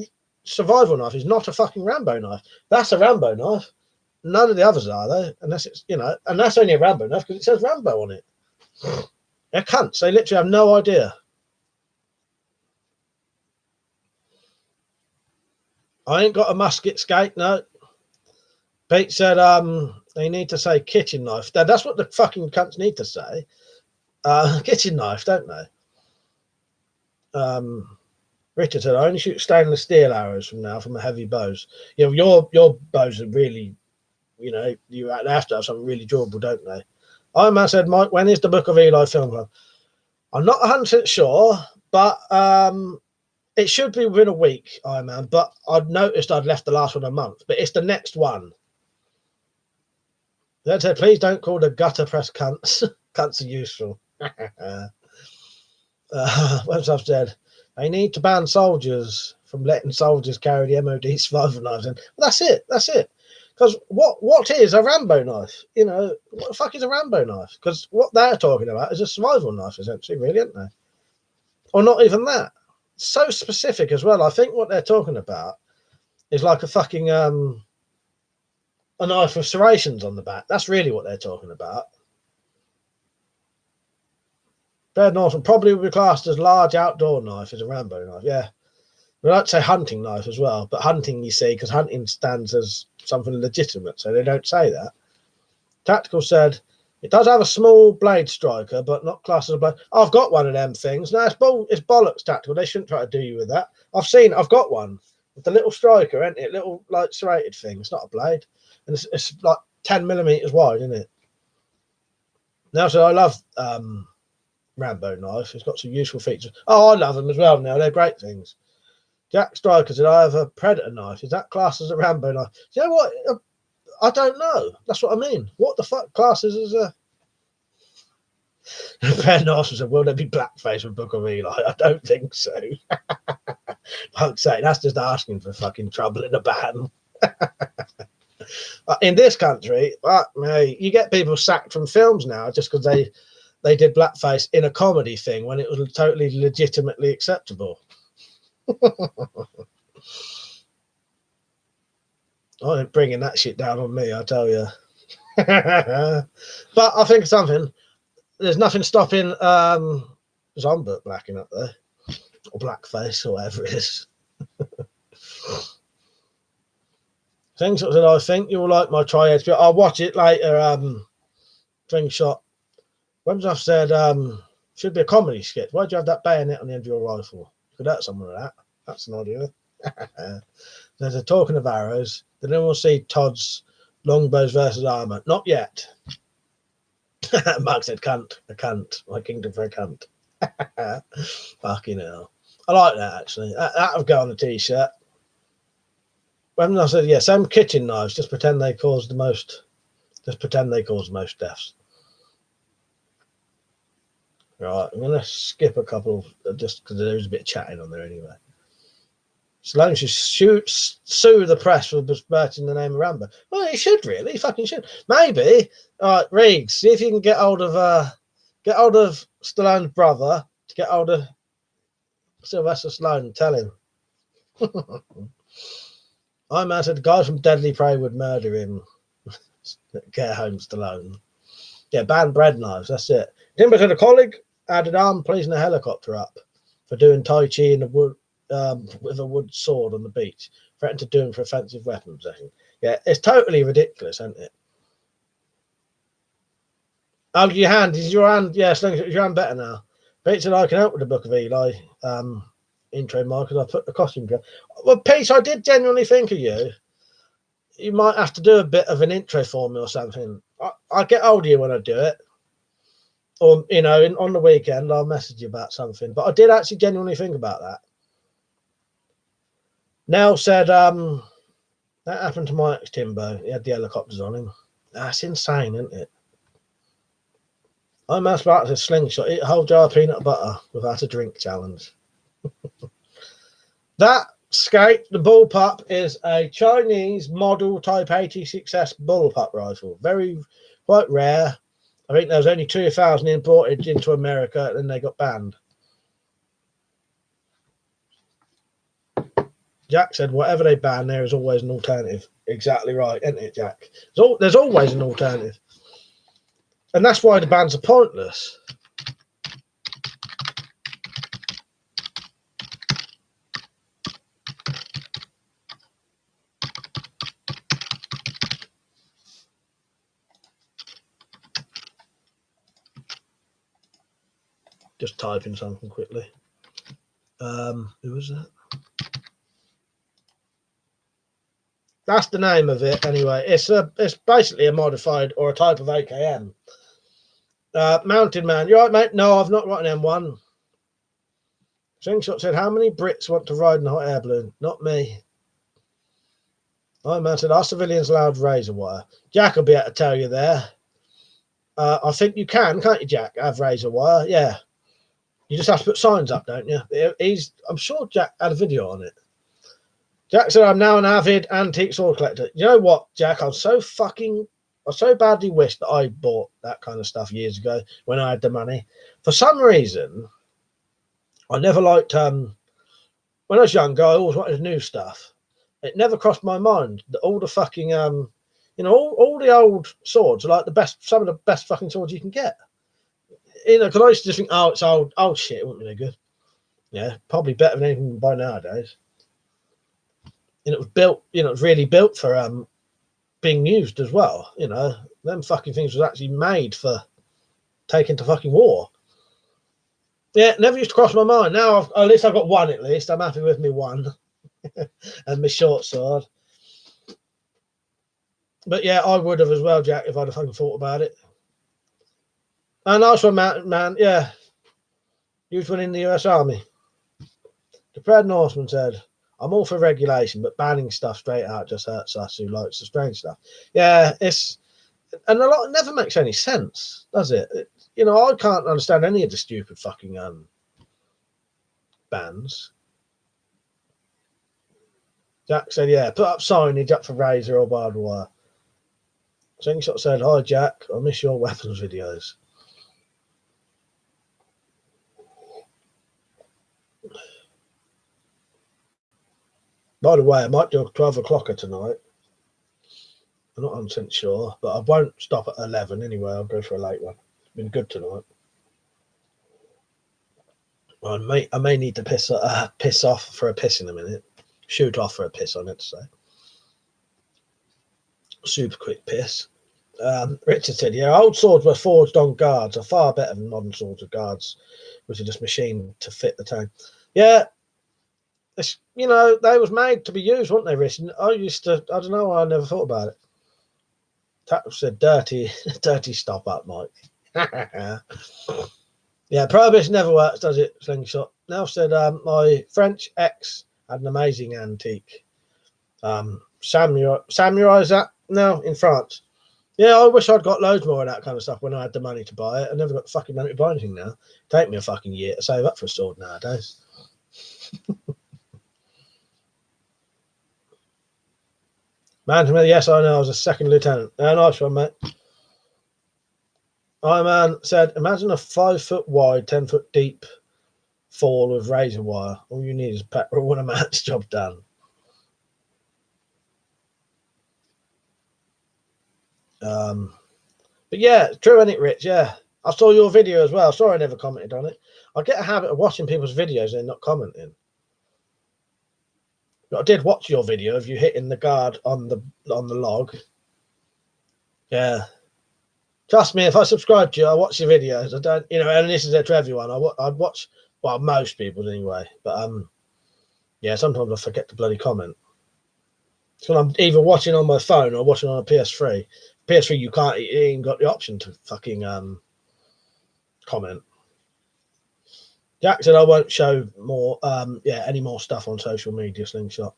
survival knife is not a fucking Rambo knife. That's a Rambo knife. None of the others are, though, unless it's, you know, and that's only a Rambo knife because it says Rambo on it. They're cunts. They literally have no idea. I ain't got a musket skate, no. Pete said they need to say kitchen knife. That's what the fucking cunts need to say. Kitchen knife, don't they? Richard said, I only shoot stainless steel arrows from now from a heavy bows. You know, your bows are really, you know, you have to have something really durable, don't they? Iron Man said, Mike, when is the Book of Eli film club? I'm not 100% sure, but it should be within a week, Iron Man. But I'd noticed I'd left the last one a month, but it's the next one. They said, please don't call the gutter press cunts. Cunts are useful. What's I've said? They need to ban soldiers from letting soldiers carry the MOD survival knives in. Well, that's it. That's it. Because what is a Rambo knife? You know, what the fuck is a Rambo knife? Because what they're talking about is a survival knife, essentially, really, aren't they? Or not even that. So specific as well. I think what they're talking about is like a fucking a knife with serrations on the back. That's really what they're talking about. Bird Norton probably would be classed as large outdoor knife is a Rambo knife. Yeah. We like to say hunting knife as well, but hunting, you see, because hunting stands as something legitimate, so they don't say that. Tactical said, it does have a small blade striker, but not classed as a blade. I've got one of them things. No, it's bollocks, Tactical. They shouldn't try to do you with that. I've got one with the little striker, isn't it? Little, like, serrated thing. It's not a blade. And it's like 10 millimeters wide, isn't it? Now, so I love Rambo knife. It's got some useful features. Oh, I love them as well now. They're great things. Jack Striker said, I have a Predator knife. Is that classed as a Rambo knife? Do you know what? I don't know. That's what I mean. What the fuck classes as a... Ben Norton said, will there be blackface with Book of Eli? I don't think so. Fuck's sake, that's just asking for fucking trouble in a ban. In this country, you get people sacked from films now just because they did blackface in a comedy thing when it was totally legitimately acceptable. I ain't bringing that shit down on me, I tell you. But I think something. There's nothing stopping Zombert blacking up there, or blackface, or whatever it is. Things that I think you'll like my triads. I'll watch it later. Thing shot. When I've said should be a comedy skit. Why'd you have that bayonet on the end of your rifle? You could hurt someone with that. That's an idea. There's a talking of arrows. Then we'll see Todd's longbows versus armor. Not yet. Mark said, "Cunt, a cunt. My kingdom for a cunt." Fucking hell. I like that actually. That would go on a t-shirt. When I said, yeah, some kitchen knives. Just pretend they caused the most. Just pretend they caused the most deaths. Right, I'm gonna skip a couple just because there's a bit of chatting on there anyway. Sloan should sue the press for besmirching the name of Rambo. Well, he should really. He fucking should. Maybe. All right, Riggs, see if you can get hold of Stallone's brother to get hold of Sylvester Stallone and tell him. I imagine the guy from Deadly Prey would murder him. Get home, Stallone. Yeah, ban bread knives. That's it. Timber said a colleague had an arm pleasing a helicopter up for doing Tai Chi in the wood. With a wood sword on the beach, threatened to do him for offensive weapon possession. Yeah, it's totally ridiculous, isn't it? Oh, your hand is your hand. Yeah, is your hand better now? Pete said I can help with the Book of Eli intro, Mark, because I put the costume together. Well, Pete, I did genuinely think of you. You might have to do a bit of an intro for me or something. I'll get hold of you when I do it, or you know, on the weekend I'll message you about something. But I did actually genuinely think about that. Nell said, that happened to my ex-Timbo. He had the helicopters on him. That's insane, isn't it? I'm asked about a slingshot. Eat a whole jar of peanut butter without a drink challenge. That Skate, the bullpup is a Chinese model Type 86S bullpup rifle. Quite rare. I think there was only 2,000 imported into America, and then they got banned. Jack said, whatever they ban, there is always an alternative. Exactly right, isn't it, Jack? There's always an alternative. And that's why the bans are pointless. Just typing something quickly. Who was that? That's the name of it anyway. It's basically a modified or a type of AKM. Mountain Man, you right, mate? No, I've not got an M1. Slingshot said, how many Brits want to ride in a hot air balloon? Not me. Man said, are civilians allowed razor wire? Jack will be able to tell you there. I think you can't you, Jack, have razor wire? Yeah. You just have to put signs up, don't you? I'm sure Jack had a video on it. Jack said, I'm now an avid antique sword collector. You know what, Jack? I so badly wish that I bought that kind of stuff years ago when I had the money. For some reason, I never liked, when I was younger, I always wanted new stuff. It never crossed my mind that all the fucking, all the old swords are like some of the best fucking swords you can get. Because I used to just think, oh, it's old shit, it wouldn't be no good. Yeah, probably better than anything you can buy nowadays. It was built, it was really built for being used as well. Them fucking things was actually made for taking to fucking war. Yeah, never used to cross my mind. Now, at least I've got one. At least I'm happy with me one, and my short sword. But yeah, I would have as well, Jack, if I'd have fucking thought about it. A nice one, man. Yeah, used one in the US Army. The Proud Norseman said, I'm all for regulation, but banning stuff straight out just hurts us who likes the strange stuff. Yeah, it never makes any sense, does it? I can't understand any of the stupid fucking bans. Jack said, yeah, put up signage up for razor or barbed wire. Slingshot said, hi, Jack, I miss your weapons videos. By the way, I might do a 12 o'clocker tonight. I'm not 100% sure, but I won't stop at 11 anyway. I'll go for a late one. It's been good tonight. I may need to piss off for a piss in a minute. Shoot off for a piss, I meant to say. Super quick piss. Richard said, yeah, old swords were forged on guards are far better than modern swords with guards, which are just machined to fit the tone. Yeah. They was made to be used, weren't they, Rich? I don't know, I never thought about it. Tap said, dirty stop up, Mike. Yeah, Prohibition never works, does it, Slingshot? Now said, my French ex had an amazing antique. Samurai is that now in France. Yeah, I wish I'd got loads more of that kind of stuff when I had the money to buy it. I never got the fucking money to buy anything now. Take me a fucking year to save up for a sword nowadays. Man, yes, I know. I was a second lieutenant. Nice one, mate. Man said, imagine a 5 foot wide, 10 foot deep fall with razor wire. All you need is petrol when a man's job done. But yeah, true, isn't it, Rich? Yeah. I saw your video as well. Sorry I never commented on it. I get a habit of watching people's videos and not commenting. But I did watch your video of you hitting the guard on the log. Yeah. Trust me, if I subscribe to you, I watch your videos. I don't, and this is it to everyone. I'd watch, well, most people anyway. But yeah, sometimes I forget to bloody comment. So I'm either watching on my phone or watching on a PS3. PS3, you ain't got the option to fucking comment. Jack said I won't show more, any more stuff on social media, Slingshot.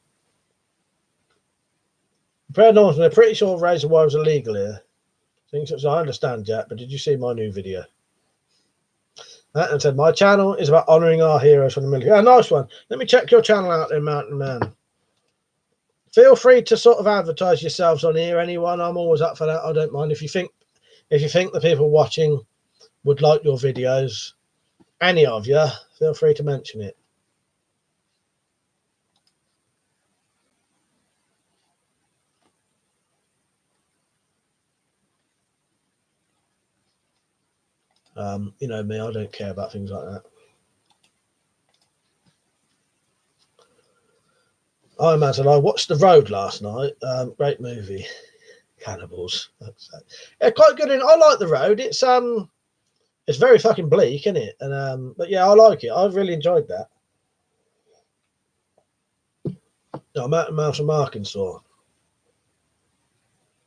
Prayer Norseman, I'm pretty sure razor wire is illegal here. Slingshot, I understand, Jack, but did you see my new video? And said, my channel is about honouring our heroes from the military. Nice one. Let me check your channel out there, Mountain Man. Feel free to sort of advertise yourselves on here, anyone. I'm always up for that. I don't mind. If you think the people watching would like your videos, any of you, feel free to mention it. You know me, I don't care about things like that. I imagine I watched The Road last night. Great movie. Cannibals. Yeah, quite good. I like The Road. It's very fucking bleak, isn't it? And but yeah, I like it. I've really enjoyed that. No, Mouse and Arkansas.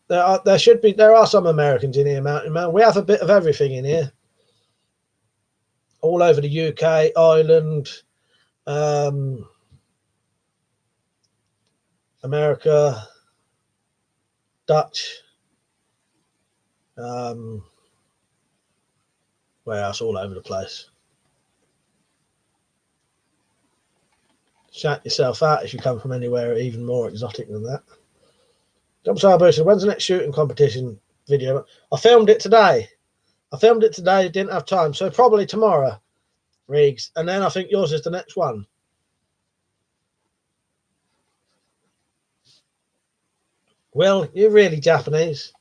There are some Americans in here, Mountain Man. We have a bit of everything in here. All over the UK, Ireland, America, Dutch, where else? All over the place. Shout yourself out if you come from anywhere even more exotic than that. Jump Starburst, when's the next shooting competition video? I filmed it today. Didn't have time, so probably tomorrow, Riggs. And then I think yours is the next one. Will, you're really Japanese.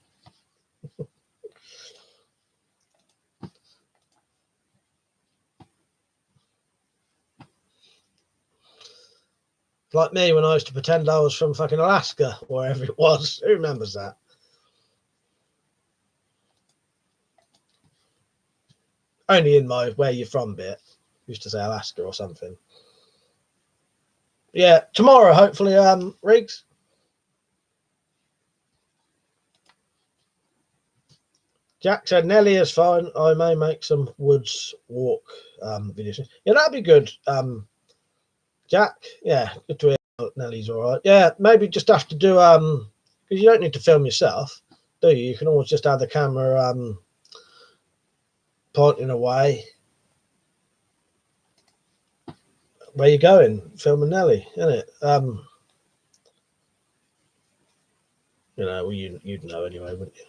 Like me when I used to pretend I was from fucking Alaska, wherever it was. Who remembers that? Only in my where you're from bit. Used to say Alaska or something. Yeah, tomorrow, hopefully, Riggs. Jack said Nelly is fine. I may make some woods walk videos. Yeah, that'd be good. Jack, yeah, good to hear. Nelly's all right. Yeah, maybe just have to do because you don't need to film yourself, do you? You can always just have the camera pointing away. Where you going? Filming Nelly, isn't it? You know, well, you'd know anyway, wouldn't you?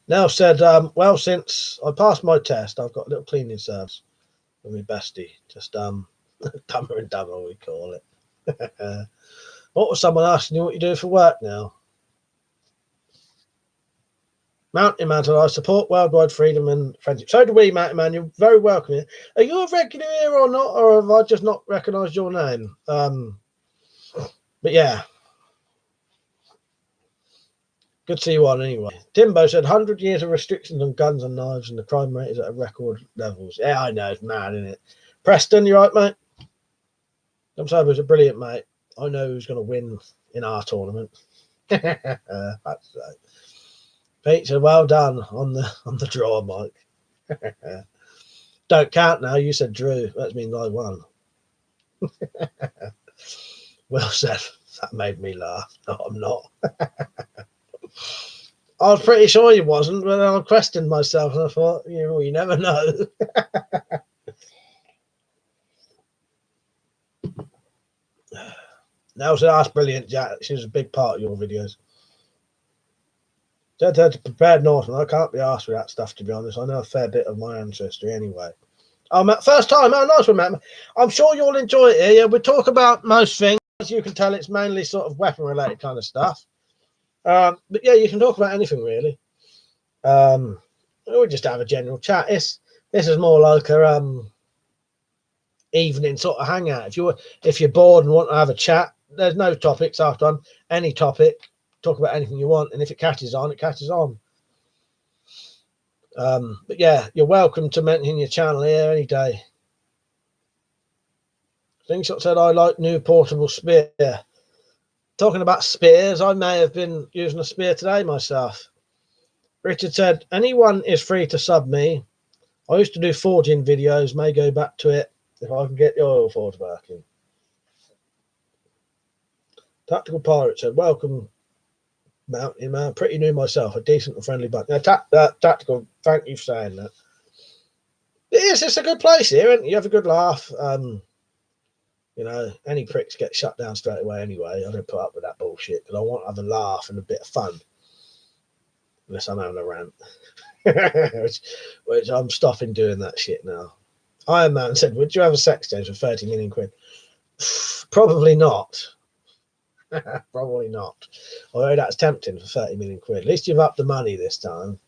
Now said, well, since I passed my test, I've got a little cleaning service with my bestie. Just dumber and dumber, we call it. What was someone asking you what you do for work now? Mountain Man, I support worldwide freedom and friendship. So do we, Mountain Man. You're very welcome here. Are you a regular here or not, or have I just not recognised your name? But yeah. Good to see you on anyway. Timbo said 100 years of restrictions on guns and knives and the crime rate is at record levels. Yeah, I know. It's mad, isn't it? Preston, you right, mate? I'm sorry, it was a brilliant, mate. I know who's going to win in our tournament. That's right. Pete said, well done on the draw, Mike. Don't count now. You said Drew. That means I won. Well said. That made me laugh. No, I'm not. I was pretty sure you wasn't, but I questioned myself and I thought, you never know. Now, so that's brilliant, Jack. She's a big part of your videos. Prepared Northman. I can't be asked for that stuff, to be honest. I know a fair bit of my ancestry anyway. Oh, Matt, first time. Oh, nice one, Matt. I'm sure you'll enjoy it here. Yeah, we talk about most things. As you can tell, it's mainly sort of weapon-related kind of stuff. But yeah, you can talk about anything really. We just have a general chat. This is more like a evening sort of hangout. If you're bored and want to have a chat, there's no topics after one. Any topic, talk about anything you want, and if it catches on, it catches on. But yeah, you're welcome to mention your channel here any day. Slingshot said, I like new portable spear. Talking about spears, I may have been using a spear today myself. Richard said, anyone is free to sub me. I used to do forging videos, may go back to it if I can get the oil forge working. Tactical Pirate said, welcome, Mountain Man. Pretty new myself, a decent and friendly bunch. Now, Tactical, thank you for saying that. It is. It's a good place here, and you have a good laugh. You know, any pricks get shut down straight away anyway. I don't put up with that bullshit because I want to have a laugh and a bit of fun. Unless I'm having a rant, which I'm stopping doing that shit now. Iron Man said, "Would you have a sex change for 30 million quid?" Probably not. Probably not. Although that's tempting for 30 million quid. At least you've upped the money this time.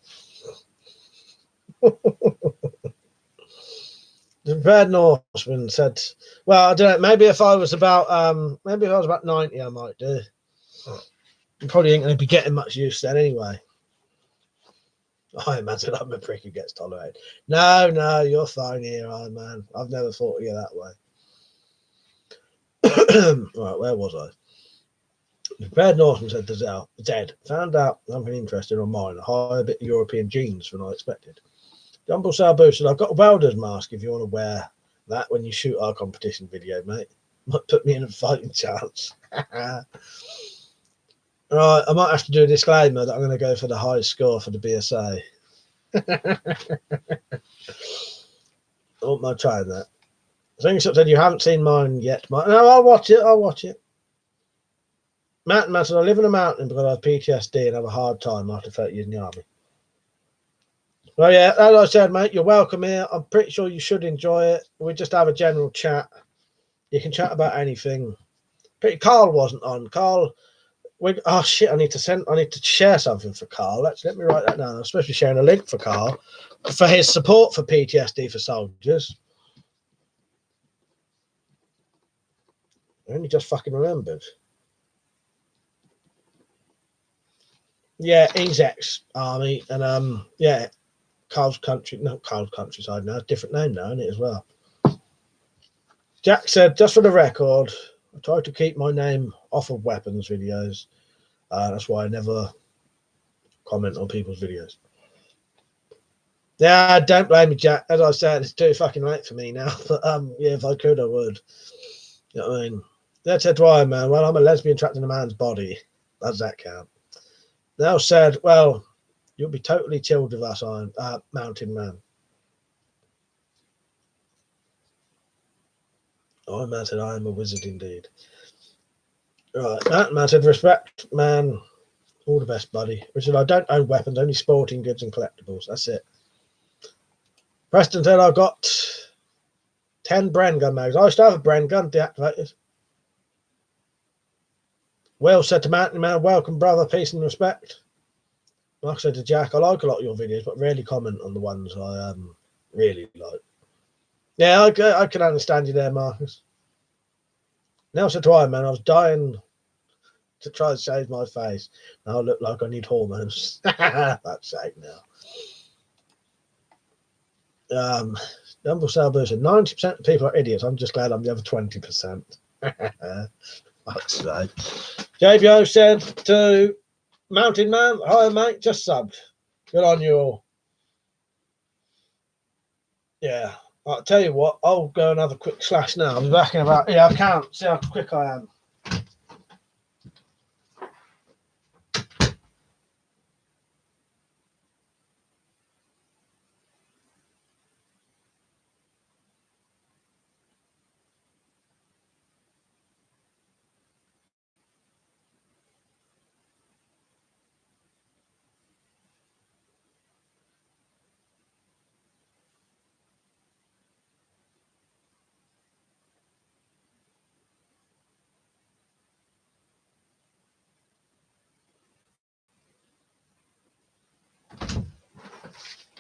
The Red Norseman said, "Well, I don't know. Maybe if I was about 90, I might do. You probably ain't going to be getting much use then anyway." I imagine I'm a prick who gets tolerated. No, you're fine here, Iron Man. I've never thought of you that way. Right, where was I? The Red Norseman said to Zed, found out something interesting on mine. A higher bit of European genes than I expected. Jumble Salbu said, I've got a welder's mask if you want to wear that when you shoot our competition video, mate. Might put me in a fighting chance. Right, I might have to do a disclaimer that I'm going to go for the highest score for the BSA. I won't mind trying that. Things said you haven't seen mine yet. No, I'll watch it. Mountain Man said, I live in a mountain because I have PTSD and have a hard time after 30 years in the army. Well, yeah, as I said, mate, you're welcome here. I'm pretty sure you should enjoy it. We just have a general chat. You can chat about anything. Carl wasn't on. Carl, oh shit! I need to share something for Carl. Let me write that down. I'm supposed to be sharing a link for Carl for his support for PTSD for soldiers. I only just fucking remembered. Yeah, he's ex-army, and yeah, Carl's countryside now, different name now, isn't it, as well? Jack said, just for the record, I try to keep my name off of weapons videos. That's why I never comment on people's videos. Yeah, don't blame me, Jack. As I said, it's too fucking late for me now. But yeah, if I could, I would. You know what I mean? That said to Iron Man, well, I'm a lesbian trapped in a man's body. Does that count? Now said, well, you'll be totally chilled with us, Mountain Man. Iron Man said, I am a wizard indeed. Right, Mountain Man said, respect, man. All the best, buddy. Richard, I don't own weapons, only sporting goods and collectibles. That's it. Preston said, I've got 10 Bren gun mags. I used to have a Bren gun deactivated. Will said to Mountain Man, welcome, brother, peace and respect. Like I said to Jack, I like a lot of your videos, but rarely comment on the ones I really like. Yeah, I can understand you there, Marcus. Now said to Iron Man, I was dying to try and shave my face. Now I look like I need hormones. That's sake now. Dumble Salvo said 90% of people are idiots. I'm just glad I'm the other 20%. Fuck's sake. JBO said to Mountain Man, hi mate, just subbed. Good on you all. Yeah, I'll tell you what, I'll go and have a quick slash now. I'll be back in about, I can't see how quick I am.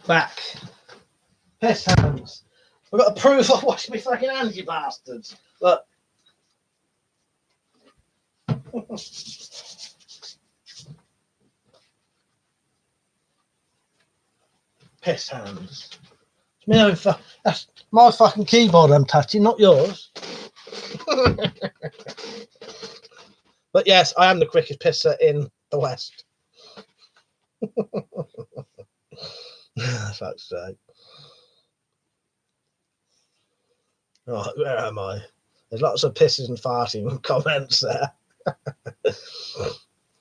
Back. Piss hands. I've got to prove I washed my fucking hands, you bastards. Look. Piss hands. That's my fucking keyboard I'm touching, not yours. But yes, I am the quickest pisser in the West. Fuck's sake. Right, where am I? There's lots of pisses and farting comments there.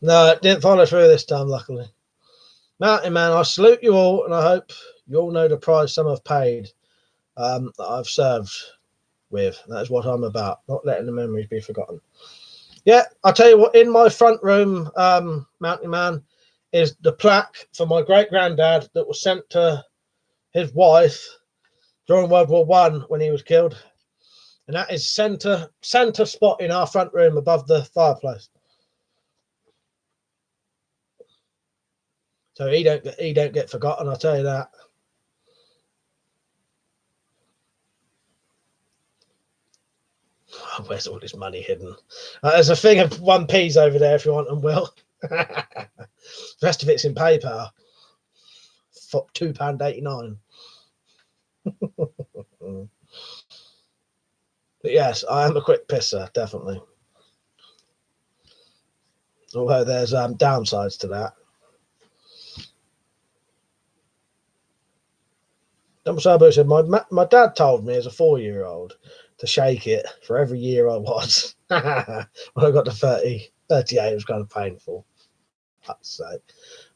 No, it didn't follow through this time, luckily. Mountain Man, I salute you all, and I hope you all know the price some have paid that I've served with. That is what I'm about, not letting the memories be forgotten. Yeah, I'll tell you what, in my front room, Mountain Man, is the plaque for my great-granddad that was sent to his wife during World War One when he was killed. And that is center spot in our front room above the fireplace. So he don't get forgotten, I'll tell you that. Oh, where's all this money hidden? There's a thing of 1p's over there if you want them, Will. The rest of it's in PayPal. For £2.89. But yes, I am a quick pisser, definitely. Although there's downsides to that. Double Sabo said, my dad told me as a 4-year-old to shake it for every year I was. When I got to 38, it was kind of painful. Fuck's sake.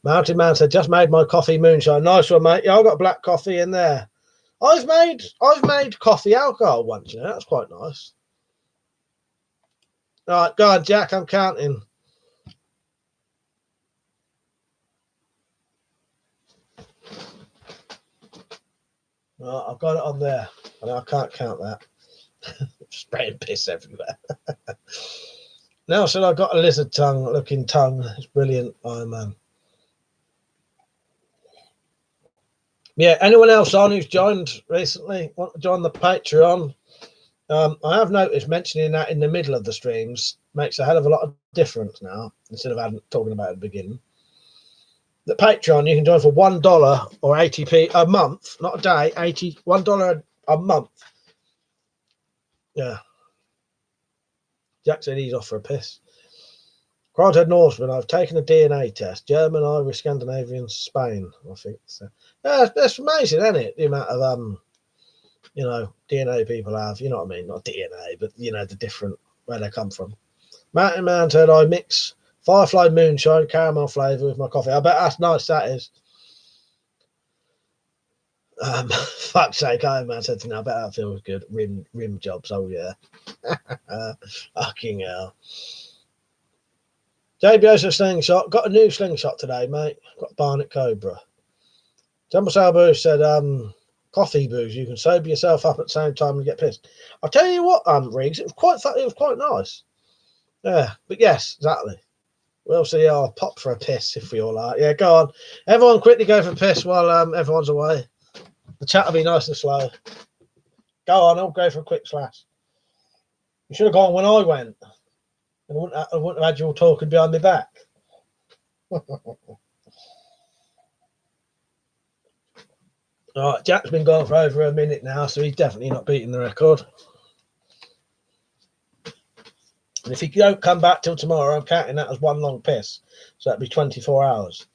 Mountain Man said, just made my coffee moonshine. Nice one, mate. Yeah, I've got black coffee in there. I've made coffee alcohol once, you know. That's quite nice. All right, go on, Jack. I'm counting. Right, I've got it on there, and I can't count that. Spraying piss everywhere. Now, said I've got a lizard tongue looking tongue. It's brilliant, Iron Man. Yeah, anyone else on who's joined recently? Want to join the Patreon? I have noticed mentioning that in the middle of the streams makes a hell of a lot of difference now, instead of talking about it at the beginning. The Patreon, you can join for $1 or 80p a month, not a day, $1 a month. Yeah. Jack said he's off for a piss. Granted Norseman, I've taken a DNA test. German, Irish, Scandinavian, Spain, I think. So yeah, that's amazing, isn't it? The amount of DNA people have, you know what I mean? Not DNA, but you know, the different where they come from. Mountain Man said I mix Firefly moonshine, caramel flavour with my coffee. I bet that's nice, that is. Fuck's sake, Iron Man said to me, I bet that feels good. Rim jobs, oh yeah. Fucking hell. JBO's a slingshot. Got a new slingshot today, mate. Got a Barnet Cobra. Jumbo Salbo said, coffee booze. You can sober yourself up at the same time and get pissed. I'll tell you what, Riggs, it was quite nice. Yeah, but yes, exactly. We'll see. I'll pop for a piss if we all are. Yeah, go on. Everyone quickly go for a piss while everyone's away. The chat will be nice and slow. Go on, I'll go for a quick slash. You should have gone when I went. And I wouldn't have had you all talking behind my back. All right, Jack's been gone for over a minute now, so he's definitely not beating the record. And if he don't come back till tomorrow, I'm counting that as one long piss. So that'd be 24 hours.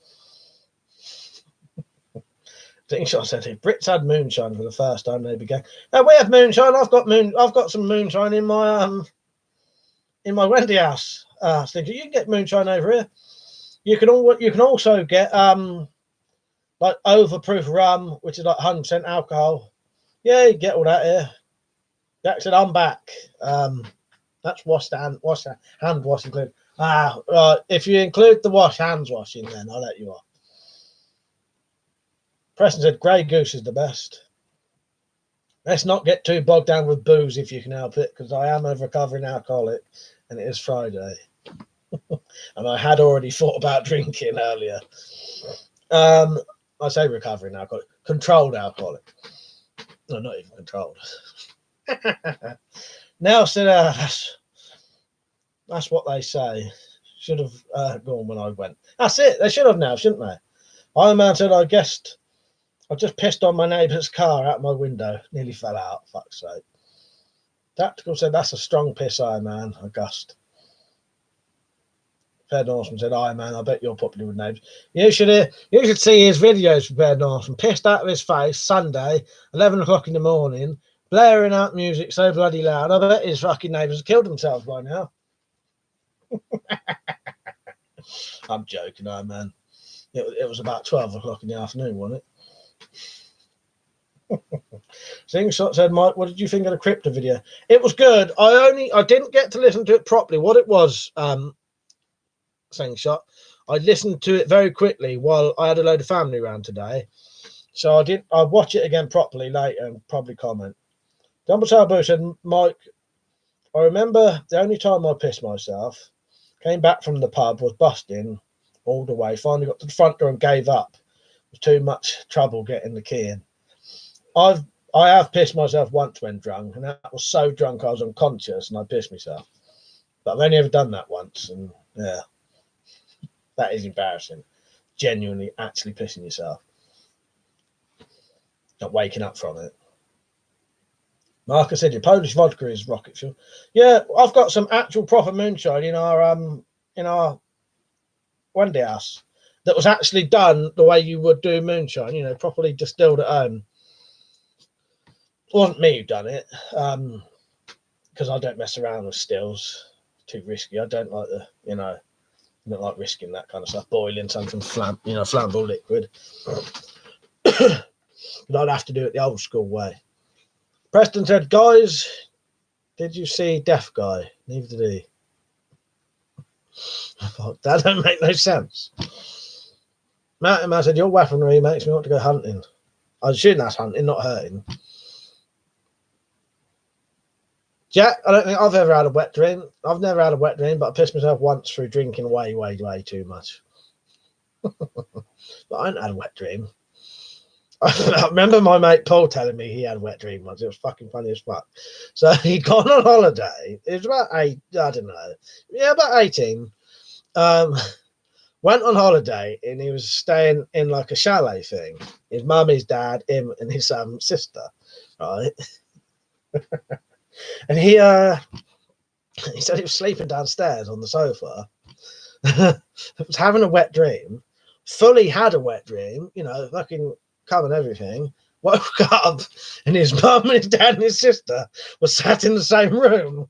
Slingshot said, if Brits had moonshine for the first time, they'd be going. Now we have moonshine. I've got some moonshine in my Wendy house. So you can get moonshine over here. You can also get like overproof rum, which is like 100% alcohol. Yeah, you get all that here. Jack said, I'm back. That's hand wash included. Right. If you include the hands washing, then I'll let you off. Preston said, Grey Goose is the best. Let's not get too bogged down with booze if you can help it, because I am a recovering alcoholic and it is Friday. And I had already thought about drinking earlier. I say recovering alcoholic, controlled alcoholic. No, not even controlled. Now, so that's what they say. Should have gone when I went. That's it. They should have now, shouldn't they? Iron Man said, I just pissed on my neighbour's car out my window. Nearly fell out. Fuck's sake. Tactical said, that's a strong piss, Iron Man. A gust. Fair Norseman said, Iron Man, I bet you're popular with neighbours. You should see his videos for Fair Norseman. Pissed out of his face Sunday, 11 o'clock in the morning, blaring out music so bloody loud. I bet his fucking neighbours have killed themselves by now. I'm joking, Iron Man. It was about 12 o'clock in the afternoon, wasn't it? Slingshot said, Mike, what did you think of the crypto video? It was good. I didn't get to listen to it properly. What it was, Slingshot, I listened to it very quickly while I had a load of family around today. So I'll watch it again properly later and probably comment. Dumbledore said, Mike, I remember the only time I pissed myself, came back from the pub, was busting all the way, finally got to the front door and gave up. It was too much trouble getting the key in. I have pissed myself once when drunk, and that was so drunk I was unconscious and I pissed myself. But I've only ever done that once, and yeah, that is embarrassing. Genuinely, actually pissing yourself. Not waking up from it. Marcus said your Polish vodka is rocket fuel. Yeah, I've got some actual proper moonshine in our Wendy house that was actually done the way you would do moonshine, you know, properly distilled at home. It wasn't me who done it, because I don't mess around with stills. Too risky. I don't like I don't like risking that kind of stuff. Boiling something flammable liquid. But I'd have to do it the old school way. Preston said, guys, did you see Deaf Guy? Neither did he. That don't make no sense. Matt said, your weaponry makes me want to go hunting. I assume that's hunting, not hurting. Jack, I don't think I've ever had a wet dream. I've never had a wet dream, but I pissed myself once through drinking way too much. But I haven't had a wet dream. I remember my mate Paul telling me he had a wet dream once. It was fucking funny as fuck. So he'd gone on holiday. It was about about 18. Went on holiday and he was staying in like a chalet thing. His mum, his dad, him, and his sister, right? And he said he was sleeping downstairs on the sofa. Was having a wet dream. Fully had a wet dream. Fucking come and everything. Woke up and his mum and his dad and his sister were sat in the same room.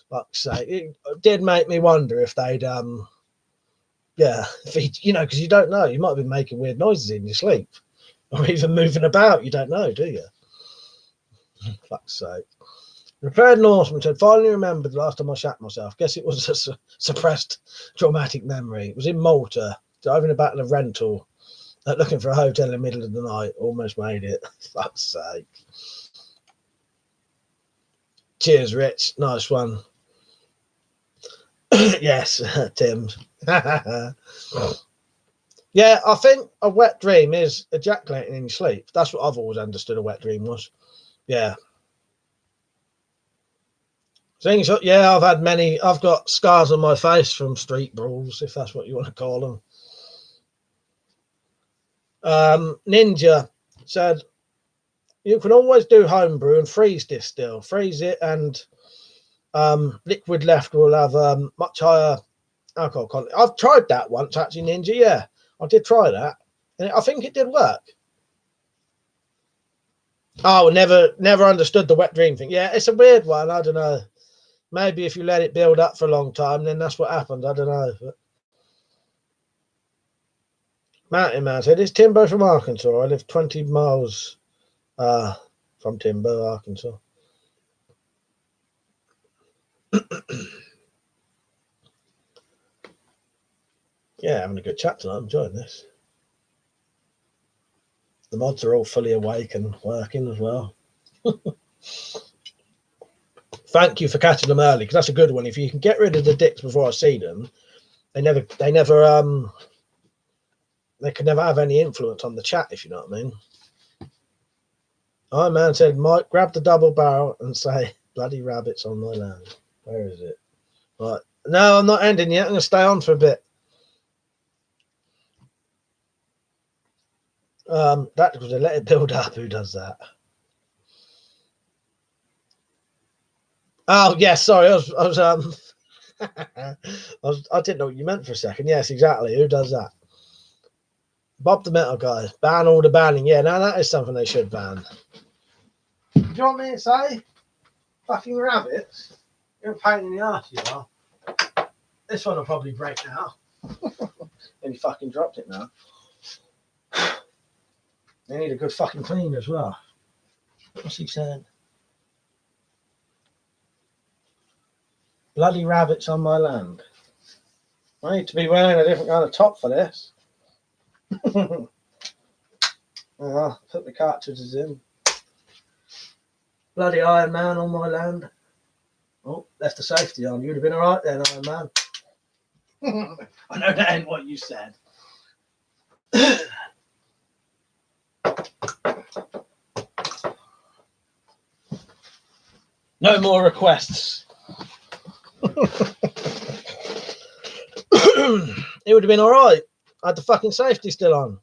Fuck's sake. It did make me wonder if they'd if he, because you don't know, you might have been making weird noises in your sleep or even moving about. You don't know, do you? Fuck's sake. Repaired Norseman said, finally remembered the last time I shat myself. Guess it was a suppressed traumatic memory. It was in Malta, driving about in a rental, looking for a hotel in the middle of the night. Almost made it. Fuck's sake. Cheers, Rich. Nice one. Yes, Tim. Yeah, I think a wet dream is ejaculating in your sleep. That's what I've always understood a wet dream was. Yeah. Things, yeah, I've got scars on my face from street brawls, if that's what you want to call them. Ninja said, you can always do homebrew and freeze distill. Freeze it and liquid left will have much higher alcohol content. I've tried that once, actually, Ninja. Yeah, I did try that. And I think it did work. Oh, never understood the wet dream thing. Yeah, it's a weird one. I don't know. Maybe if you let it build up for a long time, then that's what happens. I don't know. But Man said, it's Timbo from Arkansas. I live 20 miles from Timbo, Arkansas. Yeah, having a good chat tonight. I'm enjoying this. The mods are all fully awake and working as well. Thank you for catching them early, because that's a good one. If you can get rid of the dicks before I see them, they can never have any influence on the chat, if you know what I mean. Iron Man said, Mike, grab the double barrel and say, bloody rabbits on my land. Where is it? Right. No, I'm not ending yet. I'm going to stay on for a bit. That was a let it build up. Who does that? Oh, yes. Sorry. I didn't know what you meant for a second. Yes, exactly. Who does that? Bob the Metal Guy. Ban all the banning. Yeah, now that is something they should ban. Do you want me to say? Fucking rabbits. You're a pain in the arse, you are. This one will probably break now. And he fucking dropped it now. They need a good fucking clean as well. What's he saying? Bloody rabbits on my land. I need to be wearing a different kind of top for this. I'll put the cartridges in. Bloody Iron Man on my land. Oh, left the safety on. You'd have been alright then, Iron Man. I know that ain't what you said. No more requests. It would have been alright. I had the fucking safety still on.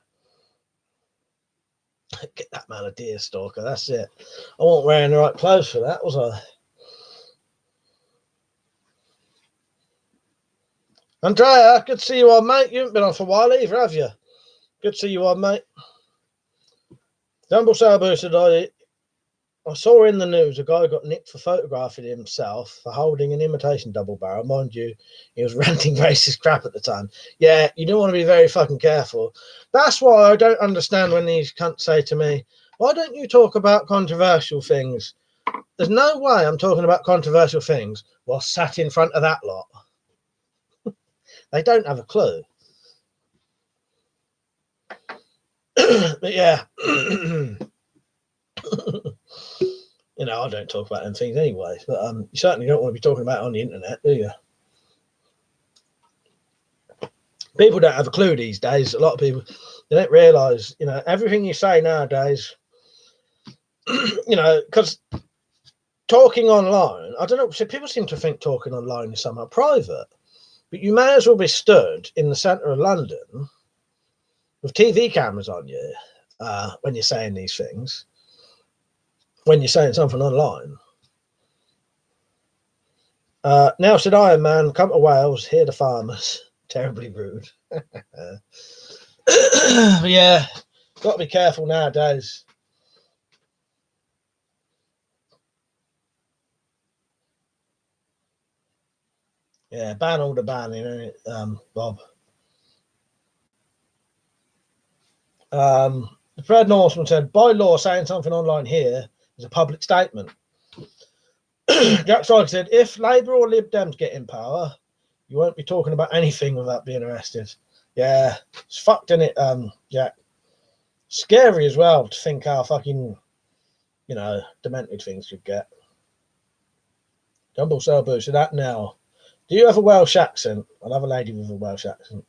Get that man a deer stalker, that's it. I wasn't wearing the right clothes for that, was I? Andrea, good to see you on, mate. You haven't been on for a while either, have you? Good to see you on, mate. Dumble Sabu said, I saw in the news a guy got nicked for photographing himself for holding an imitation double barrel. Mind you, he was ranting racist crap at the time. Yeah, you don't want to be very fucking careful. That's why I don't understand when these cunts say to me, why don't you talk about controversial things? There's no way I'm talking about controversial things while sat in front of that lot. They don't have a clue. But yeah. You know, I don't talk about them things anyway, but you certainly don't want to be talking about it on the internet, do you? People don't have a clue these days. A lot of people, they don't realise, you know, everything you say nowadays, you know, because talking online, I don't know, so people seem to think talking online is somehow private, but you may as well be stood in the centre of London with TV cameras on you when you're saying these things, when you're saying something online. Now said Iron Man, come to Wales, hear the farmers. Terribly rude. Yeah, got to be careful nowadays. Yeah, ban all the banning, Bob. Fred Norseman said, by law, saying something online here is a public statement. Jack Striker said, if Labour or Lib Dems get in power, you won't be talking about anything without being arrested. Yeah, it's fucked, isn't it, Jack? Scary as well to think how fucking, you know, demented things could get. Jumble Selbu said, that now. Do you have a Welsh accent? I love a lady with a Welsh accent.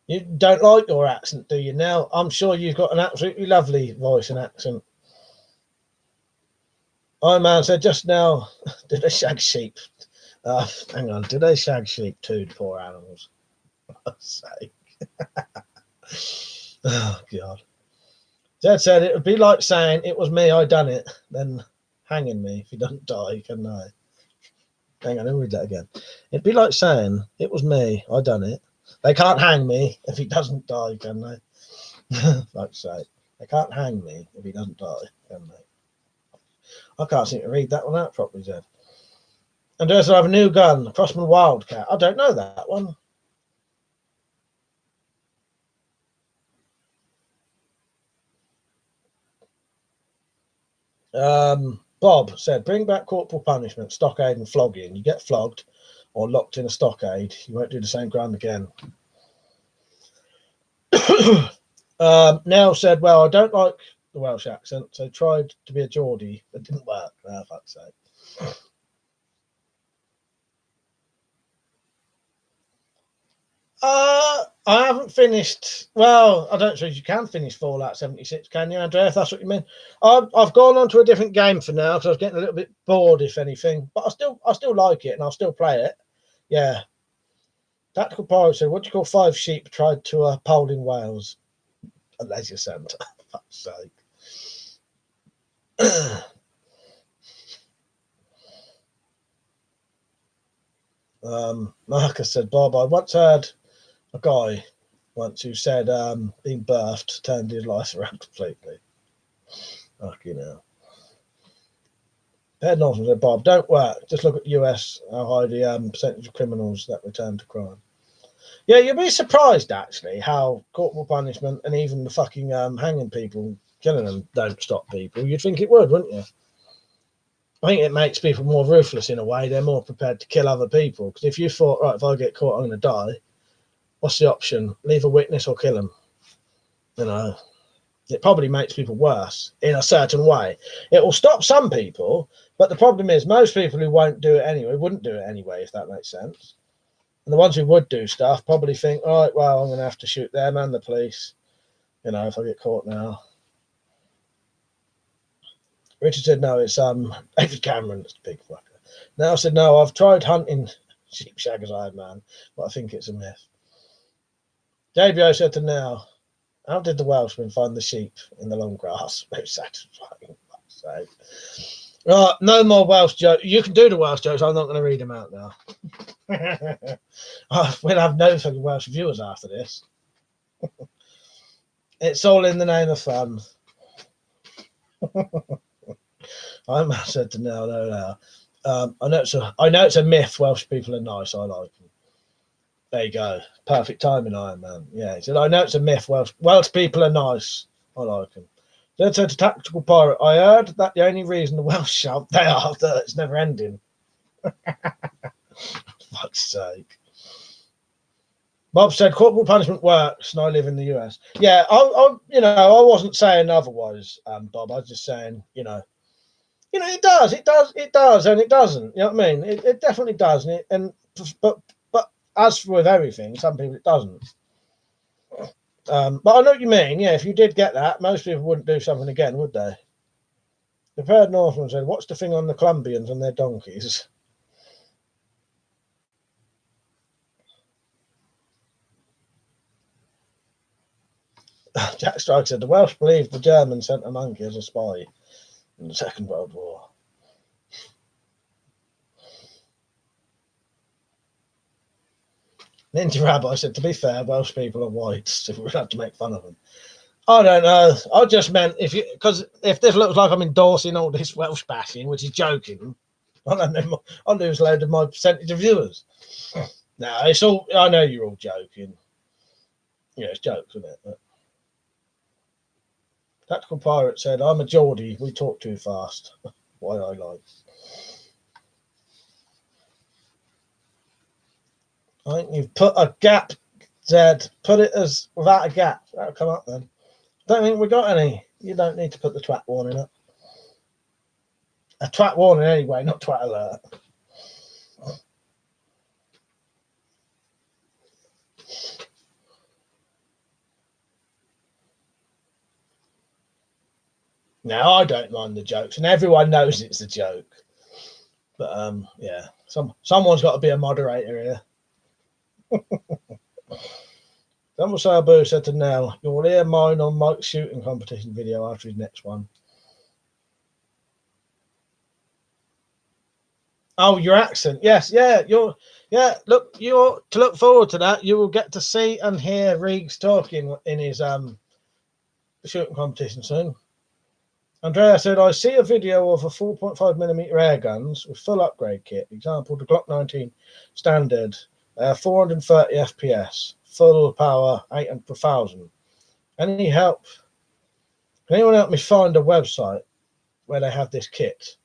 You don't like your accent, do you now? I'm sure you've got an absolutely lovely voice and accent. Iron Man said just now, did they shag sheep? Hang on, did they shag sheep too, poor animals? For God's sake. Oh, God. Zed said it would be like saying it was me, I done it, then hanging me. If he doesn't die, can I? Hang on, let me read that again. It'd be like saying it was me, I done it. They can't hang me if he doesn't die, can they? Like say, they can't hang me if he doesn't die, can they? I can't seem to read that one out properly, Zed. And there's I have a new gun, Crossman Wildcat. I don't know that one. Bob said, bring back corporal punishment, stockade and flogging. You get flogged or locked in a stockade, you won't do the same crime again. Nell said, well, I don't like the Welsh accent, so tried to be a Geordie, but didn't work. Oh, fuck's sake. I haven't finished. Well, I don't suppose you can finish Fallout 76, can you, Andrea? If that's what you mean. I've gone on to a different game for now because I was getting a little bit bored, if anything. But I still like it and I'll still play it. Yeah. Tactical Pirate said, "What do you call 5 sheep tried to a pole in Wales? A leisure centre." For fuck's sake. Marcus said, "Bob, I once heard a guy who said being birthed turned his life around completely." Fucking hell. Ted Norton said, "Bob, don't work. Just look at the US, how high the percentage of criminals that return to crime." Yeah, you'll be surprised actually how corporal punishment and even the fucking hanging people, killing them, don't stop people. You'd think it would, wouldn't you? I think it makes people more ruthless in a way. They're more prepared to kill other people. Because if you thought, right, if I get caught, I'm going to die, what's the option? Leave a witness or kill them? You know, it probably makes people worse in a certain way. It will stop some people, but the problem is most people who won't do it anyway wouldn't do it anyway, if that makes sense. And the ones who would do stuff probably think, all right, well, I'm going to have to shoot them and the police, you know, if I get caught now. Richard said, no, it's David Cameron, it's a big fucker. Now I said, no, I've tried hunting sheep shaggers Iron Man, but I think it's a myth. JBO said to Now, how did the Welshman find the sheep in the long grass? Most satisfying. Right, no more Welsh jokes. You can do the Welsh jokes. I'm not going to read them out now. We'll have no fucking Welsh viewers after this. It's all in the name of fun. I'm said to no. I know it's a myth. Welsh people are nice. I like them. There you go. Perfect timing, Iron Man. Yeah, he said, I know it's a myth. Welsh people are nice. I like them. Then said to Tactical Pirate, I heard that the only reason the Welsh shout they are that it's never ending. Fuck's sake. Bob said corporal punishment works, and I live in the US. Yeah, I wasn't saying otherwise, Bob. I was just saying, it does, and it doesn't. You know what I mean? It definitely does, but as with everything, some people it doesn't. But I know what you mean. Yeah, if you did get that, most people wouldn't do something again, would they? The Prepared Northman said, "What's the thing on the Colombians and their donkeys?" Jack Strike said, "The Welsh believed the Germans sent a monkey as a spy in the Second World War." Ninja Rabbi said, "To be fair, Welsh people are white, so we would have to make fun of them." I don't know. I just meant because if this looks like I'm endorsing all this Welsh bashing, which is joking, I'll lose a load of my percentage of viewers. No, it's all. I know you're all joking. Yeah, it's jokes, isn't it? But Tactical Pirate said, "I'm a Geordie. We talk too fast." Why I like. I think you've put a gap, Zed. Put it as without a gap. That'll come up then. Don't think we got any. You don't need to put the twat warning up. A twat warning anyway, not twat alert. Now I don't mind the jokes, and everyone knows it's a joke. But yeah, someone's got to be a moderator here. Double Sabu said to Nell, "You'll hear mine on Mike's shooting competition video after his next one." Oh, your accent, yes, yeah, you're to look forward to that. You will get to see and hear Reegs talking in his shooting competition soon. Andrea said, "I see a video of a 4.5mm air guns with full upgrade kit. Example, the Glock 19 standard, 430 FPS, full power, 800 per 1,000. Any help? Can anyone help me find a website where they have this kit?"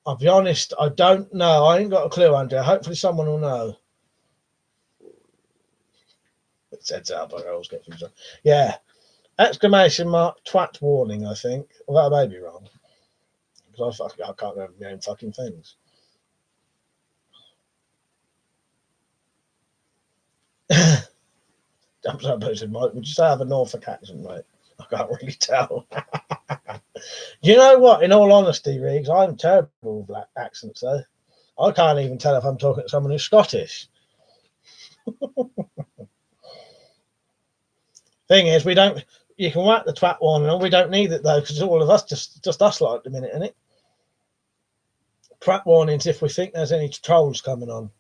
I'll be honest, I don't know. I ain't got a clue, Andrea. Hopefully someone will know. It said Albert, I always get things wrong. Yeah. Exclamation mark, twat warning, I think. Well, that may be wrong. Because I can't remember my own fucking things. Jumps up and said, "Mike, would you say I have a Norfolk accent, mate?" I can't really tell. You know what? In all honesty, Riggs, I'm terrible with black accents, though. I can't even tell if I'm talking to someone who's Scottish. Thing is, you can whack the twat warning on. We don't need it, though, because all of us, just us like the minute, innit? Twat warnings if we think there's any trolls coming on.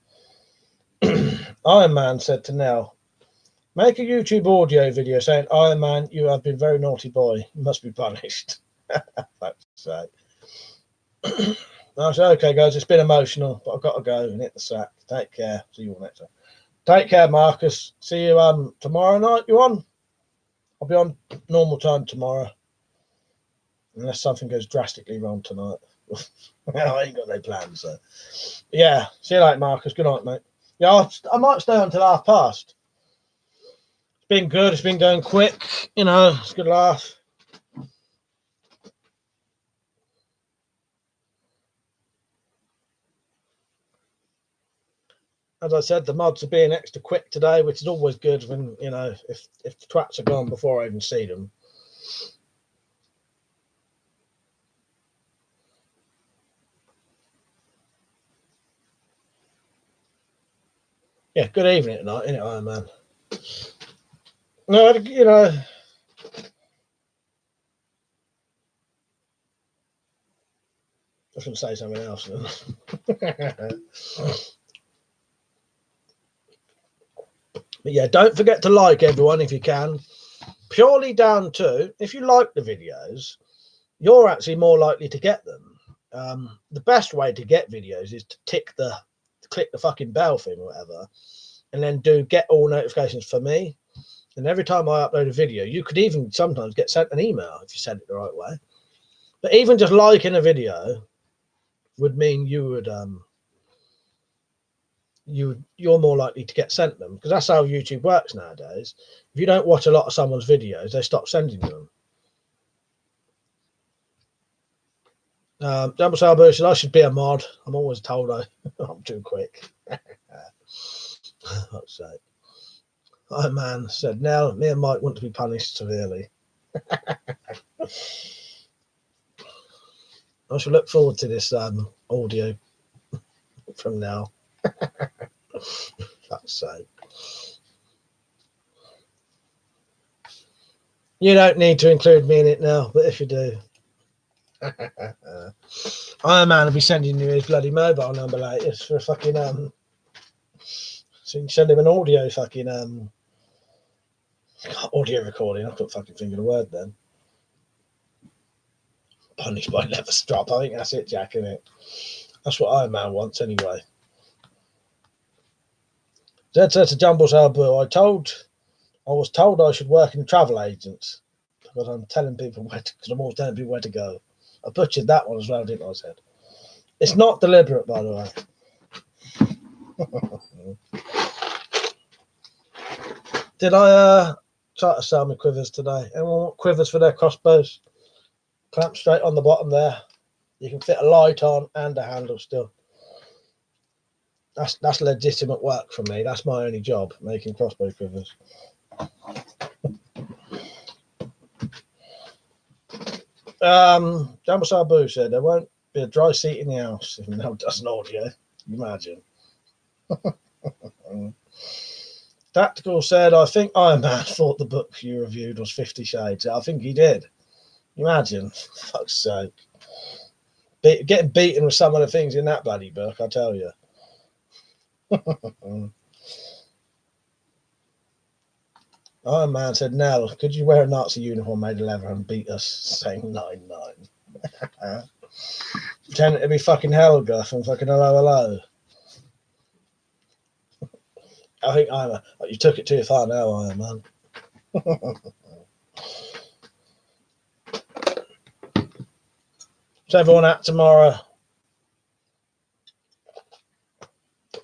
Iron Man said to Nell, "Make a YouTube audio video saying, 'Iron Man, you have been very naughty boy. You must be punished.'" That's right. I said, "Okay, guys, it's been emotional, but I've got to go and hit the sack. Take care. See you all next time." Take care, Marcus. See you tomorrow night. You on? I'll be on normal time tomorrow, unless something goes drastically wrong tonight. I ain't got no plans. So yeah, see you later, Marcus. Good night, mate. Yeah, I might stay until past. It's been good. It's been going quick. You know, it's a good laugh. As I said, the mods are being extra quick today, which is always good when, you know, if the twats are gone before I even see them. Yeah, good evening tonight, isn't it, Iron Man? No, you know, I was going to say something else. But yeah, don't forget to like everyone if you can. Purely down to, if you like the videos, you're actually more likely to get them. The best way to get videos is to click the fucking bell thing or whatever, and then do get all notifications for me. And every time I upload a video, you could even sometimes get sent an email if you send it the right way. But even just liking a video would mean you're more likely to get sent them, because that's how YouTube works nowadays. If you don't watch a lot of someone's videos, they stop sending you them. Double Salvo said I should be a mod. I'm always told I'm too quick. Let's say. Iron Man said, "Nell, me and Mike want to be punished severely." I shall look forward to this audio from now. Fuck's sake. You don't need to include me in it now, but if you do, Iron Man will be sending you his bloody mobile number later for a fucking so you can send him an audio fucking audio recording. I couldn't fucking think of the word then. Punished by leather strap. I think that's it, Jack, isn't it? That's what Iron Man wants anyway. Zed said to Jumbles Albu, I was told I should work in travel agents because I'm telling people because I'm always telling people where to go. I butchered that one as well, didn't I? Said it's not deliberate, by the way. Did I try to sell me quivers today? Anyone want quivers for their crossbows? Clamp straight on the bottom there. You can fit a light on and a handle still. That's legitimate work for me. That's my only job, making crossbow quivers. Jumbo Sabu said there won't be a dry seat in the house if Mel does an audio. Imagine. Tactical said, I think Iron Man thought the book you reviewed was 50 Shades. I think he did. Imagine. Fuck's sake. Getting beaten with some of the things in that bloody book, I tell you. Iron Man said, Nell, could you wear a Nazi uniform made of leather and beat us? Saying 9-9. Pretending to be fucking Helga from fucking Hello. I think you took it too far now, Iron Man. So everyone out tomorrow.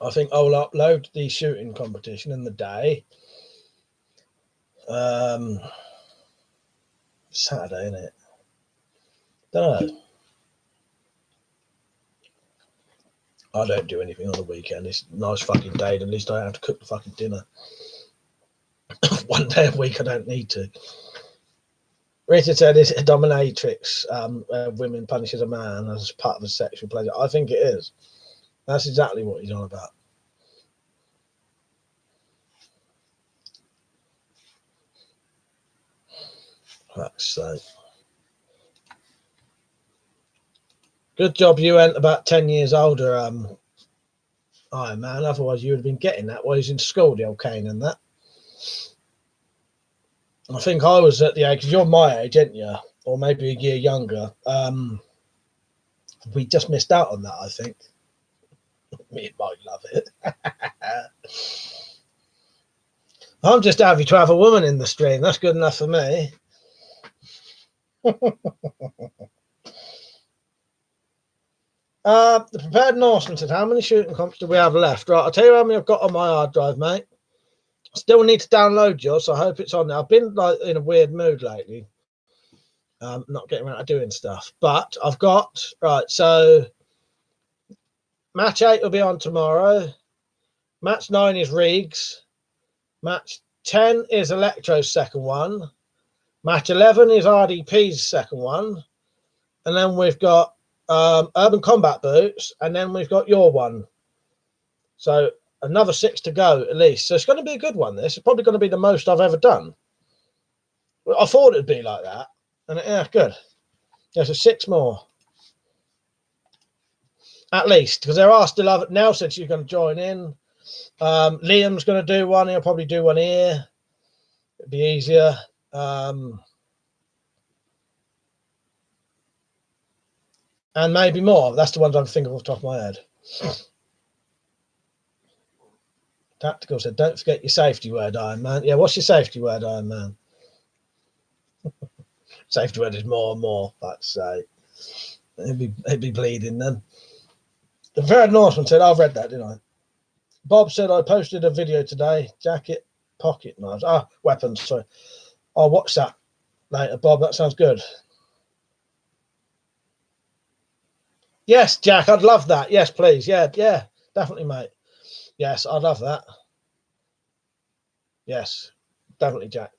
I think I'll upload the shooting competition in the day. Saturday, isn't it? Don't know. I don't do anything on the weekend. It's a nice fucking day. At least I don't have to cook the fucking dinner. One day a week I don't need to. Richard said, is it a dominatrix? Women punishes a man as part of a sexual pleasure. I think it is. That's exactly what he's on about. Fuck's sake. Good job you went about 10 years older, Iron Man. Otherwise, you would have been getting that while he's in school, the old Kane and that. I think I was at the age, because you're my age, aren't you? Or maybe a year younger. We just missed out on that, I think. Me and Mike love it. I'm just happy to have a woman in the stream. That's good enough for me. The Prepared Norseman said, how many shooting comps do we have left? Right, I'll tell you how many I've got on my hard drive, mate. I still need to download yours, so I hope it's on there. I've been like in a weird mood lately. Not getting around to doing stuff. But I've got, right, so match 8 will be on tomorrow. Match 9 is Riggs. Match 10 is Electro's second one. Match 11 is RDP's second one. And then we've got Urban Combat Boots. And then we've got your one. So another 6 to go at least. So it's going to be a good one, this. It's probably going to be the most I've ever done. I thought it'd be like that. And yeah, good. There's a 6 more. At least. Because there are still other... Nelson said you're going to join in. Liam's going to do one. He'll probably do one here. It'd be easier. And maybe more. That's the ones I'm thinking off the top of my head. Tactical said, don't forget your safety word, Iron Man. Yeah, what's your safety word, Iron Man? Safety word is more and more, let's say. It'd be bleeding then. The Prepared Norseman said, I've read that, didn't I? Bob said, I posted a video today. Jacket, pocket knives. Weapons, sorry. I'll watch that later, Bob. That sounds good. Yes, Jack, I'd love that. Yes, please. Yeah, definitely, mate. Yes, I'd love that. Yes, definitely, Jack.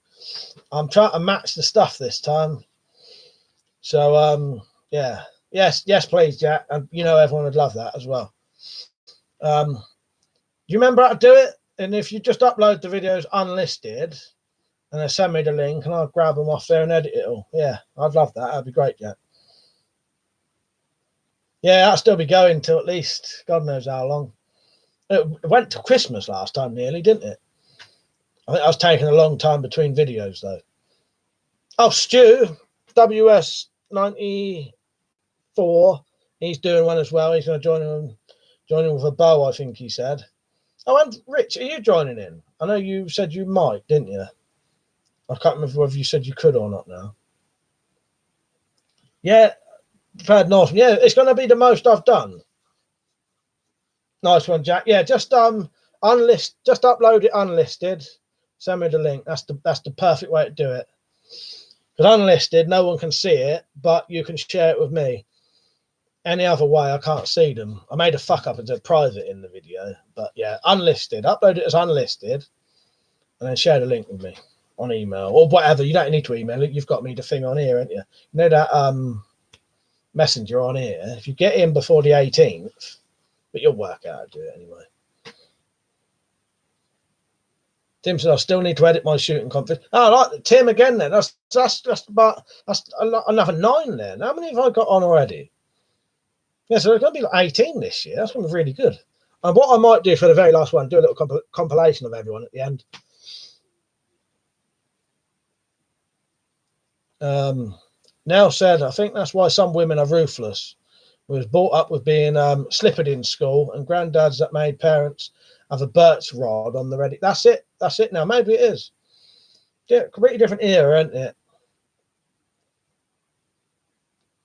I'm trying to match the stuff this time. So, yeah. Yes, please, Jack. And you know everyone would love that as well. Do you remember how to do it? And if you just upload the videos unlisted and then send me the link and I'll grab them off there and edit it all. Yeah, I'd love that. That'd be great, Jack. Yeah, that'll still be going till at least God knows how long. It went to Christmas last time nearly, didn't it? I think I was taking a long time between videos though. Oh, Stu, WS94, he's doing one as well. He's going to join in with a bow, I think he said. Oh, and Rich, are you joining in? I know you said you might, didn't you? I can't remember whether you said you could or not now. Yeah, Prepared Norseman. Yeah, it's going to be the most I've done. Nice one, Jack. Yeah, just upload it unlisted. Send me the link. That's the perfect way to do it. Because unlisted, no one can see it, but you can share it with me. Any other way, I can't see them. I made a fuck up and said private in the video, but yeah, unlisted. Upload it as unlisted, and then share the link with me on email or whatever. You don't need to email it. You've got me the thing on here, haven't you? You know that messenger on here. If you get in before the 18th, but you'll work out how to do it anyway. Tim said, I still need to edit my shooting confidence. Oh, I like Tim again then. That's another 9 then. How many have I got on already? Yeah, so there's going to be like 18 this year. That's going to be really good. And what I might do for the very last one, do a little compilation of everyone at the end. Nell said, I think that's why some women are ruthless. We was brought up with being slippered in school, and granddads that made parents have a Bert's rod on the ready. That's it. That's it now. Maybe it is. Yeah, completely different era, isn't it?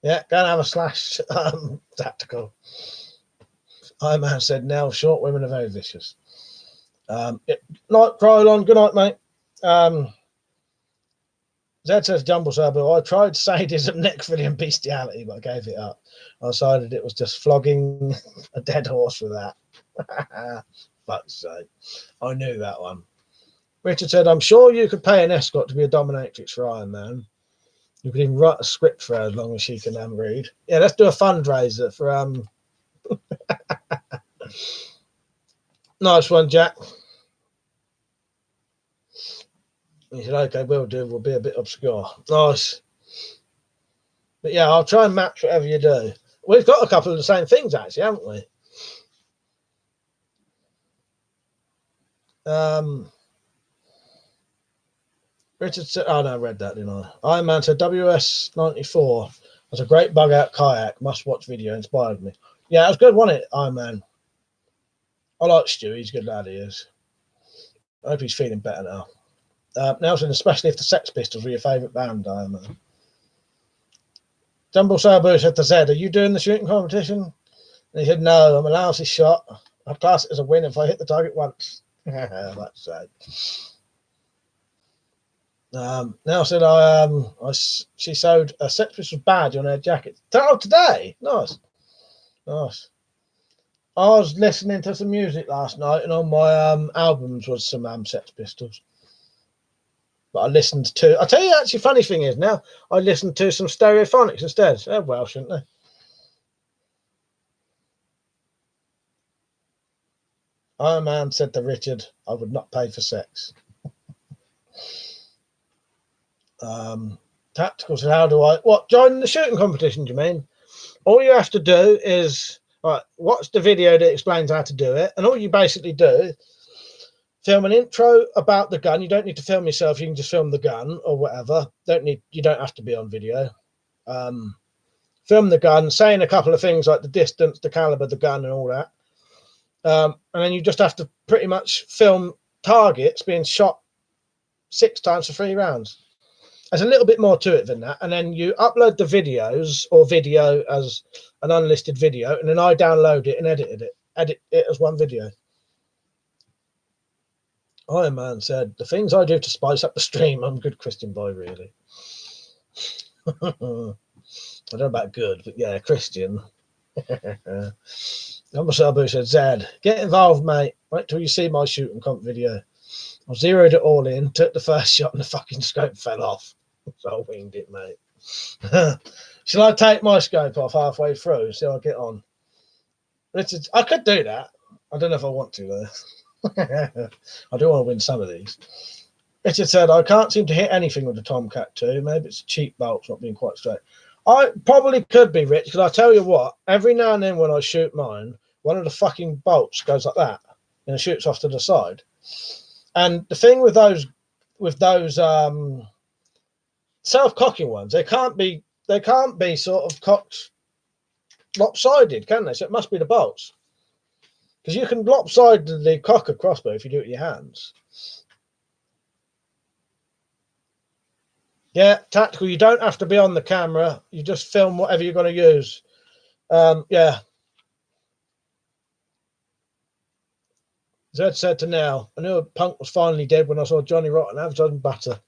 Yeah, go and have a slash tactical. Iron Man said, now short women are very vicious. Night, Krylon. Good night, mate. Zed says, Jumble Serbo, I tried sadism, necrophilia, and bestiality, but I gave it up. I decided it was just flogging a dead horse for that. Fuck's sake. I knew that one. Richard said, I'm sure you could pay an escort to be a dominatrix for Iron Man. You could even write a script for her as long as she can read. Yeah, let's do a fundraiser for Nice one, Jack. He said, okay, we'll do. We'll be a bit obscure. Nice. But yeah, I'll try and match whatever you do. We've got a couple of the same things, actually, haven't we? Richard said, oh no, I read that, didn't I? Iron Man said, WS94 was a great bug out kayak. Must watch video, inspired me. Yeah, it was good, wasn't it, Iron Man? I like Stu, he's a good lad, he is. I hope he's feeling better now. Nelson, especially if the Sex Pistols were your favourite band, Iron Man. Jumbo Sabu said to Zed, "Are you doing the shooting competition?" And he said, "No, I'm a lousy shot. I'd class it as a win if I hit the target once." That's sad. Now said she sewed a Sex Pistols badge on her jacket. Oh, today, nice. I was listening to some music last night, and on my albums was some Sex Pistols. But I listened to. I tell you, actually, funny thing is now I listened to some Stereophonics instead. They're Welsh, aren't they? Iron Man said to Richard, "I would not pay for sex." Tactical said, "How do I join the shooting competition? Do you mean? All you have to do is watch the video that explains how to do it, and all you basically do." Film an intro about the gun. You don't need to film yourself. You can just film the gun or whatever. You don't have to be on video. Film the gun, saying a couple of things like the distance, the caliber, the gun, and all that. And then you just have to pretty much film targets being shot 6 times for 3 rounds. There's a little bit more to it than that. And then you upload the videos or video as an unlisted video, and then I download it and edit it as one video. Iron Man said, "The things I do to spice up the stream, I'm a good Christian boy, really." I don't know about good, but yeah, Christian. Sabu said, "Zed, get involved, mate. Wait till you see my shooting comp video. I zeroed it all in, took the first shot, and the fucking scope fell off. So I winged it, mate." Shall I take my scope off halfway through? See how I get on? Richard, I could do that. I don't know if I want to, though. I do want to win some of these. Richard said, "I can't seem to hit anything with the Tomcat 2. Maybe it's cheap bolts not being quite straight." I probably could be, Rich, because I tell you what, every now and then when I shoot mine, one of the fucking bolts goes like that and it shoots off to the side. And the thing with those self-cocking ones, they can't be sort of cocked lopsided, can they? So it must be the bolts. Because you can lopside the cock of crossbow if you do it with your hands. Yeah, tactical. You don't have to be on the camera. You just film whatever you're going to use. Yeah. Zed said to Nell, "I knew a punk was finally dead when I saw Johnny Rotten advertising butter."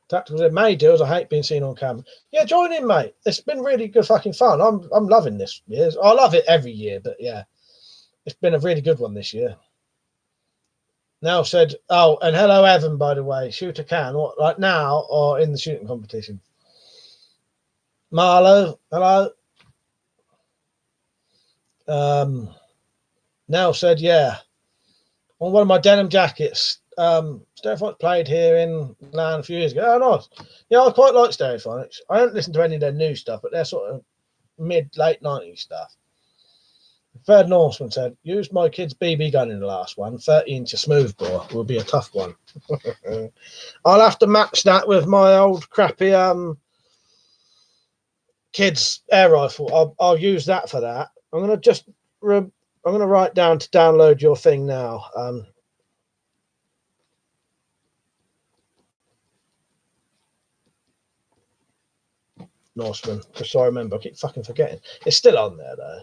Tactical said, "May do as I hate being seen on camera." Yeah, join in, mate. It's been really good fucking fun. I'm loving this year. I love it every year, but yeah, it's been a really good one this year. Now said, "Oh, and hello, Evan, by the way. Shooter can, what, right now or in the shooting competition?" Marlo, hello. Now said, "Yeah. On one of my denim jackets. Stereophonics played here in Lan a few years ago." Oh, nice. Yeah, I quite like Stereophonics. I don't listen to any of their new stuff, but they're sort of late 90s stuff. Third Norseman said, "Used my kid's BB gun in the last one. 30-inch smoothbore will be a tough one." I'll have to match that with my old crappy kid's air rifle. I'll use that for that. I'm gonna write down to download your thing now. Norseman, just so I remember. I keep fucking forgetting. It's still on there though.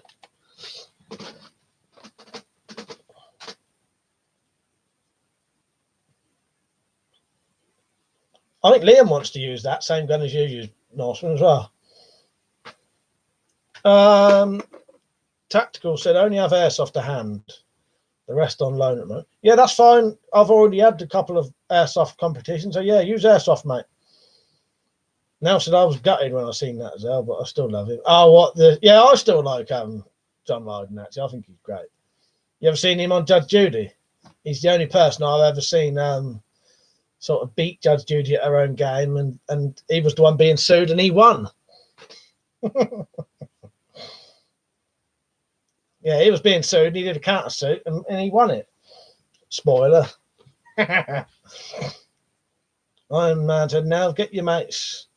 I think Liam wants to use that same gun as you use, Norseman, as well. Tactical said, "Only have airsoft to hand. The rest on loan at the moment." Yeah, that's fine. I've already had a couple of airsoft competitions, so yeah, use airsoft, mate. Now said, "I was gutted when I seen that as well, but I still love him." Oh, I still like John Lydon, actually. I think he's great. You ever seen him on Judge Judy? He's the only person I've ever seen sort of beat Judge Judy at her own game, and he was the one being sued and he won. Yeah, he was being sued and he did a counter suit and he won it. Spoiler. Iron Man said, "Now get your mates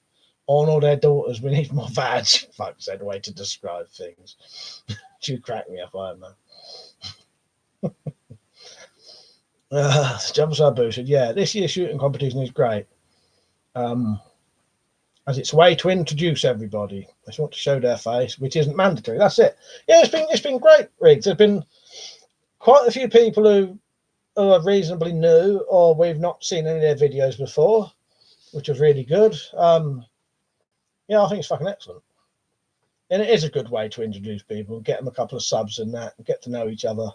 on all their daughters. We need more badge." Fuck, said way to describe things. You crack me up, Iron Man. Jumps boosted. Yeah, this year's shooting competition is great. As its way to introduce everybody. They just want to show their face, which isn't mandatory. That's it. Yeah, it's been great, Riggs. There's been quite a few people who are reasonably new, or we've not seen any of their videos before, which was really good. Yeah, I think it's fucking excellent. And it is a good way to introduce people, get them a couple of subs and that, and get to know each other.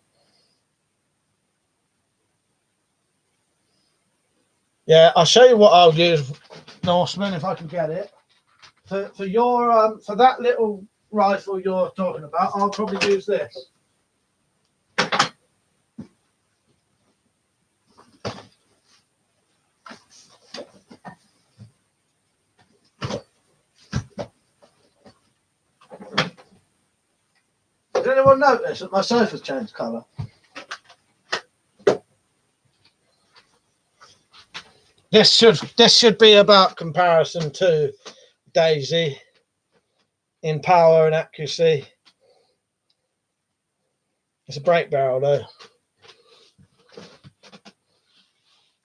Yeah, I'll show you what I'll use, Norseman, if I can get it. For your for that little rifle you're talking about, I'll probably use this. Did anyone notice that my sofa's changed colour? This should be about comparison to Daisy in power and accuracy. It's a break barrel though.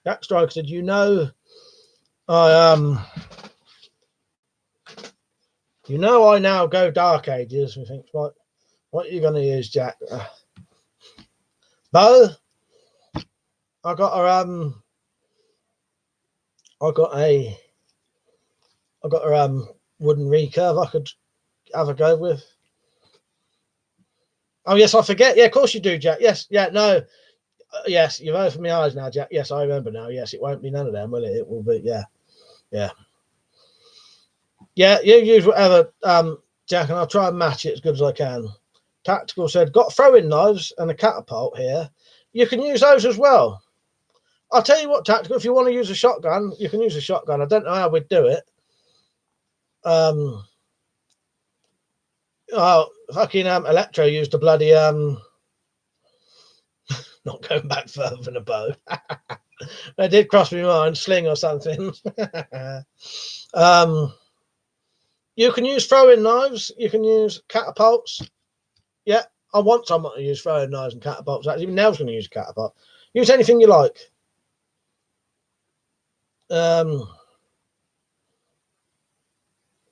Jack Striker said, you know I now go Dark Ages. We think, what are you going to use, Jack? Bow. I got a wooden recurve I could have a go with. Oh yes, I forget. Yeah, of course you do, Jack. Yes, yeah, no, yes, you've opened my eyes now, Jack. Yes, I remember now. Yes, it won't be none of them, will it? It will be, yeah. You use whatever, Jack, and I'll try and match it as good as I can. Tactical said, got throwing knives and a catapult here. You can use those as well. I'll tell you what, Tactical, if you want to use a shotgun, you can use a shotgun. I don't know how we'd do it. Fucking Electro used a bloody not going back further than a bow. That did cross my mind, sling or something. You can use throwing knives. You can use catapults. Yeah, I want someone to use throwing knives and catapults. Actually, even Nell's going to use a catapult. Use anything you like.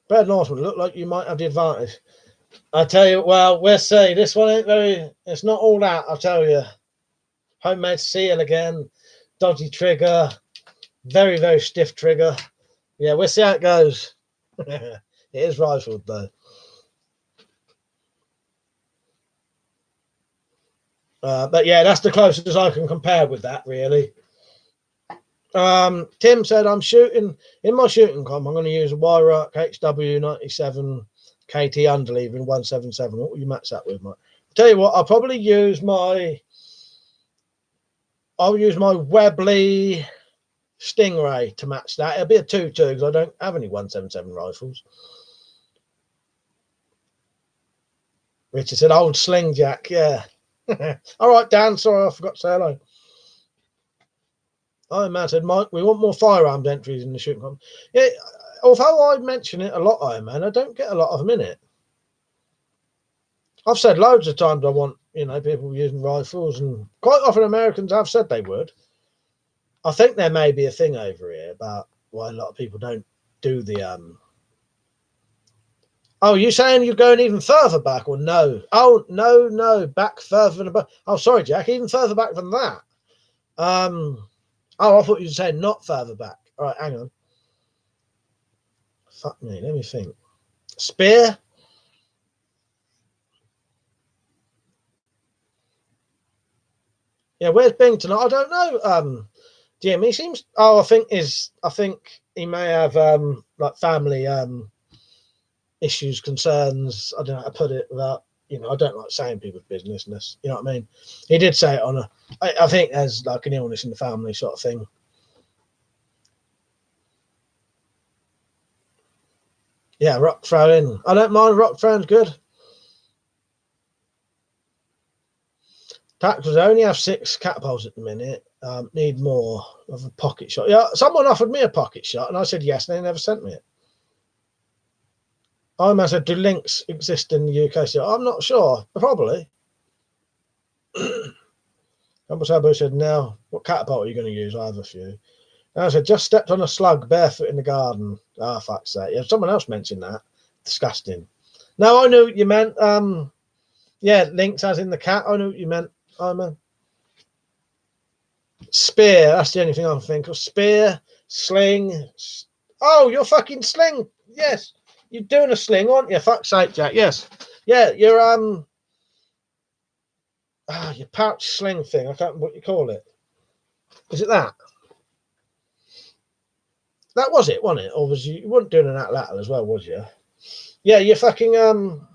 Brad Northwood, look like you might have the advantage. I tell you, well, we'll see. This one ain't very, it's not all that, I'll tell you. Homemade seal again, dodgy trigger, very, very stiff trigger. Yeah, we'll see how it goes. It is rifled though. But yeah, that's the closest I can compare with that, really. Tim said, I'm shooting, in my shooting comp, I'm going to use a Wyrock HW97 KT underlever in 177. What will you match that with, Mike? I'll tell you what, I'll probably use I'll use my Webley Stingray to match that. It'll be a 2-2 because I don't have any 177 rifles. Richard said, old sling Jack, yeah. All right, Dan, sorry, I forgot to say hello. Iron Man said, Mike, we want more firearms entries in the shooting comp. Yeah, although I mention it a lot, Iron Man, I don't get a lot of them in it. I've said loads of times I want, people using rifles, and quite often Americans have said they would. I think there may be a thing over here about why a lot of people don't do the Oh, you're saying you're going even further back, or no? Oh, no, back further than back. Oh, sorry, Jack, even further back than that. Oh, I thought you were saying not further back. All right, hang on. Fuck me, let me think. Spear. Yeah, where's Bington? I don't know. Jim, he seems. Oh, I think he may have like family issues, concerns. I don't know how to put it without. I don't like saying people's business. You know what I mean? He did say it on I think there's like an illness in the family sort of thing. Yeah, rock throwing. I don't mind rock throwing's good. Tacticals, I only have 6 catapults at the minute. Need more of a pocket shot. Yeah, someone offered me a pocket shot, and I said yes, and they never sent me it. I said, do links exist in the UK? So I'm not sure. Probably. Humble Sabu said, "Now, what catapult are you going to use? I have a few." And I said, "Just stepped on a slug barefoot in the garden." Ah, fuck's sake. Yeah, someone else mentioned that. Disgusting. No, I knew what you meant. Yeah, links as in the cat. I knew what you meant. Spear. That's the only thing I can think of. Spear, sling. Oh, you're fucking sling. Yes, you're doing a sling, aren't you? Fuck's sake, Jack. Yes. Yeah, you're your pouch sling thing. I can't remember what you call it. Is it that? That was it, wasn't it? Or was you weren't doing an atlatl as well, was you? Yeah, your fucking your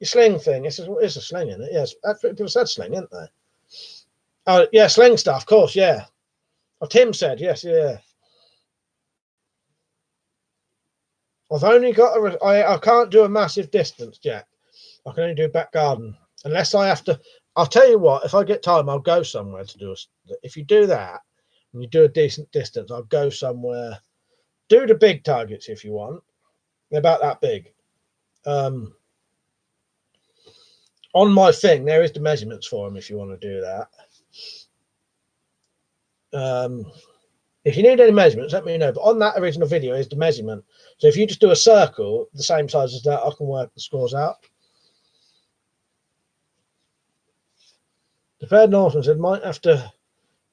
sling thing. It's a sling, isn't it? Yes, people said sling, isn't they? Oh yeah, sling stuff, of course, yeah. Oh, Tim said, yes, yeah. I've only got I can't do a massive distance, Jack. I can only do back garden. Unless I have to. I'll tell you what, if I get time, I'll go somewhere to do if you do that and you do a decent distance, I'll go somewhere. Do the big targets if you want. They're about that big. On my thing, there is the measurements for them if you want to do that. If you need any measurements, let me know. But on that original video is the measurement. So if you just do a circle the same size as that, I can work the scores out. The third Northman said, might have to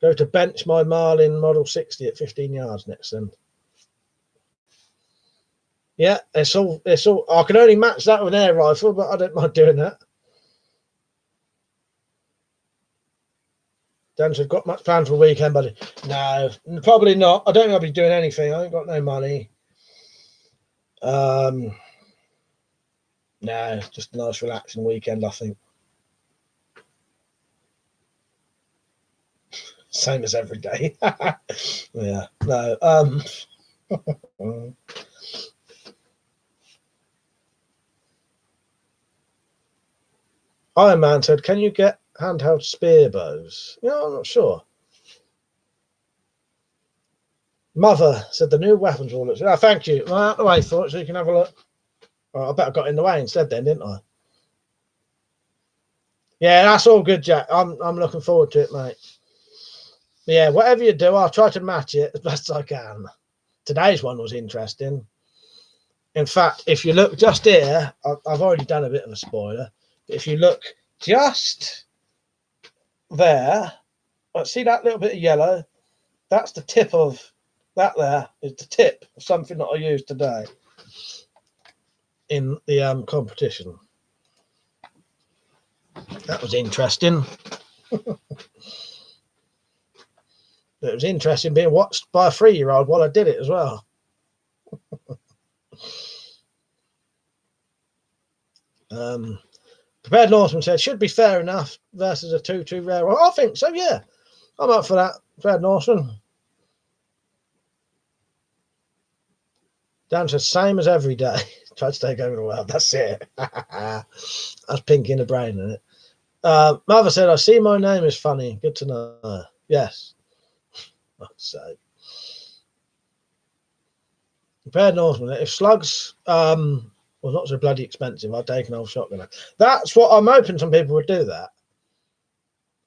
go to bench my Marlin Model 60 at 15 yards next then. Yeah, it's all. I can only match that with an air rifle, but I don't mind doing that. Dan said, got much planned for the weekend, buddy? No, probably not. I don't think I'll be doing anything. I ain't got no money. No, just a nice relaxing weekend, I think. Same as every day. Yeah, no. Iron Man said, can you get handheld spear bows? Yeah, I'm not sure. Mother said the new weapons all looks. Oh, thank you. Well, out of the way, thought so you can have a look. Oh, I bet I got in the way instead then, didn't I? Yeah, that's all good, Jack. I'm looking forward to it, mate. Yeah, whatever you do, I'll try to match it as best as I can. Today's one was interesting. In fact, if you look just here, I've already done a bit of a spoiler. But if you look just there, see that little bit of yellow? That's the tip of that. There is the tip of something that I used today in the competition. That was interesting. It was interesting being watched by a 3-year-old while I did it as well. Prepared Northman said, should be fair enough versus a 2-2 rare. Well, I think so, yeah. I'm up for that, Prepared Northman. Dan said, same as every day. Try to take over the world. That's it. That's pink in the brain, isn't it? Mother said, I see my name is funny. Good to know. Yes. So, Prepared Northman, if slugs well, not so bloody expensive, I'd take an old shotgun. That's what I'm hoping some people would do that.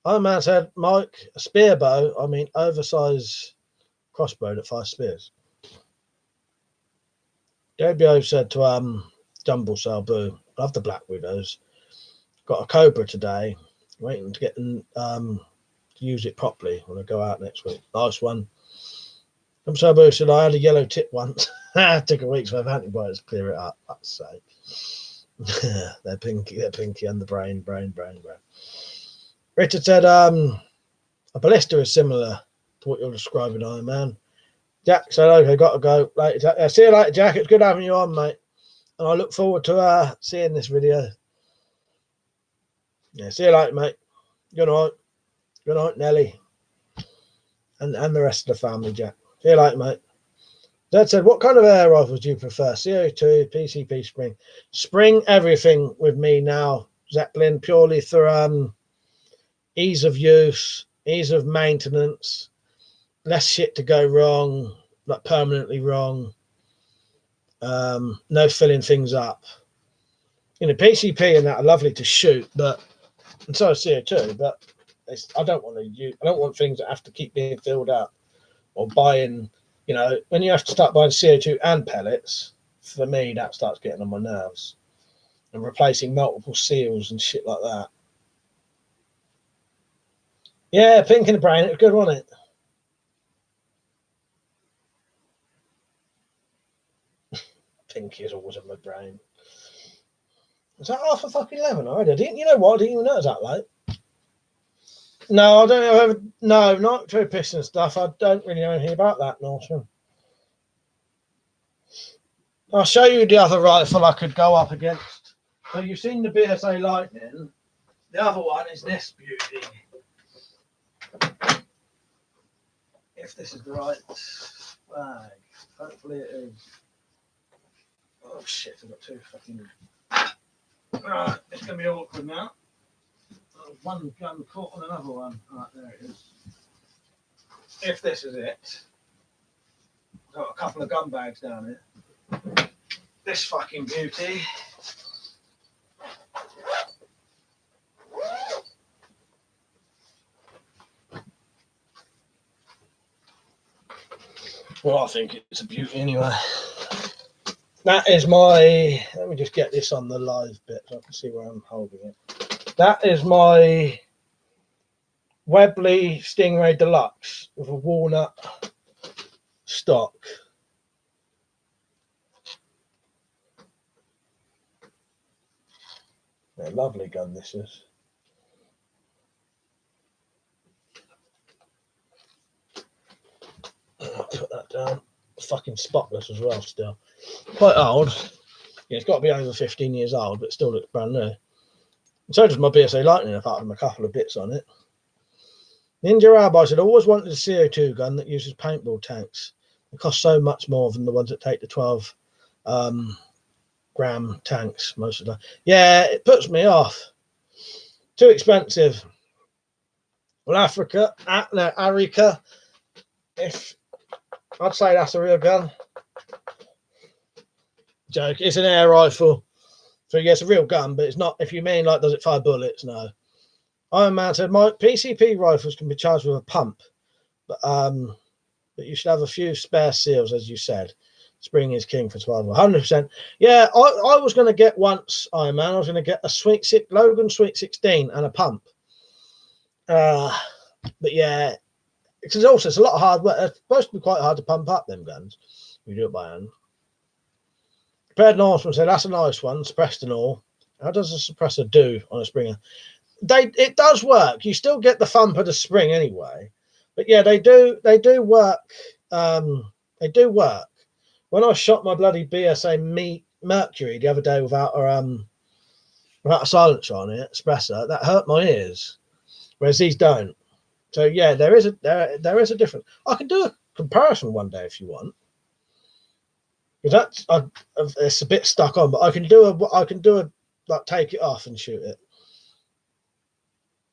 Iron Man said, Mike, a spear bow, I mean oversized crossbow that fires spears. Debio said to Dumble Salboo, love the Black Widows. Got a Cobra today, waiting to get to use it properly when I go out next week. Nice one. Dumble Salboo said, I had a yellow tip once. It took a week's worth of antibiotics to clear it up. That's sake. They're pinky and the brain. Richard said, a ballista is similar to what you're describing, Iron Man. Jack said, okay, got to go. Later, see you later, Jack. It's good having you on, mate. And I look forward to seeing this video. Yeah, see you later, mate. Good night. Good night, Nelly. And the rest of the family, Jack. See you later, mate. Dad said, what kind of air rifles do you prefer? CO2, PCP, spring? Spring everything with me now, Zeppelin, purely for ease of use, ease of maintenance, less shit to go wrong, like permanently wrong, no filling things up. You know, PCP and that are lovely to shoot, but and so is CO2, but I don't want to use. I don't want things that have to keep being filled up or buying. You know, when you have to start buying CO2 and pellets, for me that starts getting on my nerves. And replacing multiple seals and shit like that. Yeah, pink in the brain. It was good, wasn't it? Pink is always in my brain. Is that half a fucking 11 already? You know what? I didn't even know it was that late. No, I don't know. No, not through piston stuff. I don't really know anything about that, Norseman. I'll show you the other rifle I could go up against. So you've seen the BSA Lightning. The other one is this beauty. If this is the right flag. Hopefully it is. Oh shit, I've got two fucking... Right, it's going to be awkward now. One gun caught on another one. Right, there it is. If this is it. I've got a couple of gun bags down here. This fucking beauty. Well, I think it's a beauty anyway. That is my... Let me just get this on the live bit so I can see where I'm holding it. That is my Webley Stingray Deluxe with a walnut stock. Yeah, lovely gun this is. I'll put that down. It's fucking spotless as well still. Quite old. Yeah, it's got to be over 15 years old, but it still looks brand new. And so does my BSA Lightning, apart from a couple of bits on it. Ninja Rabbi said, I always wanted a CO2 gun that uses paintball tanks. They cost so much more than the ones that take the 12 gram tanks most of the time. Yeah, it puts me off. Too expensive. Well, Africa, Arica, if I'd say that's a real gun. Joke, it's an air rifle. So yeah, it's a real gun, but it's not, if you mean like, does it fire bullets? No. Iron Man said, my PCP rifles can be charged with a pump, but you should have a few spare seals, as you said. Spring is king for 12. 100%. Yeah, I was going to get once, Iron Man, I was going to get a Logan Sweet 16 and a pump. But yeah, because also it's a lot of hard work. It's supposed to be quite hard to pump up them guns. You do it by hand. Prepared Norseman said, that's a nice one, suppressed and all. How does a suppressor do on a Springer? It does work. You still get the thump of the spring anyway. But yeah, they do work. They do work. When I shot my bloody BSA Mercury the other day without a silencer on it, suppressor, that hurt my ears. Whereas these don't. So yeah, there is a difference. I can do a comparison one day if you want. Because it's a bit stuck on, but I can do a like take it off and shoot it.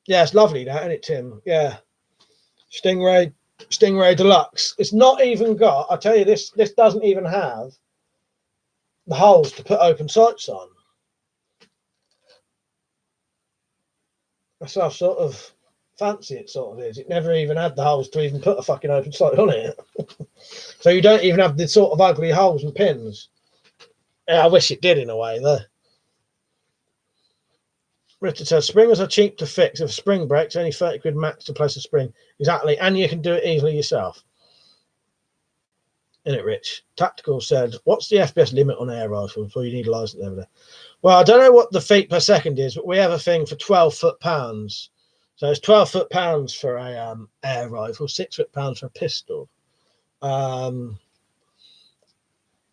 Yeah, it's lovely that, isn't it, Tim? Yeah. Stingray Deluxe. It's not even got, I tell you, this doesn't even have the holes to put open sights on. That's how sort of fancy it sort of is. It never even had the holes to even put a fucking open sight on it. So you don't even have the sort of ugly holes and pins. Yeah, I wish it did in a way, though. Richard says, springers are cheap to fix. If a spring breaks, only 30 quid max to place a spring. Exactly. And you can do it easily yourself. Isn't it, Rich? Tactical said, what's the FPS limit on air rifles before you need a license over there? Well, I don't know what the feet per second is, but we have a thing for 12 foot-pounds. So it's 12 foot-pounds for a air rifle, 6 foot-pounds for a pistol. I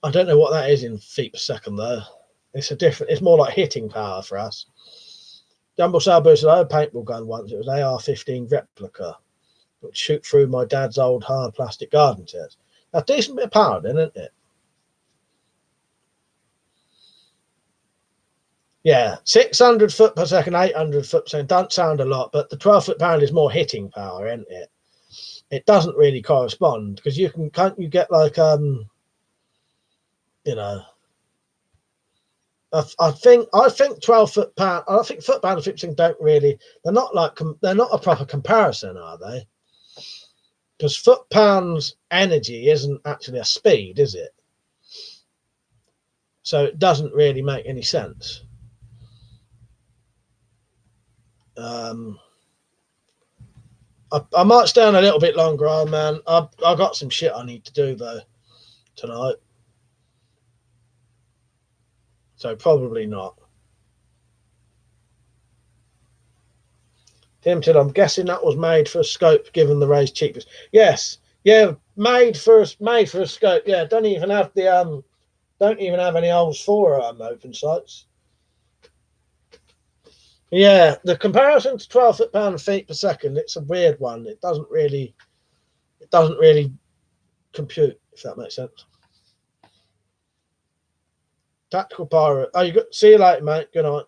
don't know what that is in feet per second, though. It's more like hitting power for us. Jumbo Salbo said, I had a paintball gun once. It was AR-15 replica. It would shoot through my dad's old hard plastic garden chairs. That's a decent bit of power then, isn't it? Yeah, 600 foot per second, 800 foot per second. Don't sound a lot, but the 12 foot-pound is more hitting power, isn't it? It doesn't really correspond because can't you get like, you know, I think 12 foot pound. I think foot pound and 50 don't really. They're not like they're not a proper comparison, are they? Because foot pounds energy isn't actually a speed, is it? So it doesn't really make any sense. I might stay on a little bit longer, man. I got some shit I need to do though tonight, so probably not. Tempted. I'm guessing that was made for a scope, given the raised cheapest. Yes, yeah, made for a scope. Yeah, don't even have any holes for open sights. Yeah, the comparison to 12 foot-pound feet per second, it's a weird one. It doesn't really compute, if that makes sense. Tactical pirate. Oh, see you later, mate. Good night.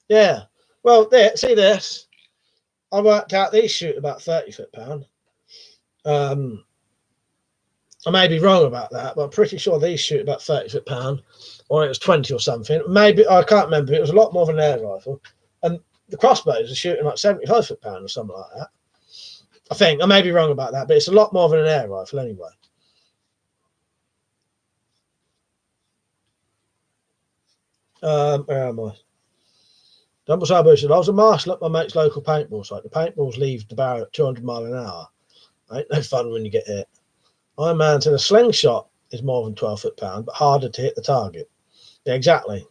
Yeah. Well, there. See this. I worked out these shoot about 30 foot-pound. I may be wrong about that, but I'm pretty sure these shoot about 30 foot-pound, or it was 20 or something. Maybe I can't remember. It was a lot more than an air rifle, and the crossbows are shooting like 75 foot-pound or something like that. I think I may be wrong about that, but it's a lot more than an air rifle anyway. Where am I? Double Sabo said, I was a marshal at my mate's local paintball site. The paintballs leave the barrel at 200 miles an hour. Ain't no fun when you get hit. Iron Man said a slingshot is more than 12 foot-pound, but harder to hit the target. Yeah, exactly.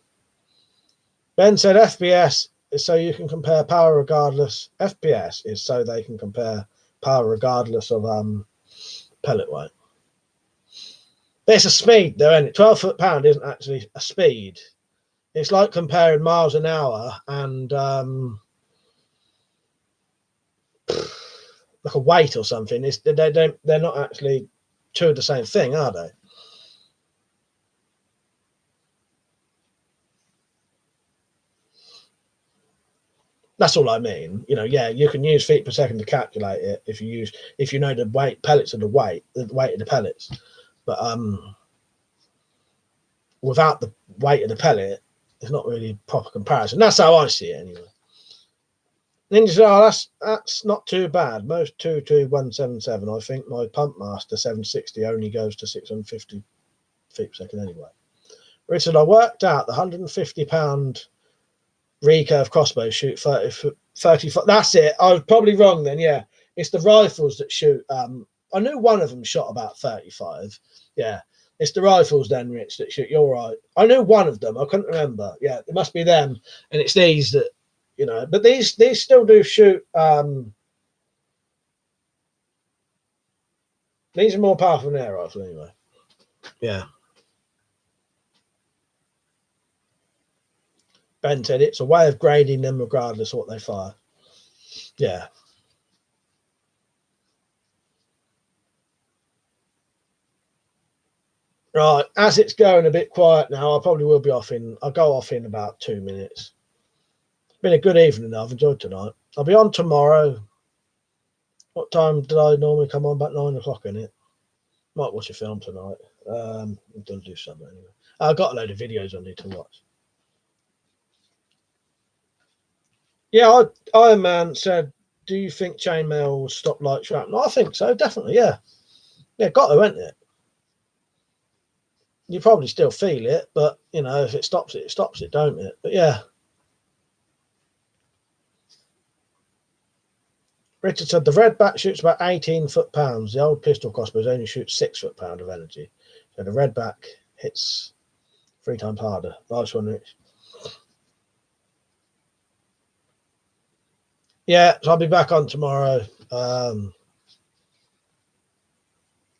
Ben said FPS is so you can compare power regardless. FPS is so they can compare power regardless of pellet weight. But it's a speed though, isn't it? 12 foot-pound isn't actually a speed. It's like comparing miles an hour and like a weight or something. They're not actually two of the same thing, are they? That's all I mean. You know, yeah, you can use feet per second to calculate it if you know the weight pellets of the weight of the pellets. But without the weight of the pellet, it's not really a proper comparison. That's how I see it anyway. Ninja said, oh, that's not too bad. Most 22177. I think my Pump Master 760 only goes to 650 feet per second anyway. Richard, I worked out the 150-pound recurve crossbow shoot 30 foot. That's it. I was probably wrong then. Yeah, it's the rifles that shoot. I knew one of them shot about 35. Yeah, it's the rifles then, Rich, that shoot. You're right. I knew one of them. I couldn't remember. Yeah, it must be them, and it's these that. You know, but these still do shoot. These are more powerful than air rifle anyway. Yeah. Ben said it's a way of grading them regardless of what they fire. Yeah. Right. As it's going a bit quiet now, I probably will be off I'll go off in about 2 minutes. It's been a good evening. I've enjoyed tonight. I'll be on tomorrow. What time did I normally come on? About 9 o'clock, in it. Might watch a film tonight. I'm going to do something anyway. I've got a load of videos I need to watch. Yeah, Iron Man said, do you think chainmail will stop light shrapnel? I think so, definitely, yeah. Yeah, got to, isn't it? You probably still feel it, but, you know, if it stops it, don't it? But, yeah. Richard said, the red back shoots about 18 foot-pounds. The old pistol crossbows only shoot 6 foot-pound of energy. So the red back hits 3 times harder. Nice one, Rich. Yeah, so I'll be back on tomorrow. 9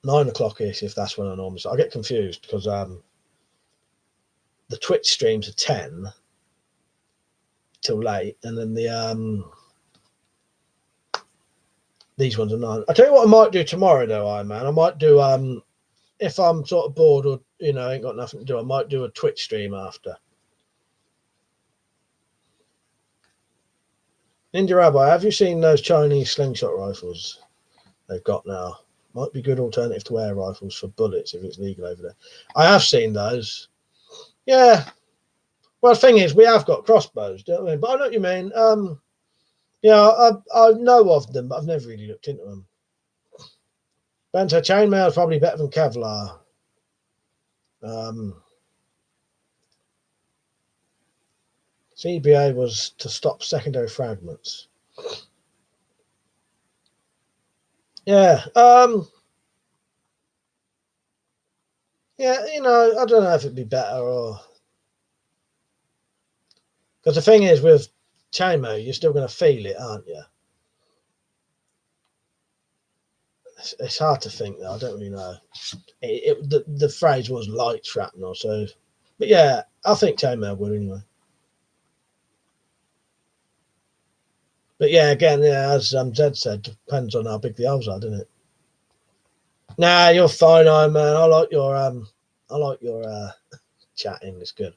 o'clock-ish, if that's when I normally start. I get confused because the Twitch streams are 10 till late, and then these ones are 9. I'll tell you what I might do tomorrow, though, Iron Man. I might do, if I'm sort of bored or, you know, ain't got nothing to do, I might do a Twitch stream after. Ninja Rabbi, have you seen those Chinese slingshot rifles they've got now? Might be good alternative to air rifles for bullets if it's legal over there. I have seen those. Yeah. Well, the thing is, we have got crossbows, don't we? But I know what you mean. Yeah, I know of them, but I've never really looked into them. Bento chainmail is probably better than Kevlar. CBA was to stop secondary fragments. Yeah. Yeah, you know, I don't know if it'd be better or because the thing is with chainmail, you're still going to feel it, aren't you? It's hard to think though. I don't really know. The phrase was light shrapnel, so but yeah, I think chainmail would anyway. But yeah, again, yeah, as Zed said, depends on how big the holes are, doesn't it? Nah, you're fine, Iron Man. I like your chatting. It's good.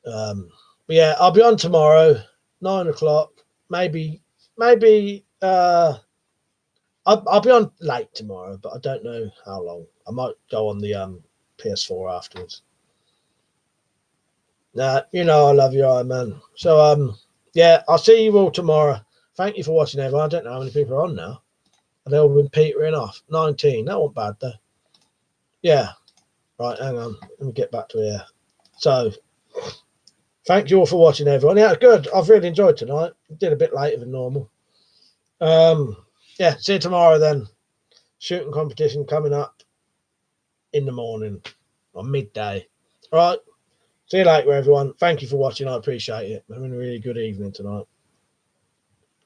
But yeah, I'll be on tomorrow, 9 o'clock. Maybe I'll be on late tomorrow, but I don't know how long. I might go on the PS4 afterwards. Nah, you know I love you, Iron Man. So yeah, I'll see you all tomorrow. Thank you for watching, everyone. I don't know how many people are on now. They've all been petering off. 19. That wasn't bad though. Yeah. Right, hang on. Let me get back to here. So thank you all for watching, everyone. Yeah, good. I've really enjoyed tonight. Did a bit later than normal. Yeah, see you tomorrow then. Shooting competition coming up in the morning or midday. All right. See you later, everyone. Thank you for watching. I appreciate it. Having a really good evening tonight.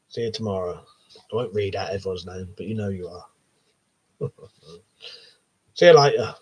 See you tomorrow. I won't read out everyone's name, but you know you are. See you later.